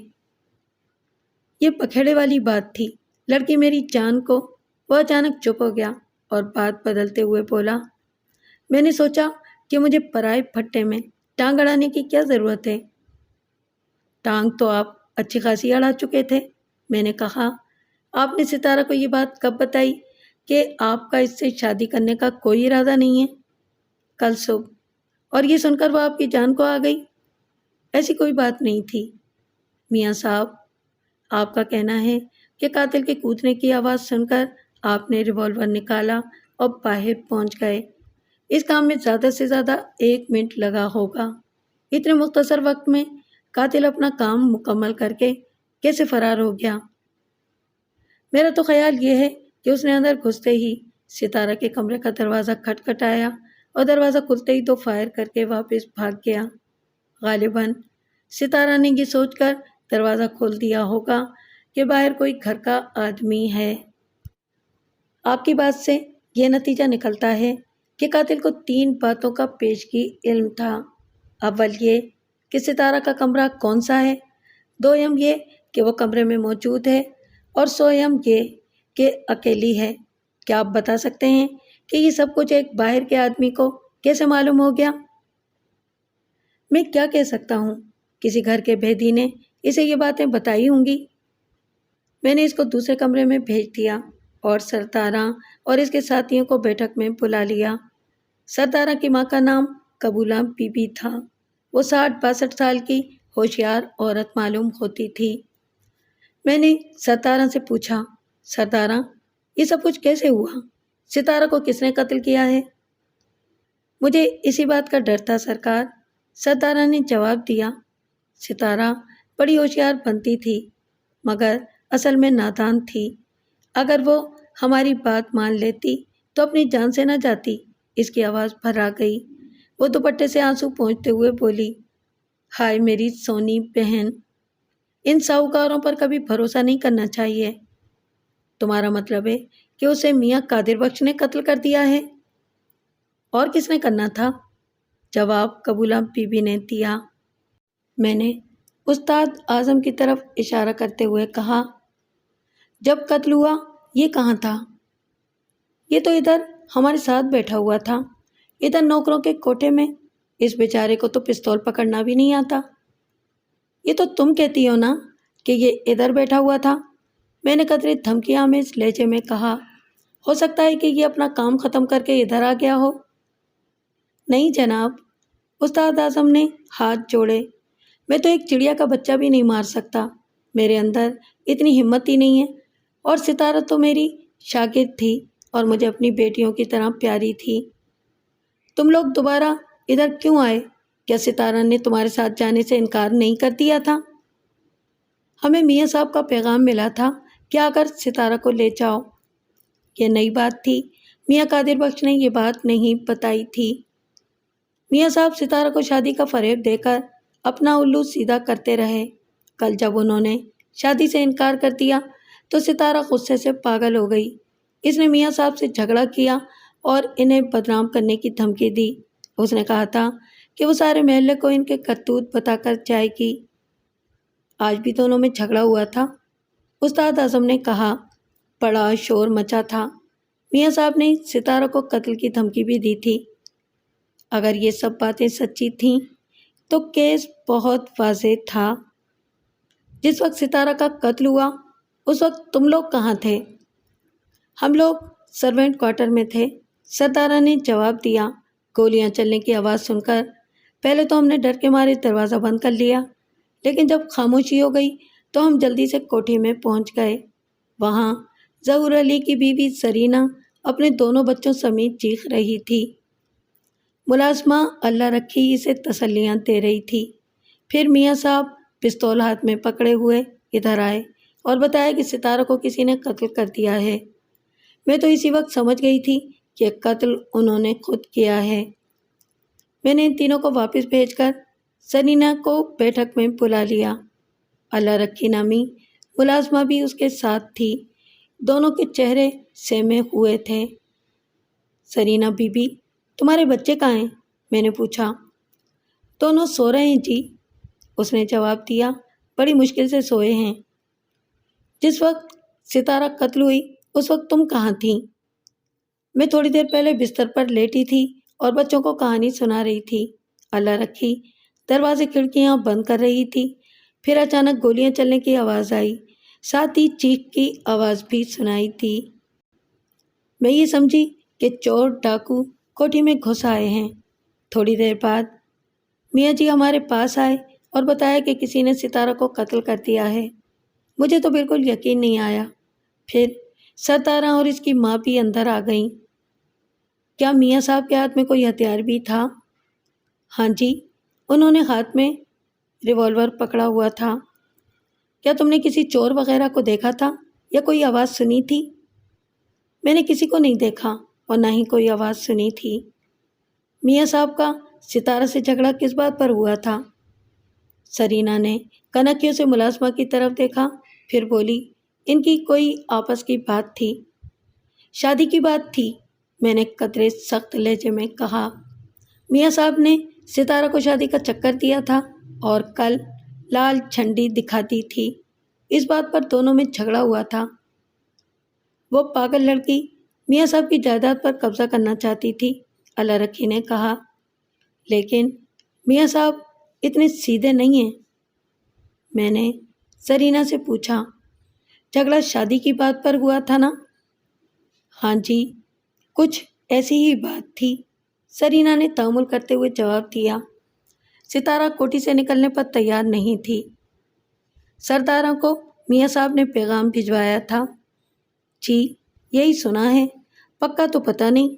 یہ پکھیڑے والی بات تھی، لڑکی میری جان کو۔ وہ اچانک چپ ہو گیا اور بات بدلتے ہوئے بولا، میں نے سوچا کہ مجھے پرائے پھٹے میں ٹانگ اڑانے کی کیا ضرورت ہے؟ ٹانگ تو آپ اچھی خاصی اڑا چکے تھے۔ میں نے کہا، آپ نے ستارہ کو یہ بات کب بتائی کہ آپ کا اس سے شادی کرنے کا کوئی ارادہ نہیں ہے؟ کل صبح۔ اور یہ سن کر وہ آپ کی جان کو آ گئی؟ ایسی کوئی بات نہیں تھی میاں صاحب۔ آپ کا کہنا ہے کہ قاتل کے کودنے کی آواز سن کر آپ نے ریوالور نکالا اور باہر پہنچ گئے۔ اس کام میں زیادہ سے زیادہ 1 منٹ لگا ہوگا۔ اتنے مختصر وقت میں قاتل اپنا کام مکمل کر کے کیسے فرار ہو گیا؟ میرا تو خیال یہ ہے کہ اس نے اندر گھستے ہی ستارہ کے کمرے کا دروازہ کھٹکھٹایا اور دروازہ کھلتے ہی 2 فائر کر کے واپس بھاگ گیا۔ غالباً ستارہ نے یہ سوچ کر دروازہ کھول دیا ہوگا کہ باہر کوئی گھر کا آدمی ہے۔ آپ کی بات سے یہ نتیجہ نکلتا ہے کہ قاتل کو 3 باتوں کا پیشگی علم تھا۔ اول یہ کہ ستارہ کا کمرہ کون سا ہے، دوم یہ کہ وہ کمرے میں موجود ہے، اور سوم یہ کہ اکیلی ہے۔ کیا آپ بتا سکتے ہیں کہ یہ سب کچھ ایک باہر کے آدمی کو کیسے معلوم ہو گیا؟ میں کیا کہہ سکتا ہوں، کسی گھر کے بھیدی نے اسے یہ باتیں بتائی ہوں گی۔ میں نے اس کو دوسرے کمرے میں بھیج دیا اور سردارہ اور اس کے ساتھیوں کو بیٹھک میں بلا لیا۔ سردارہ کی ماں کا نام قبولہ بی بی تھا۔ وہ 60-62 سال کی ہوشیار عورت معلوم ہوتی تھی۔ میں نے سردارہ سے پوچھا، سردارہ یہ سب کچھ کیسے ہوا؟ ستارہ کو کس نے قتل کیا ہے؟ مجھے اسی بات کا ڈر تھا سرکار، سردارہ نے جواب دیا۔ ستارہ بڑی ہوشیار بنتی تھی مگر اصل میں نادان تھی۔ اگر وہ ہماری بات مان لیتی تو اپنی جان سے نہ جاتی۔ اس کی آواز بھر آ گئی۔ وہ دوپٹے سے آنسو پونچھتے ہوئے بولی، ہائے میری سونی بہن، ان ساہوکاروں پر کبھی بھروسہ نہیں کرنا چاہیے۔ تمہارا مطلب ہے کہ اسے میاں قادر بخش نے قتل کر دیا ہے؟ اور کس نے کرنا تھا؟ جواب قبولہ بی بی نے دیا۔ میں نے استاد اعظم کی طرف اشارہ کرتے ہوئے کہا، جب قتل ہوا یہ کہاں تھا؟ یہ تو ادھر ہمارے ساتھ بیٹھا ہوا تھا، ادھر نوکروں کے کوٹھے میں۔ اس بیچارے کو تو پستول پکڑنا بھی نہیں آتا۔ یہ تو تم کہتی ہو نا کہ یہ ادھر بیٹھا ہوا تھا، میں نے قدرے دھمکی آمیز لہجے میں کہا۔ ہو سکتا ہے کہ یہ اپنا کام ختم کر کے ادھر آ گیا ہو۔ نہیں جناب، استاد اعظم نے ہاتھ جوڑے، میں تو ایک چڑیا کا بچہ بھی نہیں مار سکتا، میرے اندر اتنی ہمت ہی نہیں ہے۔ اور ستارہ تو میری شاگرد تھی اور مجھے اپنی بیٹیوں کی طرح پیاری تھی۔ تم لوگ دوبارہ ادھر کیوں آئے؟ کیا ستارہ نے تمہارے ساتھ جانے سے انکار نہیں کر دیا تھا؟ ہمیں میاں صاحب کا پیغام ملا تھا کہ آ کر ستارہ کو لے جاؤ۔ یہ نئی بات تھی، میاں قادر بخش نے یہ بات نہیں بتائی تھی۔ میاں صاحب ستارہ کو شادی کا فریب دے کر اپنا الو سیدھا کرتے رہے۔ کل جب انہوں نے شادی سے انکار کر دیا تو ستارہ غصے سے پاگل ہو گئی۔ اس نے میاں صاحب سے جھگڑا کیا اور انہیں بدنام کرنے کی دھمکی دی۔ اس نے کہا تھا کہ وہ سارے محلے کو ان کے کرتوت بتا کر جائے گی۔ آج بھی دونوں میں جھگڑا ہوا تھا، استاد اعظم نے کہا۔ بڑا شور مچا تھا۔ میاں صاحب نے ستارہ کو قتل کی دھمکی بھی دی تھی۔ اگر یہ سب باتیں سچی تھیں تو کیس بہت واضح تھا۔ جس وقت ستارہ کا قتل ہوا اس وقت تم لوگ کہاں تھے؟ ہم لوگ سرونٹ کوارٹر میں تھے، سردارہ نے جواب دیا۔ گولیاں چلنے کی آواز سن کر پہلے تو ہم نے ڈر کے مارے دروازہ بند کر لیا، لیکن جب خاموشی ہو گئی تو ہم جلدی سے کوٹھی میں پہنچ گئے۔ وہاں ظہور علی کی بیوی زرینہ اپنے دونوں بچوں سمیت چیخ رہی تھی۔ ملازمہ اللہ رکھی اسے تسلیاں دے رہی تھی۔ پھر میاں صاحب پستول ہاتھ میں پکڑے ہوئے ادھر آئے اور بتایا کہ ستارہ کو کسی نے قتل کر دیا ہے۔ میں تو اسی وقت سمجھ گئی تھی کہ قتل انہوں نے خود کیا ہے۔ میں نے ان تینوں کو واپس بھیج کر زرینہ کو بیٹھک میں بلا لیا۔ اللہ رکھی نامی ملازمہ بھی اس کے ساتھ تھی۔ دونوں کے چہرے سہمے ہوئے تھے۔ زرینہ بی بی، تمہارے بچے کہاں ہیں؟ میں نے پوچھا۔ دونوں سو رہے ہیں جی، اس نے جواب دیا، بڑی مشکل سے سوئے ہیں۔ جس وقت ستارہ قتل ہوئی اس وقت تم کہاں تھیں؟ میں تھوڑی دیر پہلے بستر پر لیٹی تھی اور بچوں کو کہانی سنا رہی تھی۔ اللہ رکھی دروازے کھڑکیاں بند کر رہی تھی۔ پھر اچانک گولیاں چلنے کی آواز آئی، ساتھ ہی چیخ کی آواز بھی سنائی تھی۔ میں یہ سمجھی کہ چور ڈاکو کوٹھی میں گھس آئے ہیں۔ تھوڑی دیر بعد میاں جی ہمارے پاس آئے اور بتایا کہ کسی نے ستارہ کو قتل کر دیا ہے۔ مجھے تو بالکل یقین نہیں آیا۔ پھر سردارہ اور اس کی ماں بھی اندر آ گئیں۔ کیا میاں صاحب کے ہاتھ میں کوئی ہتھیار بھی تھا؟ ہاں جی، انہوں نے ہاتھ میں ریوالور پکڑا ہوا تھا۔ کیا تم نے کسی چور وغیرہ کو دیکھا تھا یا کوئی آواز سنی تھی؟ میں نے کسی کو نہیں دیکھا اور نہ ہی کوئی آواز سنی تھی۔ میاں صاحب کا ستارہ سے جھگڑا کس بات پر ہوا تھا؟ زرینہ نے کنکیوں سے ملازمہ کی طرف دیکھا، پھر بولی، ان کی کوئی آپس کی بات تھی۔ شادی کی بات تھی، میں نے قدرے سخت لہجے میں کہا۔ میاں صاحب نے ستارہ کو شادی کا چکر دیا تھا اور کل لال جھنڈی دکھا دی تھی۔ اس بات پر دونوں میں جھگڑا ہوا تھا۔ وہ پاگل لڑکی میاں صاحب کی جائیداد پر قبضہ کرنا چاہتی تھی، اللہ رکھی نے کہا۔ لیکن میاں صاحب اتنے سیدھے نہیں ہیں، میں نے زرینہ سے پوچھا۔ جھگڑا شادی کی بات پر ہوا تھا نا؟ ہاں جی، کچھ ایسی ہی بات تھی، زرینہ نے تأمل کرتے ہوئے جواب دیا۔ ستارہ کوٹھی سے نکلنے پر تیار نہیں تھی۔ سردارہ کو میاں صاحب نے پیغام بھجوایا تھا۔ جی، یہی سنا ہے، پکا تو پتہ نہیں۔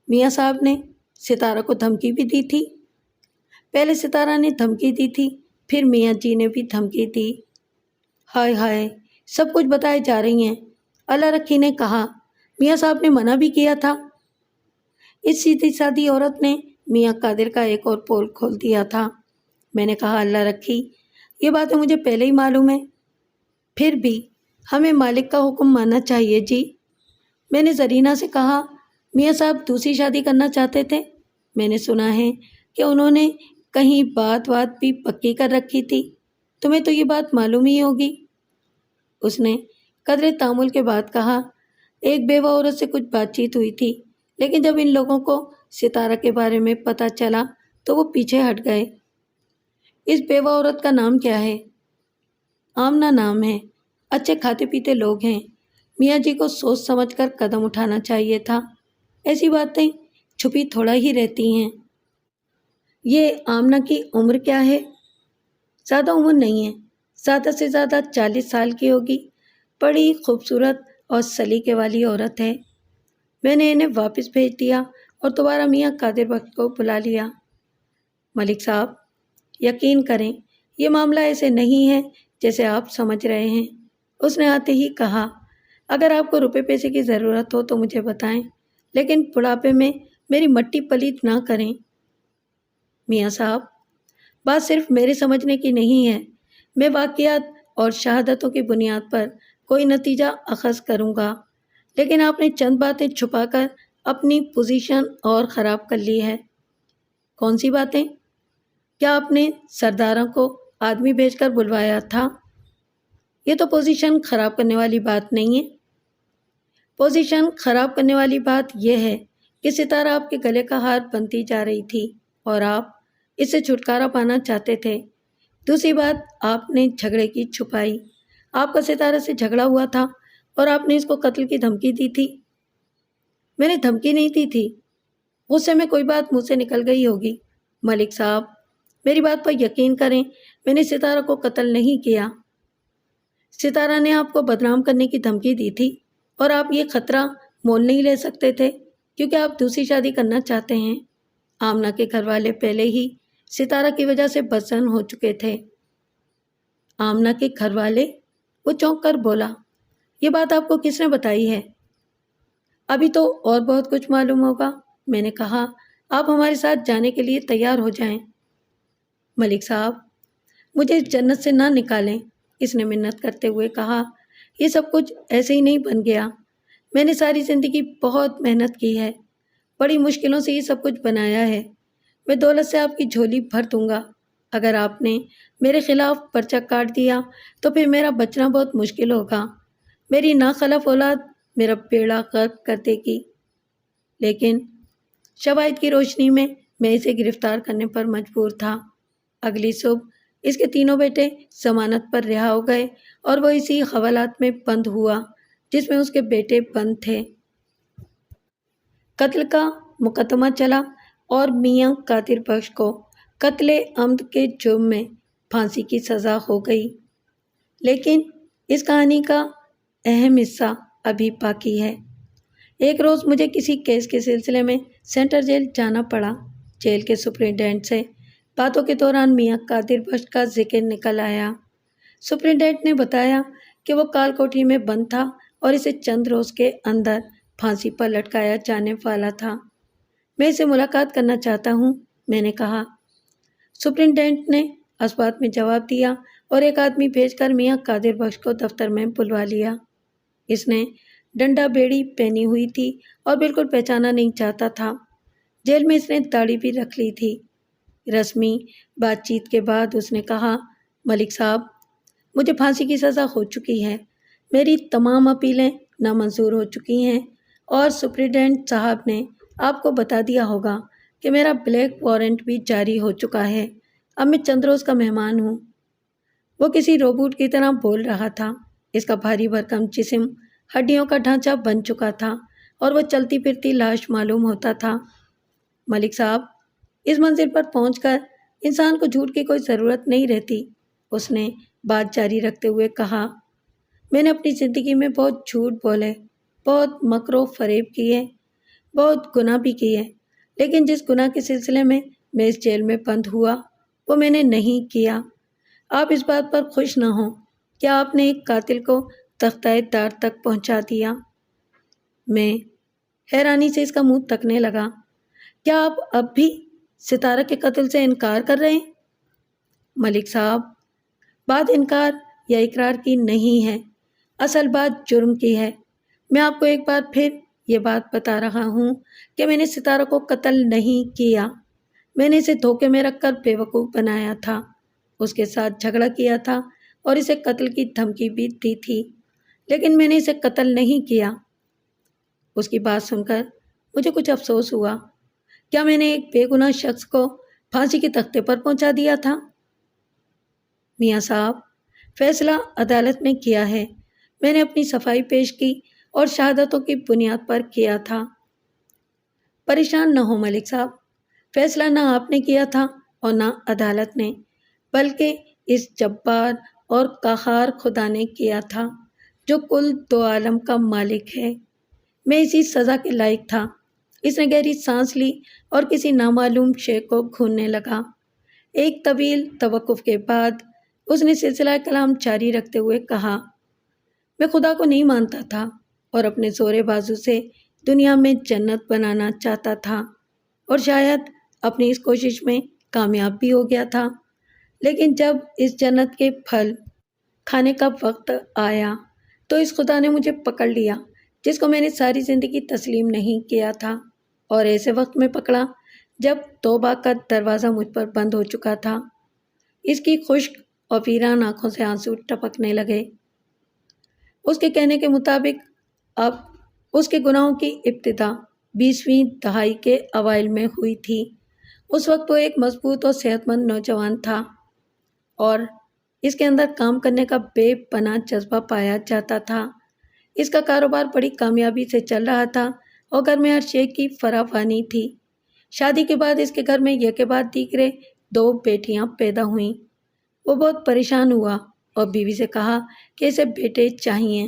میاں صاحب نے ستارہ کو دھمکی بھی دی تھی؟ پہلے ستارہ نے دھمکی دی تھی، پھر میاں جی نے بھی دھمکی دی۔ ہائے ہائے، سب کچھ بتائے جا رہی ہیں، اللہ رکھی نے کہا۔ میاں صاحب نے منع بھی کیا تھا۔ اس سیدھی سادی عورت نے میاں قادر کا ایک اور پول کھول دیا تھا۔ میں نے کہا، اللہ رکھی، یہ باتیں مجھے پہلے ہی معلوم ہے، پھر بھی ہمیں مالک کا حکم ماننا چاہیے جی۔ میں نے زرینہ سے کہا، میاں صاحب دوسری شادی کرنا چاہتے تھے، میں نے سنا ہے کہ انہوں نے کہیں بات بھی پکی کر رکھی تھی، تمہیں تو یہ بات معلوم ہی ہوگی۔ اس نے قدرے تامل کے بعد کہا، ایک بیوہ عورت سے کچھ بات چیت ہوئی تھی، لیکن جب ان لوگوں کو ستارہ کے بارے میں پتہ چلا تو وہ پیچھے ہٹ گئے۔ اس بیوہ عورت کا نام کیا ہے؟ آمنہ نام ہے، اچھے کھاتے پیتے لوگ ہیں، میاں جی کو سوچ سمجھ کر قدم اٹھانا چاہیے تھا، ایسی باتیں چھپی تھوڑا ہی رہتی ہیں۔ یہ آمنہ کی عمر کیا ہے؟ زیادہ عمر نہیں ہے، زیادہ سے زیادہ 40 سال کی ہوگی، بڑی خوبصورت اور سلیقے والی عورت ہے۔ میں نے انہیں واپس بھیج دیا اور دوبارہ میاں قادر بخش کو بلا لیا۔ ملک صاحب، یقین کریں، یہ معاملہ ایسے نہیں ہے جیسے آپ سمجھ رہے ہیں۔ اس نے آتے ہی کہا، اگر آپ کو روپے پیسے کی ضرورت ہو تو مجھے بتائیں، لیکن بڑھاپے میں میری مٹی پلیت نہ کریں۔ میاں صاحب، بات صرف میرے سمجھنے کی نہیں ہے، میں واقعات اور شہادتوں کی بنیاد پر کوئی نتیجہ اخذ کروں گا، لیکن آپ نے چند باتیں چھپا کر اپنی پوزیشن اور خراب کر لی ہے۔ کون سی باتیں؟ کیا آپ نے سرداروں کو آدمی بھیج کر بلوایا تھا؟ یہ تو پوزیشن خراب کرنے والی بات نہیں ہے۔ پوزیشن خراب کرنے والی بات یہ ہے کہ ستارہ آپ کے گلے کا ہار بنتی جا رہی تھی اور آپ اس سے چھٹکارا پانا چاہتے تھے۔ دوسری بات، آپ نے جھگڑے کی چھپائی۔ آپ کا ستارہ سے جھگڑا ہوا تھا اور آپ نے اس کو قتل کی دھمکی دی تھی۔ میں نے دھمکی نہیں دی تھی، غصے میں کوئی بات منہ سے نکل گئی ہوگی۔ ملک صاحب، میری بات پر یقین کریں، میں نے ستارہ کو قتل نہیں کیا۔ ستارہ نے آپ کو بدنام کرنے کی دھمکی دی تھی اور آپ یہ خطرہ مول نہیں لے سکتے تھے کیونکہ آپ دوسری شادی کرنا چاہتے ہیں۔ آمنہ کے گھر والے پہلے ہی ستارہ کی وجہ سے بدظن ہو چکے تھے۔ آمنہ کے گھر والے؟ وہ چونک کر بولا، یہ بات آپ کو کس نے بتائی ہے؟ ابھی تو اور بہت کچھ معلوم ہوگا۔ میں نے کہا، آپ ہمارے ساتھ جانے کے لیے تیار ہو جائیں۔ ملک صاحب، مجھے اس جنت سے نہ نکالیں، اس نے منت کرتے ہوئے کہا۔ یہ سب کچھ ایسے ہی نہیں بن گیا، میں نے ساری زندگی بہت محنت کی ہے، بڑی مشکلوں سے یہ سب کچھ بنایا ہے۔ میں دولت سے آپ کی جھولی بھر دوں گا۔ اگر آپ نے میرے خلاف پرچہ کاٹ دیا تو پھر میرا بچنا بہت مشکل ہوگا، میری ناخلف اولاد میرا بیڑا غرق کر دے گی۔ لیکن شواہد کی روشنی میں اسے گرفتار کرنے پر مجبور تھا۔ اگلی صبح اس کے تینوں بیٹے ضمانت پر رہا ہو گئے اور وہ اسی حوالات میں بند ہوا جس میں اس کے بیٹے بند تھے۔ قتل کا مقدمہ چلا اور میاں قادر بخش کو قتل عمد کے جرم میں پھانسی کی سزا ہو گئی۔ لیکن اس کہانی کا اہم حصہ ابھی باقی ہے۔ ایک روز مجھے کسی کیس کے سلسلے میں سینٹر جیل جانا پڑا۔ جیل کے سپرنٹینڈنٹ سے باتوں کے دوران میاں قادر بخش کا ذکر نکل آیا۔ سپرنٹینڈنٹ نے بتایا کہ وہ کال کوٹری میں بند تھا اور اسے چند روز کے اندر پھانسی پر لٹکایا جانے والا تھا۔ میں اسے ملاقات کرنا چاہتا ہوں، میں نے کہا۔ سپرنٹینڈنٹ نے اسبات میں جواب دیا اور ایک آدمی بھیج کر میاں قادر بخش کو دفتر میں بلوا لیا۔ اس نے ڈنڈا بیڑی پہنی ہوئی تھی اور بالکل پہچانا نہیں چاہتا تھا۔ جیل میں اس نے داڑھی بھی رکھ لی تھی۔ رسمی بات چیت کے بعد اس نے کہا، ملک صاحب، مجھے پھانسی کی سزا ہو چکی ہے، میری تمام اپیلیں نامنظور ہو چکی ہیں اور سپرنٹینڈنٹ صاحب نے آپ کو بتا دیا ہوگا کہ میرا بلیک وارنٹ بھی جاری ہو چکا ہے۔ اب میں چند روز کا مہمان ہوں۔ وہ کسی روبوٹ کی طرح بول رہا تھا۔ اس کا بھاری بھرکم جسم ہڈیوں کا ڈھانچہ بن چکا تھا اور وہ چلتی پھرتی لاش معلوم ہوتا تھا۔ ملک صاحب، اس منزل پر پہنچ کر انسان کو جھوٹ کی کوئی ضرورت نہیں رہتی، اس نے بات جاری رکھتے ہوئے کہا۔ میں نے اپنی زندگی میں بہت جھوٹ بولے، بہت مکر و فریب کیے، بہت گناہ بھی کیے، لیکن جس گناہ کے سلسلے میں اس جیل میں بند ہوا وہ میں نے نہیں کیا۔ آپ اس بات پر خوش نہ ہوں کہ آپ نے ایک قاتل کو تختہ دار تک پہنچا دیا۔ میں حیرانی سے اس کا منہ تکنے لگا۔ کیا آپ اب بھی ستارہ کے قتل سے انکار کر رہے ہیں؟ ملک صاحب، بات انکار یا اقرار کی نہیں ہے، اصل بات جرم کی ہے۔ میں آپ کو ایک بار پھر یہ بات بتا رہا ہوں کہ میں نے ستارہ کو قتل نہیں کیا، میں نے اسے دھوکے میں رکھ کر بے وقوف بنایا تھا، اس کے ساتھ جھگڑا کیا تھا اور اسے قتل کی دھمکی بھی دی تھی، لیکن میں نے اسے قتل نہیں کیا۔ اس کی بات سن کر مجھے کچھ افسوس ہوا۔ کیا میں نے ایک بے گناہ شخص کو پھانسی کے تختے پر پہنچا دیا تھا؟ میاں صاحب، فیصلہ عدالت نے کیا ہے، میں نے اپنی صفائی پیش کی اور شہادتوں کی بنیاد پر کیا تھا۔ پریشان نہ ہو ملک صاحب، فیصلہ نہ آپ نے کیا تھا اور نہ عدالت نے، بلکہ اس جبار اور قہار خدا نے کیا تھا جو کل دو عالم کا مالک ہے۔ میں اسی سزا کے لائق تھا۔ اس نے گہری سانس لی اور کسی نامعلوم شے کو گھوننے لگا۔ ایک طویل توقف کے بعد اس نے سلسلہ کلام جاری رکھتے ہوئے کہا، میں خدا کو نہیں مانتا تھا اور اپنے زور بازو سے دنیا میں جنت بنانا چاہتا تھا اور شاید اپنی اس کوشش میں کامیاب بھی ہو گیا تھا، لیکن جب اس جنت کے پھل کھانے کا وقت آیا تو اس خدا نے مجھے پکڑ لیا جس کو میں نے ساری زندگی تسلیم نہیں کیا تھا، اور ایسے وقت میں پکڑا جب توبہ کا دروازہ مجھ پر بند ہو چکا تھا۔ اس کی خشک اور ویران آنکھوں سے آنسو ٹپکنے لگے۔ اس کے کہنے کے مطابق اب اس کے گناہوں کی ابتدا 20ویں دہائی کے اوائل میں ہوئی تھی۔ اس وقت وہ ایک مضبوط اور صحت مند نوجوان تھا اور اس کے اندر کام کرنے کا بے پناہ جذبہ پایا جاتا تھا۔ اس کا کاروبار بڑی کامیابی سے چل رہا تھا اور گھر میں ہر شے کی فراوانی تھی۔ شادی کے بعد اس کے گھر میں یک کے بعد دیگرے 2 بیٹیاں پیدا ہوئیں۔ وہ بہت پریشان ہوا اور بیوی سے کہا کہ اسے بیٹے چاہیے۔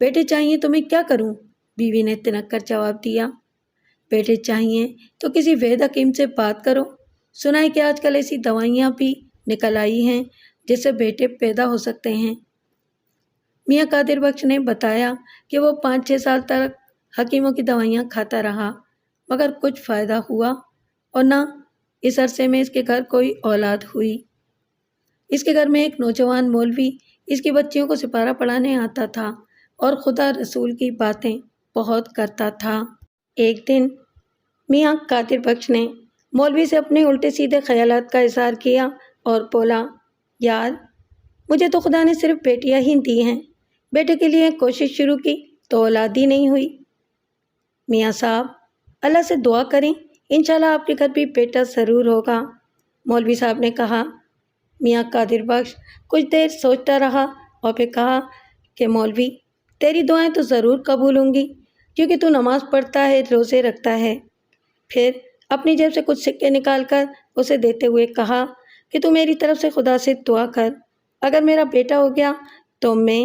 بیٹے چاہیے تو میں کیا کروں؟ بیوی نے تنک کر جواب دیا، بیٹے چاہیے تو کسی وید حکیم سے بات کرو، سنا ہے کہ آج کل ایسی دوائیاں بھی نکل آئی ہیں جس سے بیٹے پیدا ہو سکتے ہیں۔ میاں قادر بخش نے بتایا کہ وہ 5-6 سال تک حکیموں کی دوائیاں کھاتا رہا مگر کچھ فائدہ ہوا اور نہ اس عرصے میں اس کے گھر کوئی اولاد ہوئی۔ اس کے گھر میں ایک نوجوان مولوی اس کی بچیوں کو سپارہ پڑھانے آتا تھا اور خدا رسول کی باتیں بہت کرتا تھا۔ ایک دن میاں قادر بخش نے مولوی سے اپنے الٹے سیدھے خیالات کا اظہار کیا اور بولا، یار مجھے تو خدا نے صرف بیٹیاں ہی دی ہیں، بیٹے کے لیے کوشش شروع کی تو اولاد ہی نہیں ہوئی۔ میاں صاحب اللہ سے دعا کریں، انشاءاللہ آپ کے گھر بھی بیٹا ضرور ہوگا، مولوی صاحب نے کہا۔ میاں قادر بخش کچھ دیر سوچتا رہا اور پھر کہا کہ مولوی تیری دعائیں تو ضرور قبول ہوں گی کیونکہ تو نماز پڑھتا ہے، روزے رکھتا ہے۔ پھر اپنی جیب سے کچھ سکے نکال کر اسے دیتے ہوئے کہا کہ تو میری طرف سے خدا سے دعا کر، اگر میرا بیٹا ہو گیا تو میں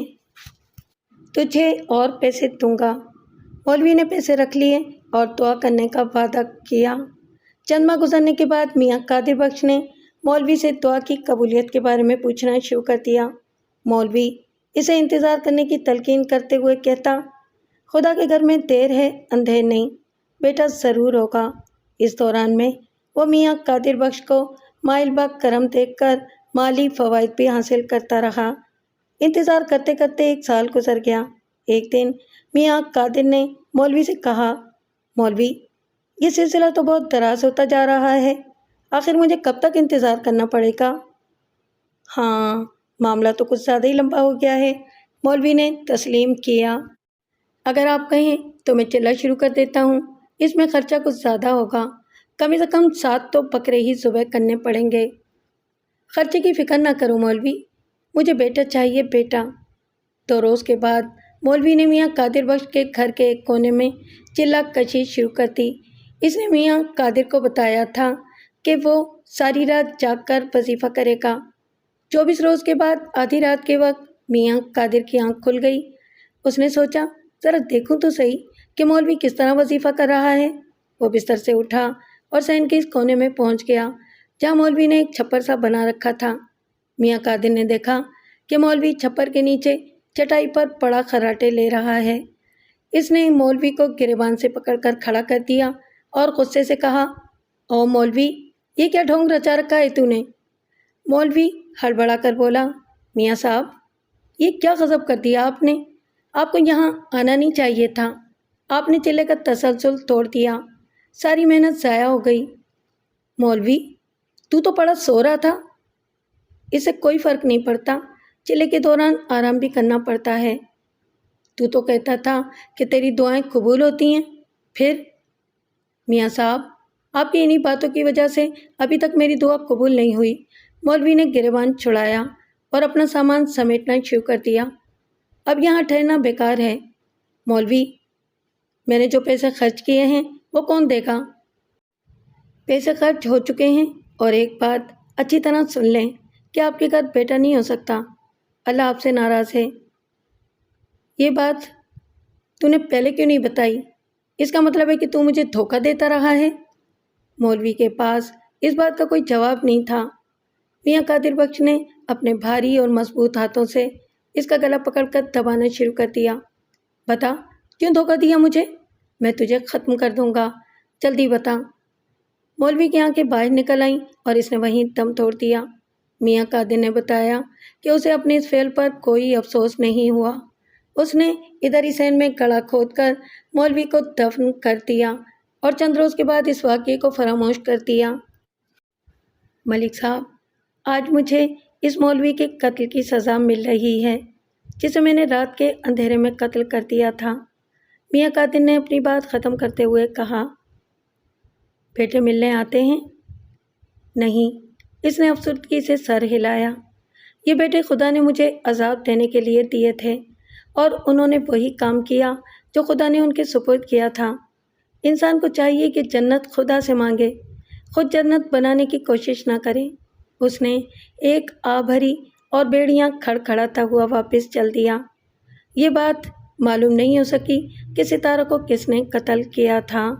تجھے اور پیسے دوں گا۔ مولوی نے پیسے رکھ لیے اور دعا کرنے کا وعدہ کیا۔ چند ماہ گزرنے کے بعد میاں قادر بخش نے مولوی سے دعا کی قبولیت کے بارے میں پوچھنا شروع کر دیا۔ مولوی اسے انتظار کرنے کی تلقین کرتے ہوئے کہتا، خدا کے گھر میں دیر ہے اندھیر نہیں، بیٹا ضرور ہوگا۔ اس دوران میں وہ میاں قادر بخش کو مائل با کرم دیکھ کر مالی فوائد بھی حاصل کرتا رہا۔ انتظار کرتے کرتے 1 سال گزر گیا۔ ایک دن میاں قادر نے مولوی سے کہا، مولوی یہ سلسلہ تو بہت دراز ہوتا جا رہا ہے، آخر مجھے کب تک انتظار کرنا پڑے گا؟ ہاں معاملہ تو کچھ زیادہ ہی لمبا ہو گیا ہے، مولوی نے تسلیم کیا۔ اگر آپ کہیں تو میں چلا شروع کر دیتا ہوں، اس میں خرچہ کچھ زیادہ ہوگا، کم سے کم 7 تو بکرے ہی ذبح کرنے پڑیں گے۔ خرچے کی فکر نہ کرو مولوی، مجھے بیٹا چاہیے، بیٹا۔ 2 روز کے بعد مولوی نے میاں قادر بخش کے گھر کے ایک کونے میں چلہ کشی شروع کر دی۔ اس نے میاں قادر کو بتایا تھا کہ وہ ساری رات جاگ کر وظیفہ کرے گا۔ 24 روز کے بعد آدھی رات کے وقت میاں قادر کی آنکھ کھل گئی۔ اس نے سوچا ذرا دیکھوں تو صحیح کہ مولوی کس طرح وظیفہ کر رہا ہے۔ وہ بستر سے اٹھا اور صحن کے اس کونے میں پہنچ گیا جہاں مولوی نے ایک چھپر سا بنا رکھا تھا۔ میاں قادر نے دیکھا کہ مولوی چھپر کے نیچے چٹائی پر پڑا خراٹے لے رہا ہے۔ اس نے مولوی کو گریبان سے پکڑ کر کھڑا کر دیا اور غصے سے کہا، او مولوی یہ کیا ڈھونگ رچا رکھا ہے تو نے؟ مولوی ہڑبڑا کر بولا، میاں صاحب یہ کیا غضب کر دیا آپ نے؟ آپ کو یہاں آنا نہیں چاہیے تھا، آپ نے چلے کا تسلسل توڑ دیا، ساری محنت ضائع ہو گئی۔ مولوی تو پڑا سو رہا تھا، اس سے کوئی فرق نہیں پڑتا، چلے کے دوران آرام بھی کرنا پڑتا ہے۔ تو کہتا تھا کہ تیری دعائیں قبول ہوتی ہیں، پھر؟ میاں صاحب آپ کی انہی باتوں کی وجہ سے ابھی تک میری دعا قبول نہیں ہوئی۔ مولوی نے گریبان چھڑایا اور اپنا سامان سمیٹنا شروع کر دیا۔ اب یہاں ٹھہرنا بیکار ہے۔ مولوی میں نے جو پیسے خرچ کیے ہیں وہ کون دے گا؟ پیسے خرچ ہو چکے ہیں، اور ایک بات اچھی طرح سن لیں کہ آپ کے گھر بیٹا نہیں ہو سکتا، اللہ آپ سے ناراض ہے۔ یہ بات تو نے پہلے کیوں نہیں بتائی؟ اس کا مطلب ہے کہ تو مجھے دھوکہ دیتا رہا ہے۔ مولوی کے پاس اس بات کا کوئی جواب نہیں تھا۔ میاں قادر بخش نے اپنے بھاری اور مضبوط ہاتھوں سے اس کا گلا پکڑ کر دبانا شروع کر دیا۔ بتا، کیوں دھوکہ دیا مجھے؟ میں تجھے ختم کر دوں گا، جلدی بتا۔ مولوی کی آنکھیں باہر نکل آئیں اور اس نے وہیں دم توڑ دیا۔ میاں قادر نے بتایا کہ اسے اپنے اس فعل پر کوئی افسوس نہیں ہوا۔ اس نے ادھر ہی سین میں گڑھا کھود کر مولوی کو دفن کر دیا اور چند روز کے بعد اس واقعے کو فراموش کر دیا۔ ملک صاحب، آج مجھے اس مولوی کے قتل کی سزا مل رہی ہے جسے میں نے رات کے اندھیرے میں قتل کر دیا تھا۔ میاں قادر نے اپنی بات ختم کرتے ہوئے کہا۔ بیٹے ملنے آتے ہیں؟ نہیں، اس نے افسردگی سے سر ہلایا۔ یہ بیٹے خدا نے مجھے عذاب دینے کے لیے دیے تھے اور انہوں نے وہی کام کیا جو خدا نے ان کے سپرد کیا تھا۔ انسان کو چاہیے کہ جنت خدا سے مانگے، خود جنت بنانے کی کوشش نہ کرے۔ اس نے ایک آہ بھری اور بیڑیاں کھڑکھڑاتا ہوا واپس چل دیا۔ یہ بات معلوم نہیں ہو سکی کہ ستارہ کو کس نے قتل کیا تھا۔